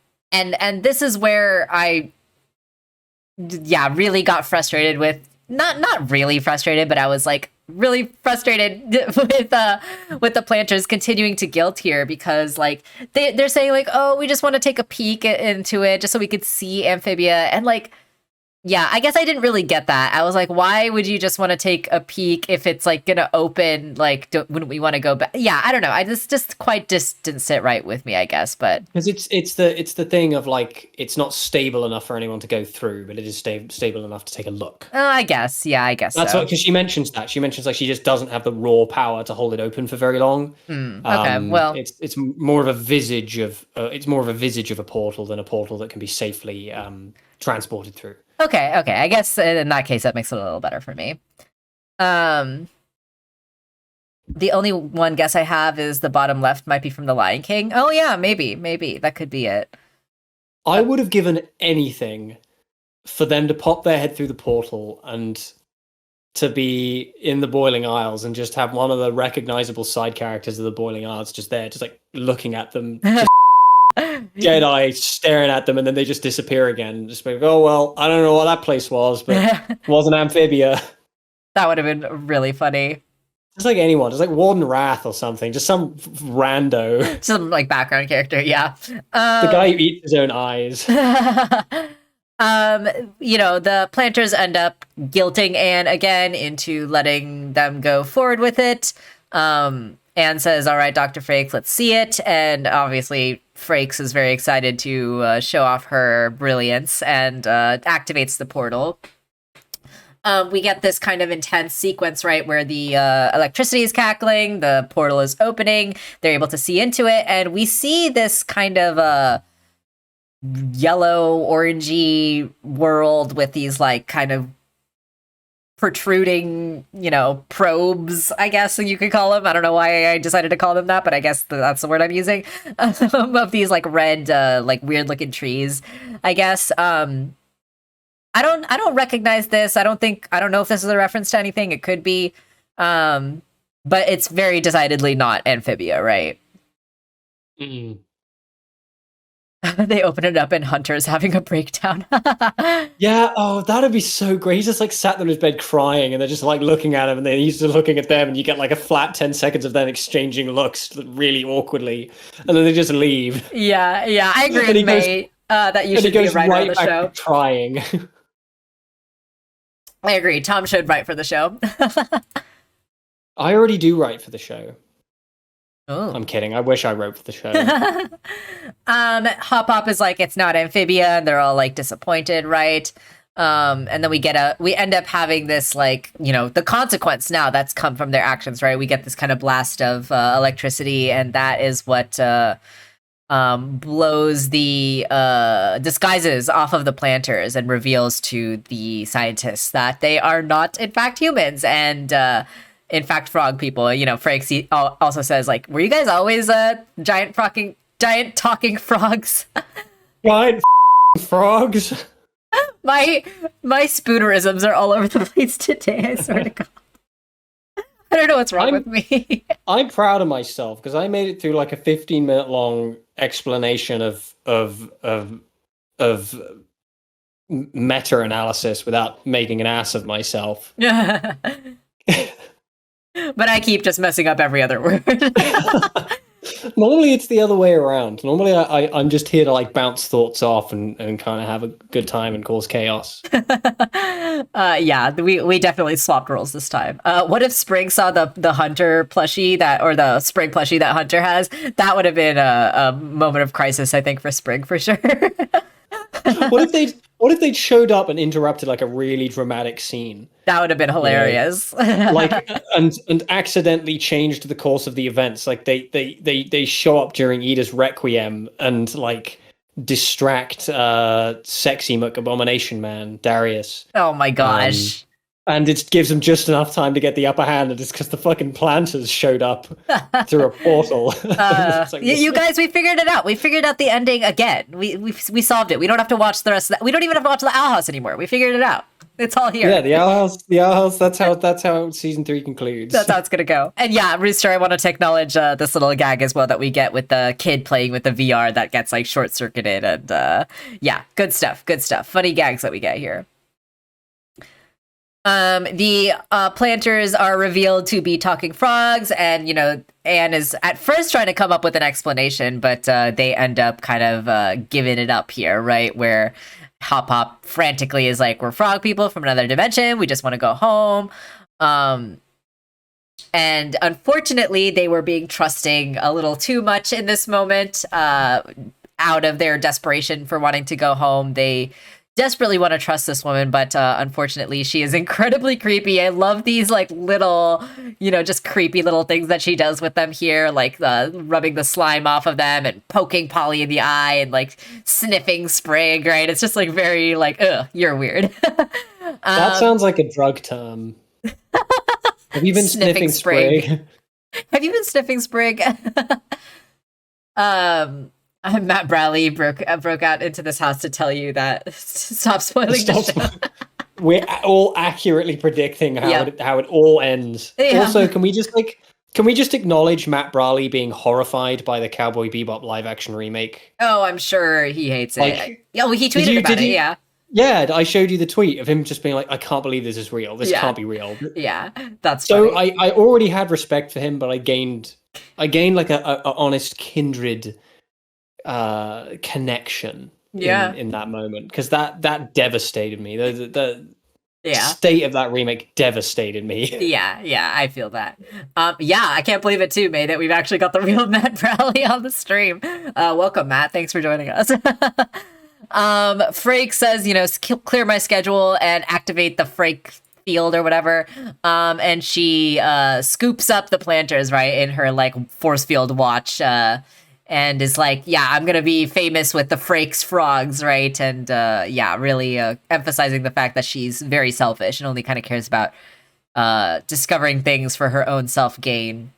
this is where I, really got frustrated with, not really frustrated, but I was like really frustrated with the planters continuing to guilt here, because like they're saying like, oh, we just want to take a peek into it just so we could see Amphibia, and like, yeah, I guess I didn't really get that. I was like, why would you just want to take a peek if it's like gonna open? Like, wouldn't we want to go back? Yeah, I don't know. I just quite didn't sit right with me, I guess. But because it's the thing of like, it's not stable enough for anyone to go through, but it is stable enough to take a look. I guess, yeah, I guess that's so. because she mentions like she just doesn't have the raw power to hold it open for very long. Okay, well, it's more of a visage of a portal than a portal that can be safely transported through. Okay. I guess in that case, that makes it a little better for me. The only one guess I have is the bottom left might be from The Lion King. Oh yeah, maybe that could be it. I would have given anything for them to pop their head through the portal and to be in the Boiling Isles and just have one of the recognizable side characters of the Boiling Isles just there, just like looking at them. Jedi staring at them, and then they just disappear again. Just like, oh well, I don't know what that place was, but it wasn't Amphibia. That would have been really funny. Just like anyone, just like Warden Wrath or something, just some rando, some like background character. Yeah, the guy who eats his own eyes. You know, the planters end up guilting Anne again into letting them go forward with it. Anne says, all right, Dr. Frakes, let's see it. And obviously, Frakes is very excited to show off her brilliance and activates the portal. We get this kind of intense sequence, right, where the electricity is cackling, the portal is opening, they're able to see into it, and we see this kind of yellow, orangey world with these, like, kind of protruding, you know, probes, I guess you could call them. I don't know why I decided to call them that, but I guess that's the word I'm using. Of these like red, like weird looking trees, I guess. I don't recognize this. I don't know if this is a reference to anything. It could be. But it's very decidedly not Amphibia, right? Mm-mm. They open it up and Hunter's having a breakdown. Yeah, oh, that'd be so great. He's just like sat there in his bed crying, and they're just like looking at him, and then he's just looking at them, and you get like a flat 10 seconds of them exchanging looks really awkwardly, and then they just leave. Yeah, I agree with May that you should be a writer on the show. Trying. I agree. Tom should write for the show. I already do write for the show. Oh. I'm kidding. I wish I wrote for the show. Hop Hop is like, it's not Amphibia, and they're all like disappointed, right? And then we end up having this, like, you know, the consequence now that's come from their actions, right? We get this kind of blast of electricity, and that is what blows the disguises off of the planters and reveals to the scientists that they are not, in fact, humans, and in fact, frog people. You know, Frakes also says, like, were you guys always giant talking frogs? Giant frogs? My spoonerisms are all over the place today, I swear to God. I don't know what's wrong with me. I'm proud of myself because I made it through like a 15-minute long explanation of meta-analysis without making an ass of myself. But I keep just messing up every other word. Normally it's the other way around. Normally I'm just here to like bounce thoughts off and kind of have a good time and cause chaos. Yeah, we definitely swapped roles this time. What if Spring saw the Hunter plushie or the Spring plushie that Hunter has? That would have been a moment of crisis, I think, for Spring for sure. What what if they'd showed up and interrupted like a really dramatic scene? That would have been hilarious. Like and accidentally changed the course of the events. Like they show up during Ida's Requiem and like distract sexy McAbomination Man, Darius. Oh my gosh. And it gives him just enough time to get the upper hand, and it's because the fucking planters showed up through a portal. Like, you guys, we figured it out. We figured out the ending again. We solved it. We don't have to watch the rest of that. We don't even have to watch the Owl House anymore. We figured it out. It's all here. Yeah, the Owl House. That's how season 3 concludes. That's how it's gonna go. And yeah, Rooster, I want to acknowledge this little gag as well that we get with the kid playing with the VR that gets like short circuited, and yeah, good stuff. Good stuff. Funny gags that we get here. The planters are revealed to be talking frogs, and Anne is at first trying to come up with an explanation, but they end up kind of giving it up here, right? Where Hop Hop frantically is like, we're frog people from another dimension, we just want to go home. And unfortunately, they were being trusting a little too much in this moment. Out of their desperation for wanting to go home, they desperately want to trust this woman, but unfortunately she is incredibly creepy. I love these like little, just creepy little things that she does with them here, like rubbing the slime off of them and poking Polly in the eye and like sniffing Sprig, right? It's just like very like, ugh, you're weird. That sounds like a drug term. Have you been sniffing Sprig? Have you been sniffing Sprig? Matt Bradley broke out into this house to tell you that stop spoiling the show. We're all accurately predicting how it all ends. Yeah. Also, can we just acknowledge Matt Bradley being horrified by the Cowboy Bebop live action remake? Oh, I'm sure he hates it. Yeah, well, he tweeted about it. Yeah. Yeah, I showed you the tweet of him just being like, I can't believe this is real. This can't be real. Yeah, that's so funny. I already had respect for him, but I gained like a honest kindred connection in that moment, because that devastated me. The state of that remake devastated me. Yeah, I feel that. I can't believe it too, May, that we've actually got the real Matt Bradley on the stream. Welcome, Matt. Thanks for joining us. Frake says, clear my schedule and activate the Frake field or whatever. And she scoops up the planters, right, in her like force field watch, and is like, yeah, I'm going to be famous with the Frakes frogs, right? And really emphasizing the fact that she's very selfish and only kind of cares about discovering things for her own self-gain.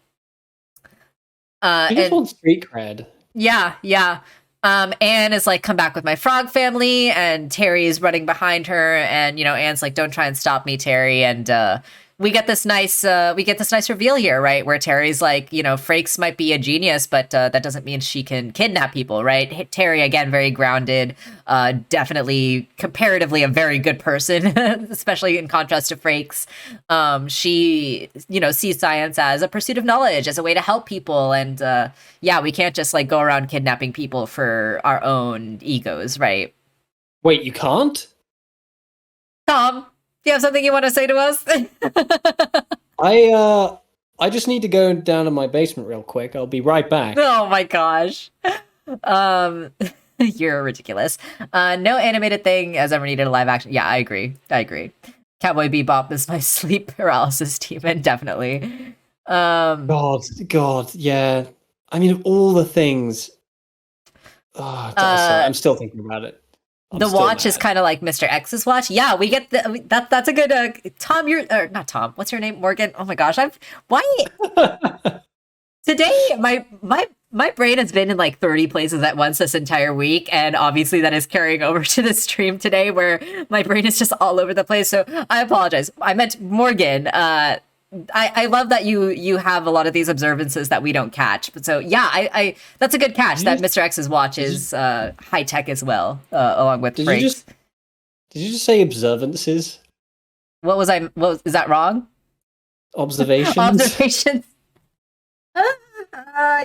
She just wants street cred. Yeah. Anne is like, come back with my frog family, and Terry is running behind her, and Anne's like, don't try and stop me, Terry. And we get this nice reveal here, right, where Terry's like, Frakes might be a genius, but that doesn't mean she can kidnap people, right? Terry, again, very grounded, definitely comparatively a very good person, especially in contrast to Frakes. She sees science as a pursuit of knowledge, as a way to help people, and we can't just like go around kidnapping people for our own egos, right? Wait, you can't? Tom, do you have something you want to say to us? I just need to go down to my basement real quick. I'll be right back. Oh my gosh. You're ridiculous. No animated thing as ever needed a live action. Yeah, I agree. Cowboy Bebop is my sleep paralysis demon, definitely. God, yeah. I mean, of all the things. Sorry, I'm still thinking about it. The watch is kind of like Mr. X's watch. Yeah, we get that's a good Tom. You're not Tom. What's your name? Morgan. Oh my gosh, today my brain has been in like 30 places at once this entire week, and obviously that is carrying over to the stream today, where my brain is just all over the place. So I apologize. I meant Morgan. I love that you have a lot of these observances that we don't catch. But so I that's a good catch. That Mr. X's watch is high tech as well, along with Frakes. Did you just say observances? Is that wrong? Observations. Observations.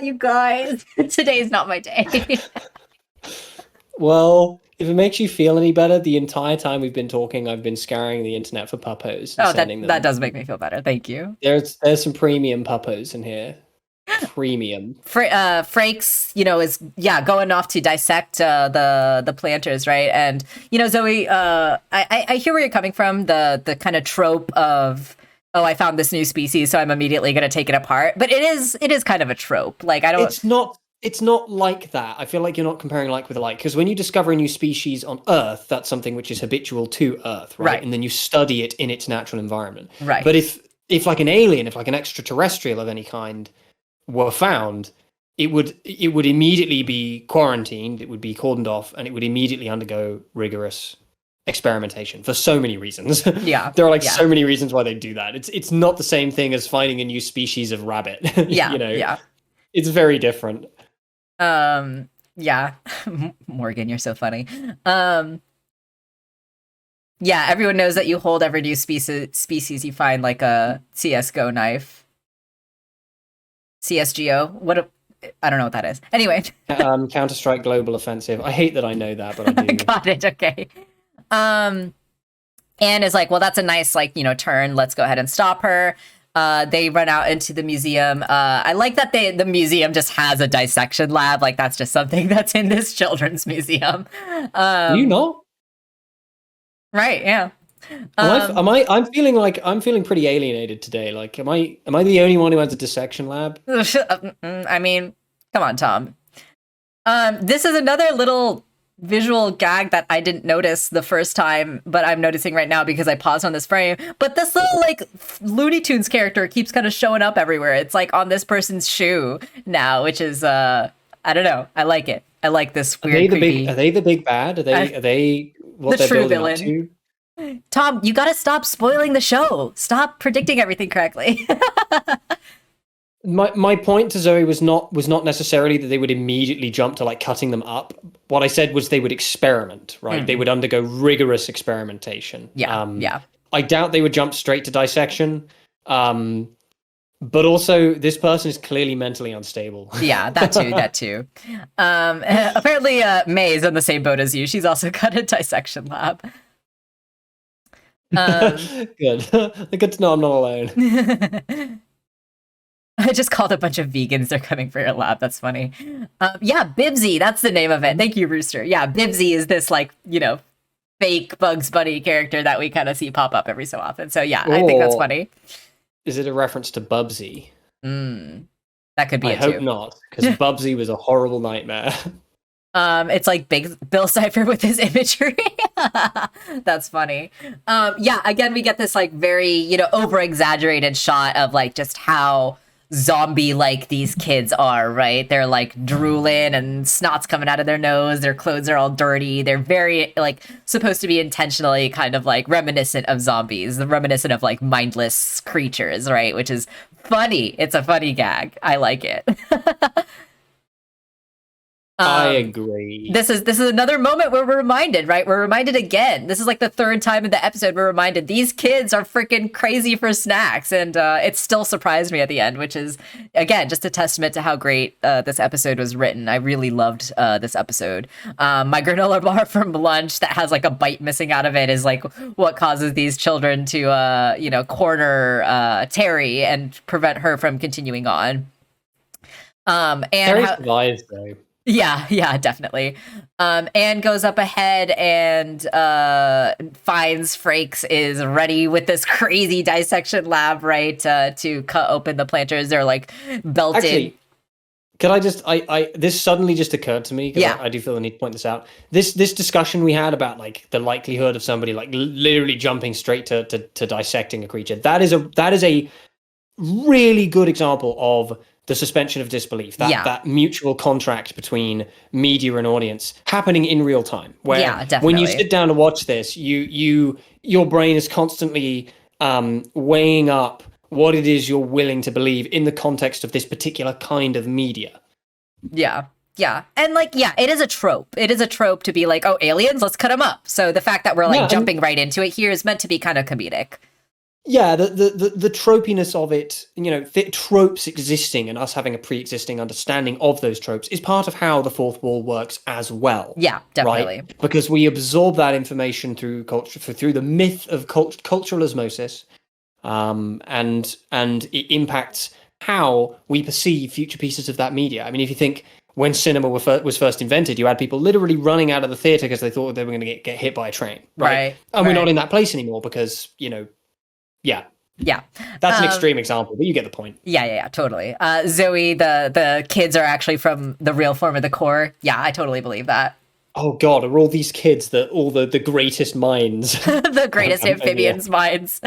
You guys, today's not my day. Well, if it makes you feel any better, the entire time we've been talking, I've been scouring the internet for puppos. Oh, that does make me feel better. Thank you. There's some premium puppos in here. premium. Frakes, is going off to dissect the planters, right? And Zoe, I hear where you're coming from. The kind of trope of, oh, I found this new species, so I'm immediately going to take it apart. But it is kind of a trope. Like, I don't. It's not like that. I feel like you're not comparing like with like, because when you discover a new species on Earth, that's something which is habitual to Earth, right? And then you study it in its natural environment, right? But if like an alien, if like an extraterrestrial of any kind were found, it would immediately be quarantined, it would be cordoned off, and it would immediately undergo rigorous experimentation for so many reasons. Yeah. There are so many reasons why they do that. It's not the same thing as finding a new species of rabbit. Yeah. It's very different. Yeah. Morgan, you're so funny. Yeah, everyone knows that you hold every new species you find, like a CSGO knife. CSGO? I don't know what that is. Anyway. Counter-Strike Global Offensive. I hate that I know that, but I do. Got it, okay. Anne is like, well, that's a nice, turn. Let's go ahead and stop her. They run out into the museum. I like that the museum just has a dissection lab. Like, that's just something that's in this children's museum. You know? Right, yeah. I'm feeling pretty alienated today. Like, am I the only one who has a dissection lab? I mean, come on, Tom. This is another little visual gag that I didn't notice the first time, but I'm noticing right now because I paused on this frame. But this little Looney Tunes character keeps kind of showing up everywhere. It's like on this person's shoe now, which is I don't know. I like it. I like this weird. Are they the big bad? Are they what the they're true building villain? up to? Tom, you gotta stop spoiling the show. Stop predicting everything correctly. My point to Zoe was not necessarily that they would immediately jump to like cutting them up. What I said was they would experiment, right? They would undergo rigorous experimentation. Yeah. I doubt they would jump straight to dissection. But also, this person is clearly mentally unstable. Yeah, that too. Apparently, May is in the same boat as you. She's also got a dissection lab. Good. Good to know I'm not alone. I just called a bunch of vegans. They're coming for your lab. That's funny. Yeah, Bibsy. That's the name of it. Thank you, Rooster. Yeah, Bibsy is this fake Bugs Bunny character that we kind of see pop up every so often. So yeah, I think that's funny. Is it a reference to Bubsy? That could be I it hope too. not, because Bubsy was a horrible nightmare. It's like Big Bill Cipher with his imagery. That's funny. Yeah, again, we get this very, over exaggerated shot of just how zombie these kids are, right? They're drooling and snot's coming out of their nose. Their clothes are all dirty. They're very supposed to be intentionally kind of reminiscent of zombies, reminiscent of mindless creatures, right? Which is funny. It's a funny gag. I like it. I agree. This is another moment where we're reminded, right? We're reminded again. This is the third time in the episode we're reminded these kids are freaking crazy for snacks, and it still surprised me at the end, which is again just a testament to how great this episode was written. I really loved this episode. My granola bar from lunch that has a bite missing out of it is what causes these children to corner Terry and prevent her from continuing on. And Terry survives though. Yeah, definitely. Anne goes up ahead and finds Frakes is ready with this crazy dissection lab, right, to cut open the planters. They're belted. Actually, could I just, this suddenly just occurred to me, because I do feel the need to point this out. This discussion we had about the likelihood of somebody literally jumping straight to dissecting a creature, that is a really good example of the suspension of disbelief, that mutual contract between media and audience happening in real time. Where when you sit down to watch this, your brain is constantly weighing up what it is you're willing to believe in the context of this particular kind of media. Yeah. And it is a trope. It is a trope to be oh, aliens, let's cut them up. So the fact that we're jumping right into it here is meant to be kind of comedic. Yeah, the tropiness of it, the tropes existing and us having a pre-existing understanding of those tropes is part of how the fourth wall works as well. Yeah, definitely. Right? Because we absorb that information through culture, through the myth of cultural osmosis, and it impacts how we perceive future pieces of that media. I mean, if you think when cinema was first invented, you had people literally running out of the theater because they thought they were going to get hit by a train, right? And we're not in that place anymore because, yeah. Yeah. That's an extreme example, but you get the point. Yeah, totally. Zoe, the kids are actually from the real form of the core. Yeah, I totally believe that. Oh God, are all these kids all the greatest minds? The greatest amphibians minds.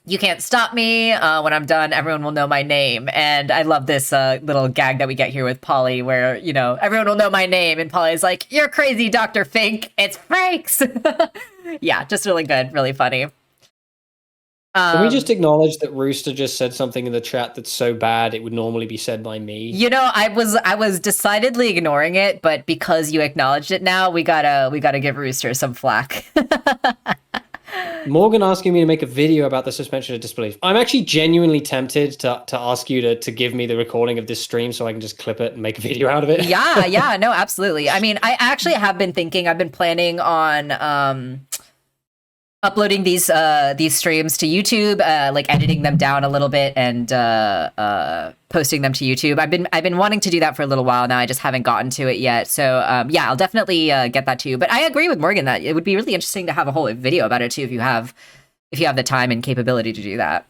You can't stop me. When I'm done, everyone will know my name. And I love this little gag that we get here with Polly where, everyone will know my name. And Polly's like, you're crazy, Dr. Fink. It's Franks. Yeah, just really good. Really funny. Can we just acknowledge that Rooster just said something in the chat that's so bad it would normally be said by me? I was decidedly ignoring it, but because you acknowledged it now, we gotta give Rooster some flack. Morgan asking me to make a video about the suspension of disbelief. I'm actually genuinely tempted to ask you to give me the recording of this stream so I can just clip it and make a video out of it. Yeah, no, absolutely. I mean, I actually have been thinking, I've been planning on uploading these streams to YouTube, like editing them down a little bit and posting them to YouTube. I've been wanting to do that for a little while now. I just haven't gotten to it yet. So yeah, I'll definitely get that too. But I agree with Morgan that it would be really interesting to have a whole video about it too if you have the time and capability to do that.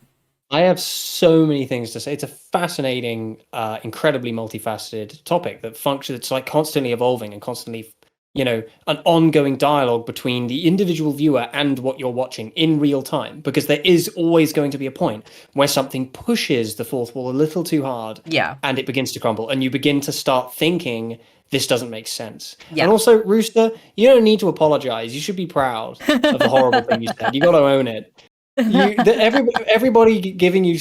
I have so many things to say. It's a fascinating, incredibly multifaceted topic that functions. It's like constantly evolving and constantly, an ongoing dialogue between the individual viewer and what you're watching in real time, because there is always going to be a point where something pushes the fourth wall a little too hard, and it begins to crumble, and you begin to start thinking, this doesn't make sense. Yeah. And also, Rooster, you don't need to apologize. You should be proud of the horrible thing you said. You got to own it. Everybody giving you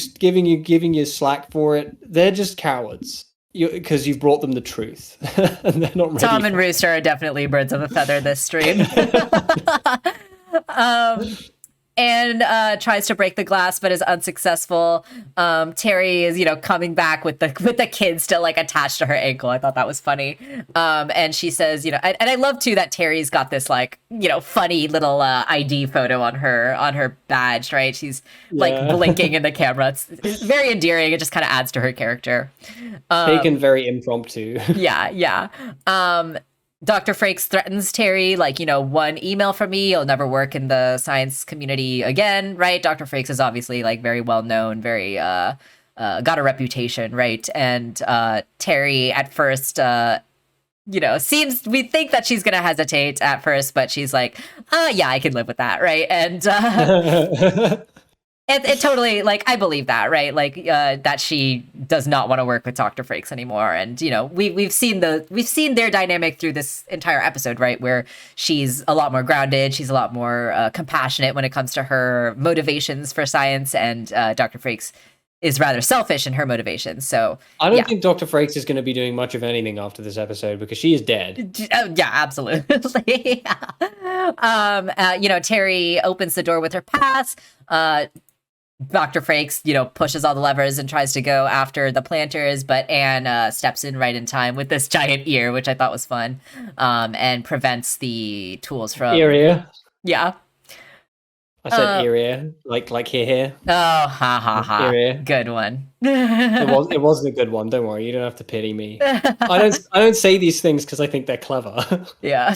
slack for it, they're just cowards. Because you've brought them the truth. And they're not ready. Tom and Rooster are definitely birds of a feather this stream. And tries to break the glass but is unsuccessful. Terry is, coming back with the kid still like attached to her ankle. I thought that was funny. And she says, and I love too that Terry's got this like, funny little ID photo on her badge, right? She's like blinking in the camera. It's very endearing. It just kind of adds to her character. Taken very impromptu. Yeah. Dr. Frakes threatens Terry, like, one email from me, you'll never work in the science community again, right? Dr. Frakes is obviously, like, very well known, very, got a reputation, right? And Terry, at first, we think that she's going to hesitate at first, but she's like, yeah, I can live with that, right? And it totally, like, I believe that, right? Like, that she does not want to work with Dr. Frakes anymore. And, we've seen their dynamic through this entire episode, right? Where she's a lot more grounded. She's a lot more compassionate when it comes to her motivations for science. And Dr. Frakes is rather selfish in her motivations. So I don't think Dr. Frakes is going to be doing much of anything after this episode because she is dead. Yeah, absolutely. Terry opens the door with her pass. Dr. Frakes, pushes all the levers and tries to go after the planters, but Anne steps in right in time with this giant ear, which I thought was fun, and prevents the tools from... Area. Yeah. I said area, like here. Oh, ha. Area. Good one. It wasn't a good one. Don't worry. You don't have to pity me. I don't say these things because I think they're clever. Yeah.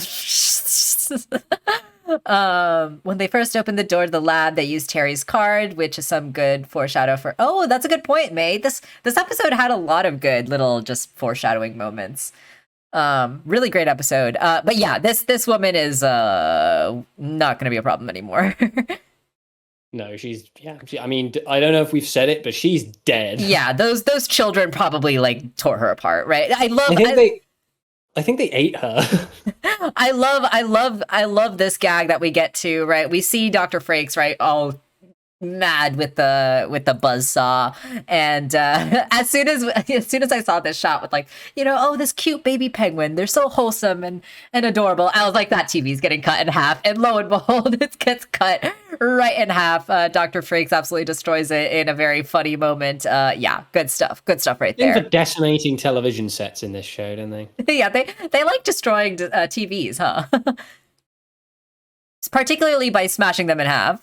When they first opened the door to the lab, they used Terry's card, which is some good foreshadow for... Oh, that's a good point, May. This episode had a lot of good little just foreshadowing moments. Really great episode. But yeah, this woman is not going to be a problem anymore. No, I mean, I don't know if we've said it, but she's dead. Yeah, those children probably like tore her apart, right? I think they ate her. I love this gag that we get to, right? We see Dr. Frakes, right, all mad with the buzzsaw, and as soon as I saw this shot with like, this cute baby penguin, they're so wholesome and adorable, I was like, that TV's getting cut in half, and lo and behold, it gets cut right in half. Dr. Frakes absolutely destroys it in a very funny moment. Yeah, good stuff right there. They're decimating television sets in this show, don't they? Yeah, they like destroying TVs, huh? Particularly by smashing them in half.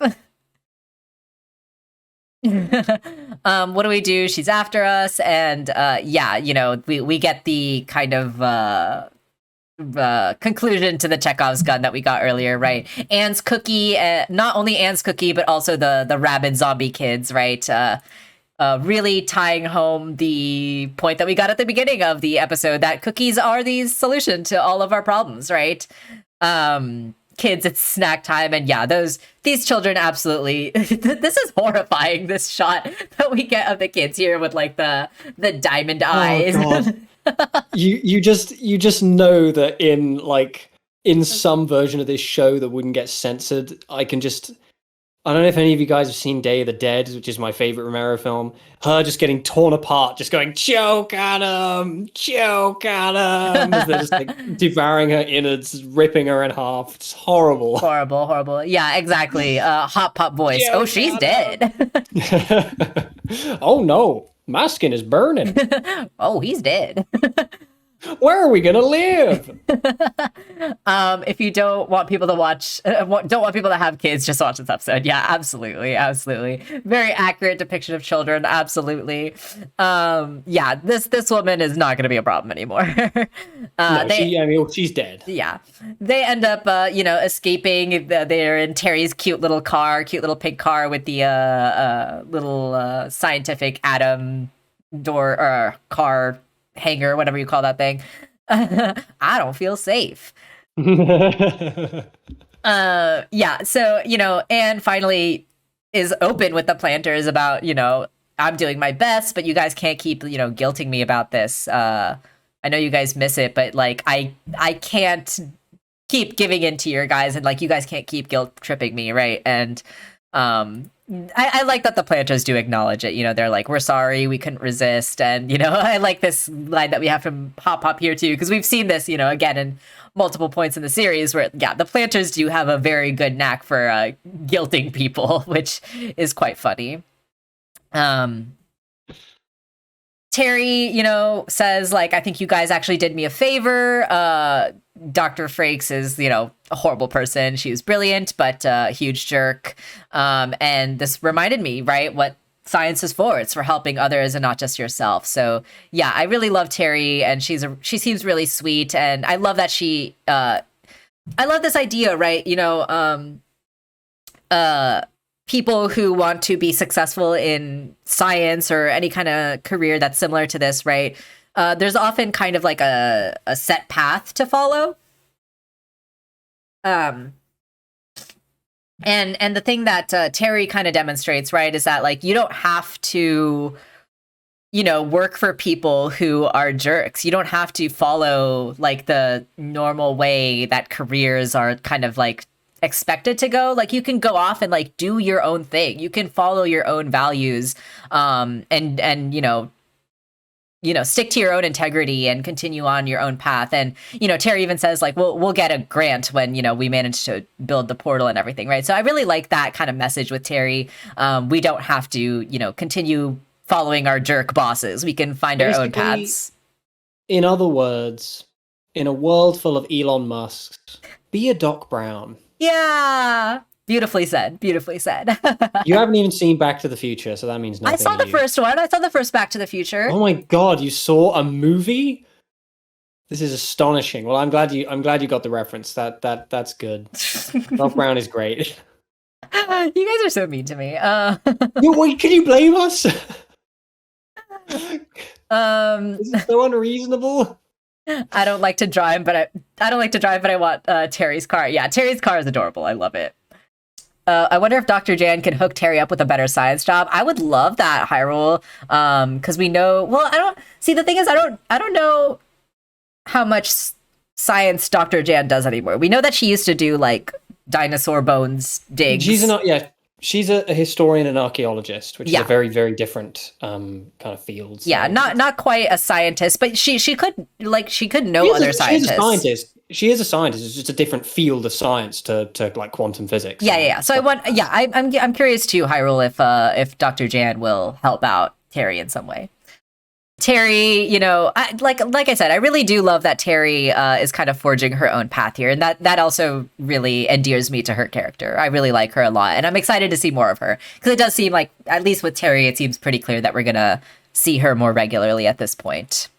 What do we do? She's after us, and yeah, we get the kind of conclusion to the Chekhov's gun that we got earlier, right? Anne's cookie, not only Anne's cookie, but also the rabid zombie kids, right? Really tying home the point that we got at the beginning of the episode that cookies are the solution to all of our problems, right? Kids, it's snack time, and yeah, these children absolutely. This is horrifying. This shot that we get of the kids here with like the diamond eyes. God. you just know that in some version of this show that wouldn't get censored, I don't know if any of you guys have seen Day of the Dead, which is my favorite Romero film. Her just getting torn apart, just going, choke on him, choke on him. As they're just like devouring her innards, ripping her in half. It's horrible. Horrible. Yeah, exactly. Hot pop voice. Choke Oh, she's dead. Oh no, my skin is burning. Oh, he's dead. Where are we gonna live? If you don't want people to watch, don't want people to have kids, just watch this episode. Yeah, absolutely. Very accurate depiction of children. Absolutely. Yeah, this woman is not going to be a problem anymore. She's dead. Yeah, they end up, escaping. They're in Terry's cute little pink car with the little scientific atom door or car hanger, whatever you call that thing. I don't feel safe. Yeah, so Anne finally is open with the planters about I'm doing my best, but you guys can't keep guilting me about this. I know you guys miss it, but like I can't keep giving in to your guys, and like you guys can't keep guilt tripping me, right? And I like that the planters do acknowledge it. They're like, we're sorry, we couldn't resist. And, I like this line that we have from Hop here, too, because we've seen this, again, in multiple points in the series where, yeah, the planters do have a very good knack for guilting people, which is quite funny. Terry, says, like, I think you guys actually did me a favor. Dr. Frakes is, a horrible person. She was brilliant, but a huge jerk. And this reminded me, right, what science is for. It's for helping others and not just yourself. So, yeah, I really love Terry, and she seems really sweet. And I love that I love this idea, right? People who want to be successful in science or any kind of career that's similar to this, right? There's often kind of like a set path to follow. And the thing that Terry kind of demonstrates, right, is that like you don't have to, work for people who are jerks. You don't have to follow like the normal way that careers are kind of like expected to go. Like you can go off and like do your own thing. You can follow your own values, and stick to your own integrity and continue on your own path. And Terry even says like we'll get a grant when we manage to build the portal and everything, right? So I really like that kind of message with Terry. We don't have to continue following our jerk bosses. We can find our own paths. In other words, in a world full of Elon Musks, be a Doc Brown. Yeah. Beautifully said. You haven't even seen Back to the Future, so that means nothing. I saw the first one. I saw the first Back to the Future. Oh my God, you saw a movie? This is astonishing. Well, I'm glad you got the reference. That's good. Doc Brown is great. You guys are so mean to me. Wait, can you blame us? This is so unreasonable. I don't like to drive, but I want Terry's car. Yeah, Terry's car is adorable. I love it. I wonder if Dr. Jan can hook Terry up with a better science job. I would love that, Hyrule. Because we know. Well, I don't see. The thing is, I don't know how much science Dr. Jan does anymore. We know that she used to do like dinosaur bones digs. She's a historian and archaeologist, which is a very, very different kind of field. So. Yeah, not quite a scientist, but she could know other scientists. She is a scientist. It's just a different field of science to like quantum physics. Yeah. So I'm curious too, Hyrule, if Dr. Jan will help out Terry in some way. Terry, like I said, I really do love that Terry is kind of forging her own path here, and that also really endears me to her character. I really like her a lot, and I'm excited to see more of her because it does seem like, at least with Terry, it seems pretty clear that we're gonna see her more regularly at this point.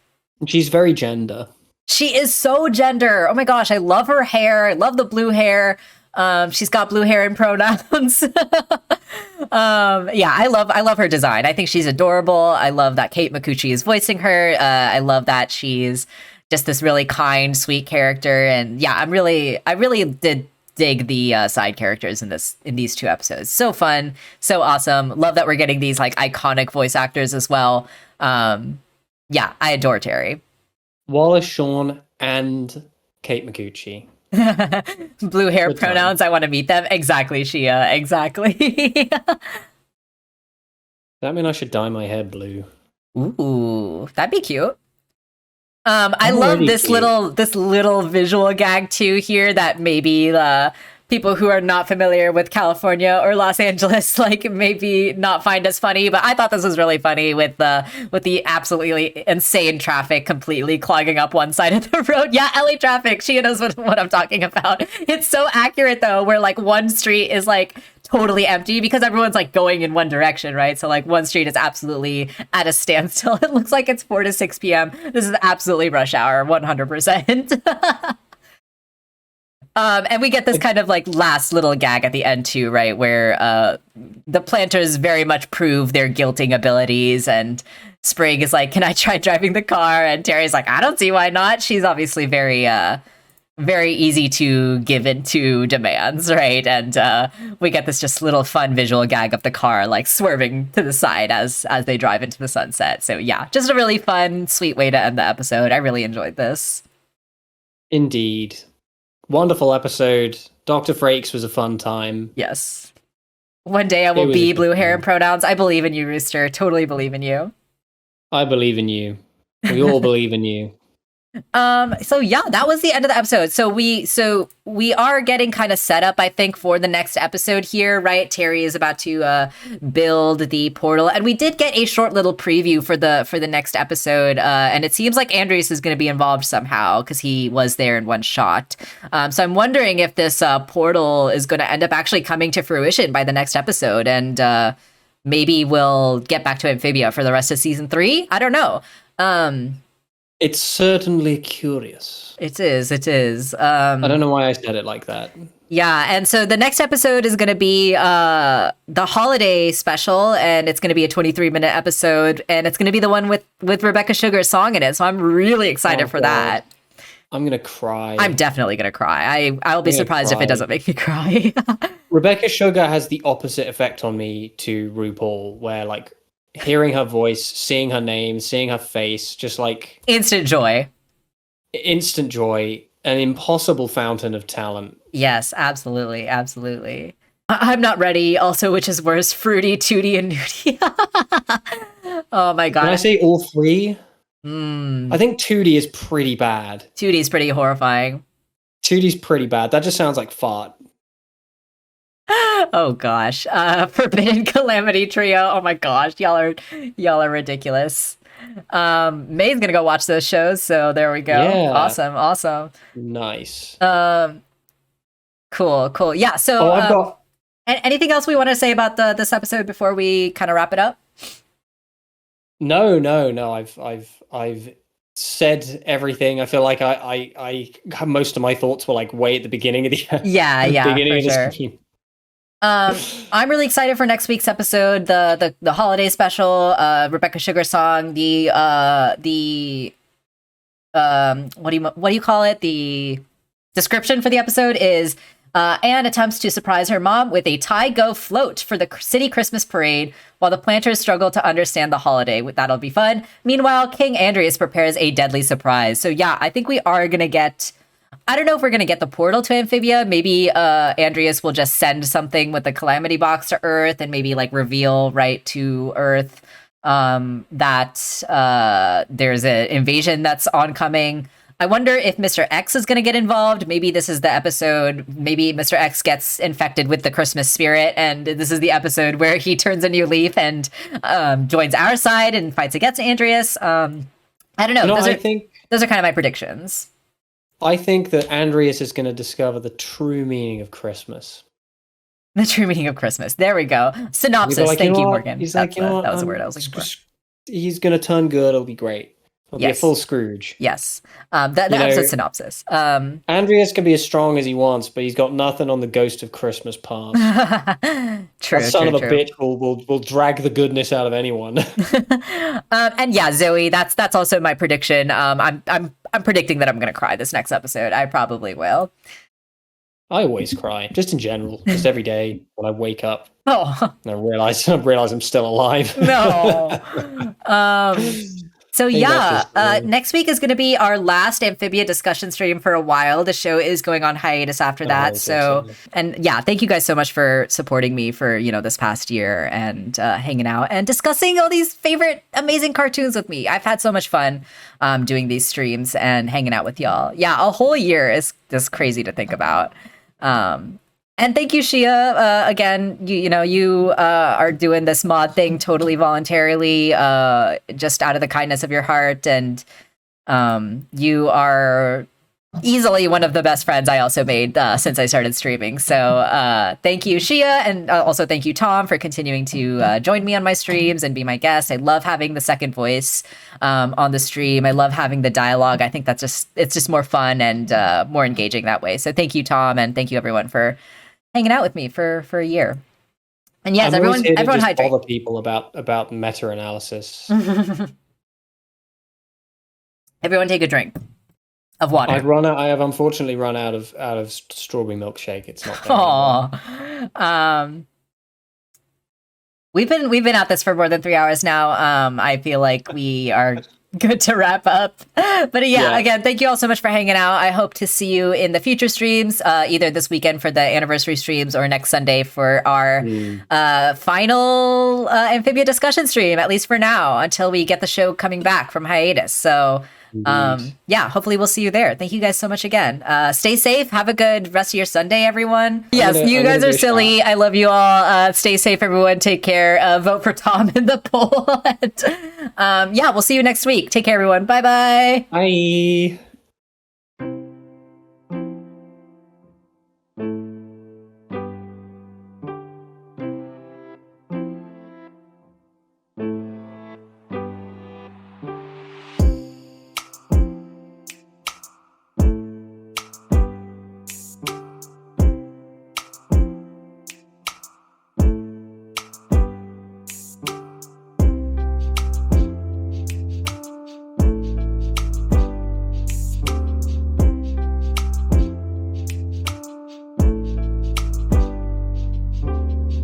She's very gender. She is so gender. Oh my gosh, I love her hair. I love the blue hair. She's got blue hair and pronouns. Yeah, I love her design. I think she's adorable. I love that Kate Micucci is voicing her. I love that she's just this really kind, sweet character. And yeah, I really did dig the side characters in these two episodes. So fun, so awesome. Love that we're getting these like iconic voice actors as well. Yeah, I adore Terry. Wallace Shawn and Kate Micucci. Blue hair Good pronouns. time. I want to meet them. Exactly, Shia. Exactly. That mean I should dye my hair blue? Ooh, that'd be cute. I I'm love already this cute. little visual gag too here that maybe people who are not familiar with California or Los Angeles like maybe not find as funny, but I thought this was really funny with the absolutely insane traffic completely clogging up one side of the road. Yeah, LA traffic. She knows what I'm talking about. It's so accurate though, where like one street is like totally empty because everyone's like going in one direction, right? So like one street is absolutely at a standstill. It looks like it's 4 to 6 p.m. This is absolutely rush hour, 100%. And we get this kind of like last little gag at the end too, right? Where the planters very much prove their guilting abilities, and Sprig is like, "Can I try driving the car?" And Terry's like, "I don't see why not." She's obviously very easy to give into demands, right? And we get this just little fun visual gag of the car like swerving to the side as they drive into the sunset. So yeah, just a really fun, sweet way to end the episode. I really enjoyed this. Indeed. Wonderful episode. Dr. Frakes was a fun time. Yes. One day I will was be a good blue hair time. and pronouns. I believe in you, Rooster. Totally believe in you. I believe in you. We all believe in you. So yeah, that was the end of the episode. So we are getting kind of set up, I think, for the next episode here, right? Terry is about to build the portal, and we did get a short little preview for the next episode, and it seems like Andreas is going to be involved somehow because he was there in one shot. So I'm wondering if this portal is going to end up actually coming to fruition by the next episode, and maybe we'll get back to Amphibia for the rest of season 3. I don't know. It's certainly curious. It is. I don't know why I said it like that. Yeah, and so the next episode is going to be the holiday special, and it's going to be a 23-minute episode, and it's going to be the one with Rebecca Sugar's song in it. So I'm really excited for that. I'm gonna cry. I'm definitely going to cry. I'll be surprised if it doesn't make me cry. Rebecca Sugar has the opposite effect on me to RuPaul, where like hearing her voice, seeing her name, seeing her face, just like Instant joy. instant joy, an impossible fountain of talent. Yes, absolutely. I'm not ready. Also, which is worse, Fruity, Tootie, and Nudie? Oh my god. Can I say all three? I think Tootie is pretty bad. Tootie's pretty horrifying. Tootie's pretty bad. That just sounds like fart. Oh gosh. Forbidden Calamity Trio. Oh my gosh. Y'all are ridiculous. May's gonna go watch those shows, so there we go. Yeah. Awesome. Nice. Cool. Yeah, so I've got anything else we want to say about this episode before we kind of wrap it up? No. I've said everything. I feel like I most of my thoughts were like way at the beginning of the Yeah, beginning for of sure. the stream. I'm really excited for next week's episode, the holiday special, Rebecca Sugar song, the what do you call it? The description for the episode is Anne attempts to surprise her mom with a tie-go float for the city Christmas parade while the planters struggle to understand the holiday. That'll be fun. Meanwhile, King Andreas prepares a deadly surprise. So yeah, I think we are going to get... I don't know if we're going to get the portal to Amphibia. Maybe Andreas will just send something with the Calamity Box to Earth and maybe like reveal right to Earth that there's an invasion that's oncoming. I wonder if Mr. X is going to get involved. Maybe this is the episode. Maybe Mr. X gets infected with the Christmas spirit, and this is the episode where he turns a new leaf and joins our side and fights against Andreas. I don't know. Those are kind of my predictions. I think that Andreas is going to discover the true meaning of Christmas. The true meaning of Christmas. There we go. Synopsis. Like, Thank you, Morgan. He's like, that was the word I was looking for. He's going to turn good. It'll be great. It'll be a full Scrooge. Yes. That episode synopsis. Andreas can be as strong as he wants, but he's got nothing on the ghost of Christmas past. True. That son of a bitch will drag the goodness out of anyone. And yeah, Zoe, that's also my prediction. I'm predicting that I'm going to cry this next episode. I probably will. I always cry, just in general, just every day when I wake up. Oh, and I realize I'm still alive. No. So yeah, next week is going to be our last Amphibia discussion stream for a while. The show is going on hiatus after that. And yeah, thank you guys so much for supporting me for, this past year and hanging out and discussing all these favorite amazing cartoons with me. I've had so much fun doing these streams and hanging out with y'all. Yeah, a whole year is just crazy to think about. And thank you, Shia. Again, you are doing this mod thing totally voluntarily, just out of the kindness of your heart. And you are easily one of the best friends I also made since I started streaming. So thank you, Shia. And also thank you, Tom, for continuing to join me on my streams and be my guest. I love having the second voice on the stream. I love having the dialogue. I think it's just more fun and more engaging that way. So thank you, Tom. And thank you, everyone, for hanging out with me for a year. And yes, everyone hydrate. Bother people about meta-analysis. Everyone take a drink of water. I have unfortunately run out of strawberry milkshake. It's not there. We've been at this for more than 3 hours now. I feel like we are good to wrap up. But yeah, again, thank you all so much for hanging out. I hope to see you in the future streams, either this weekend for the anniversary streams or next Sunday for our final Amphibia discussion stream, at least for now, until we get the show coming back from hiatus. So hopefully we'll see you there. Thank you guys so much again. Stay safe. Have a good rest of your Sunday, everyone. You guys are silly. I love you all. Stay safe, everyone. Take care. Vote for Tom in the poll. And, we'll see you next week. Take care, everyone. Bye-bye. Bye.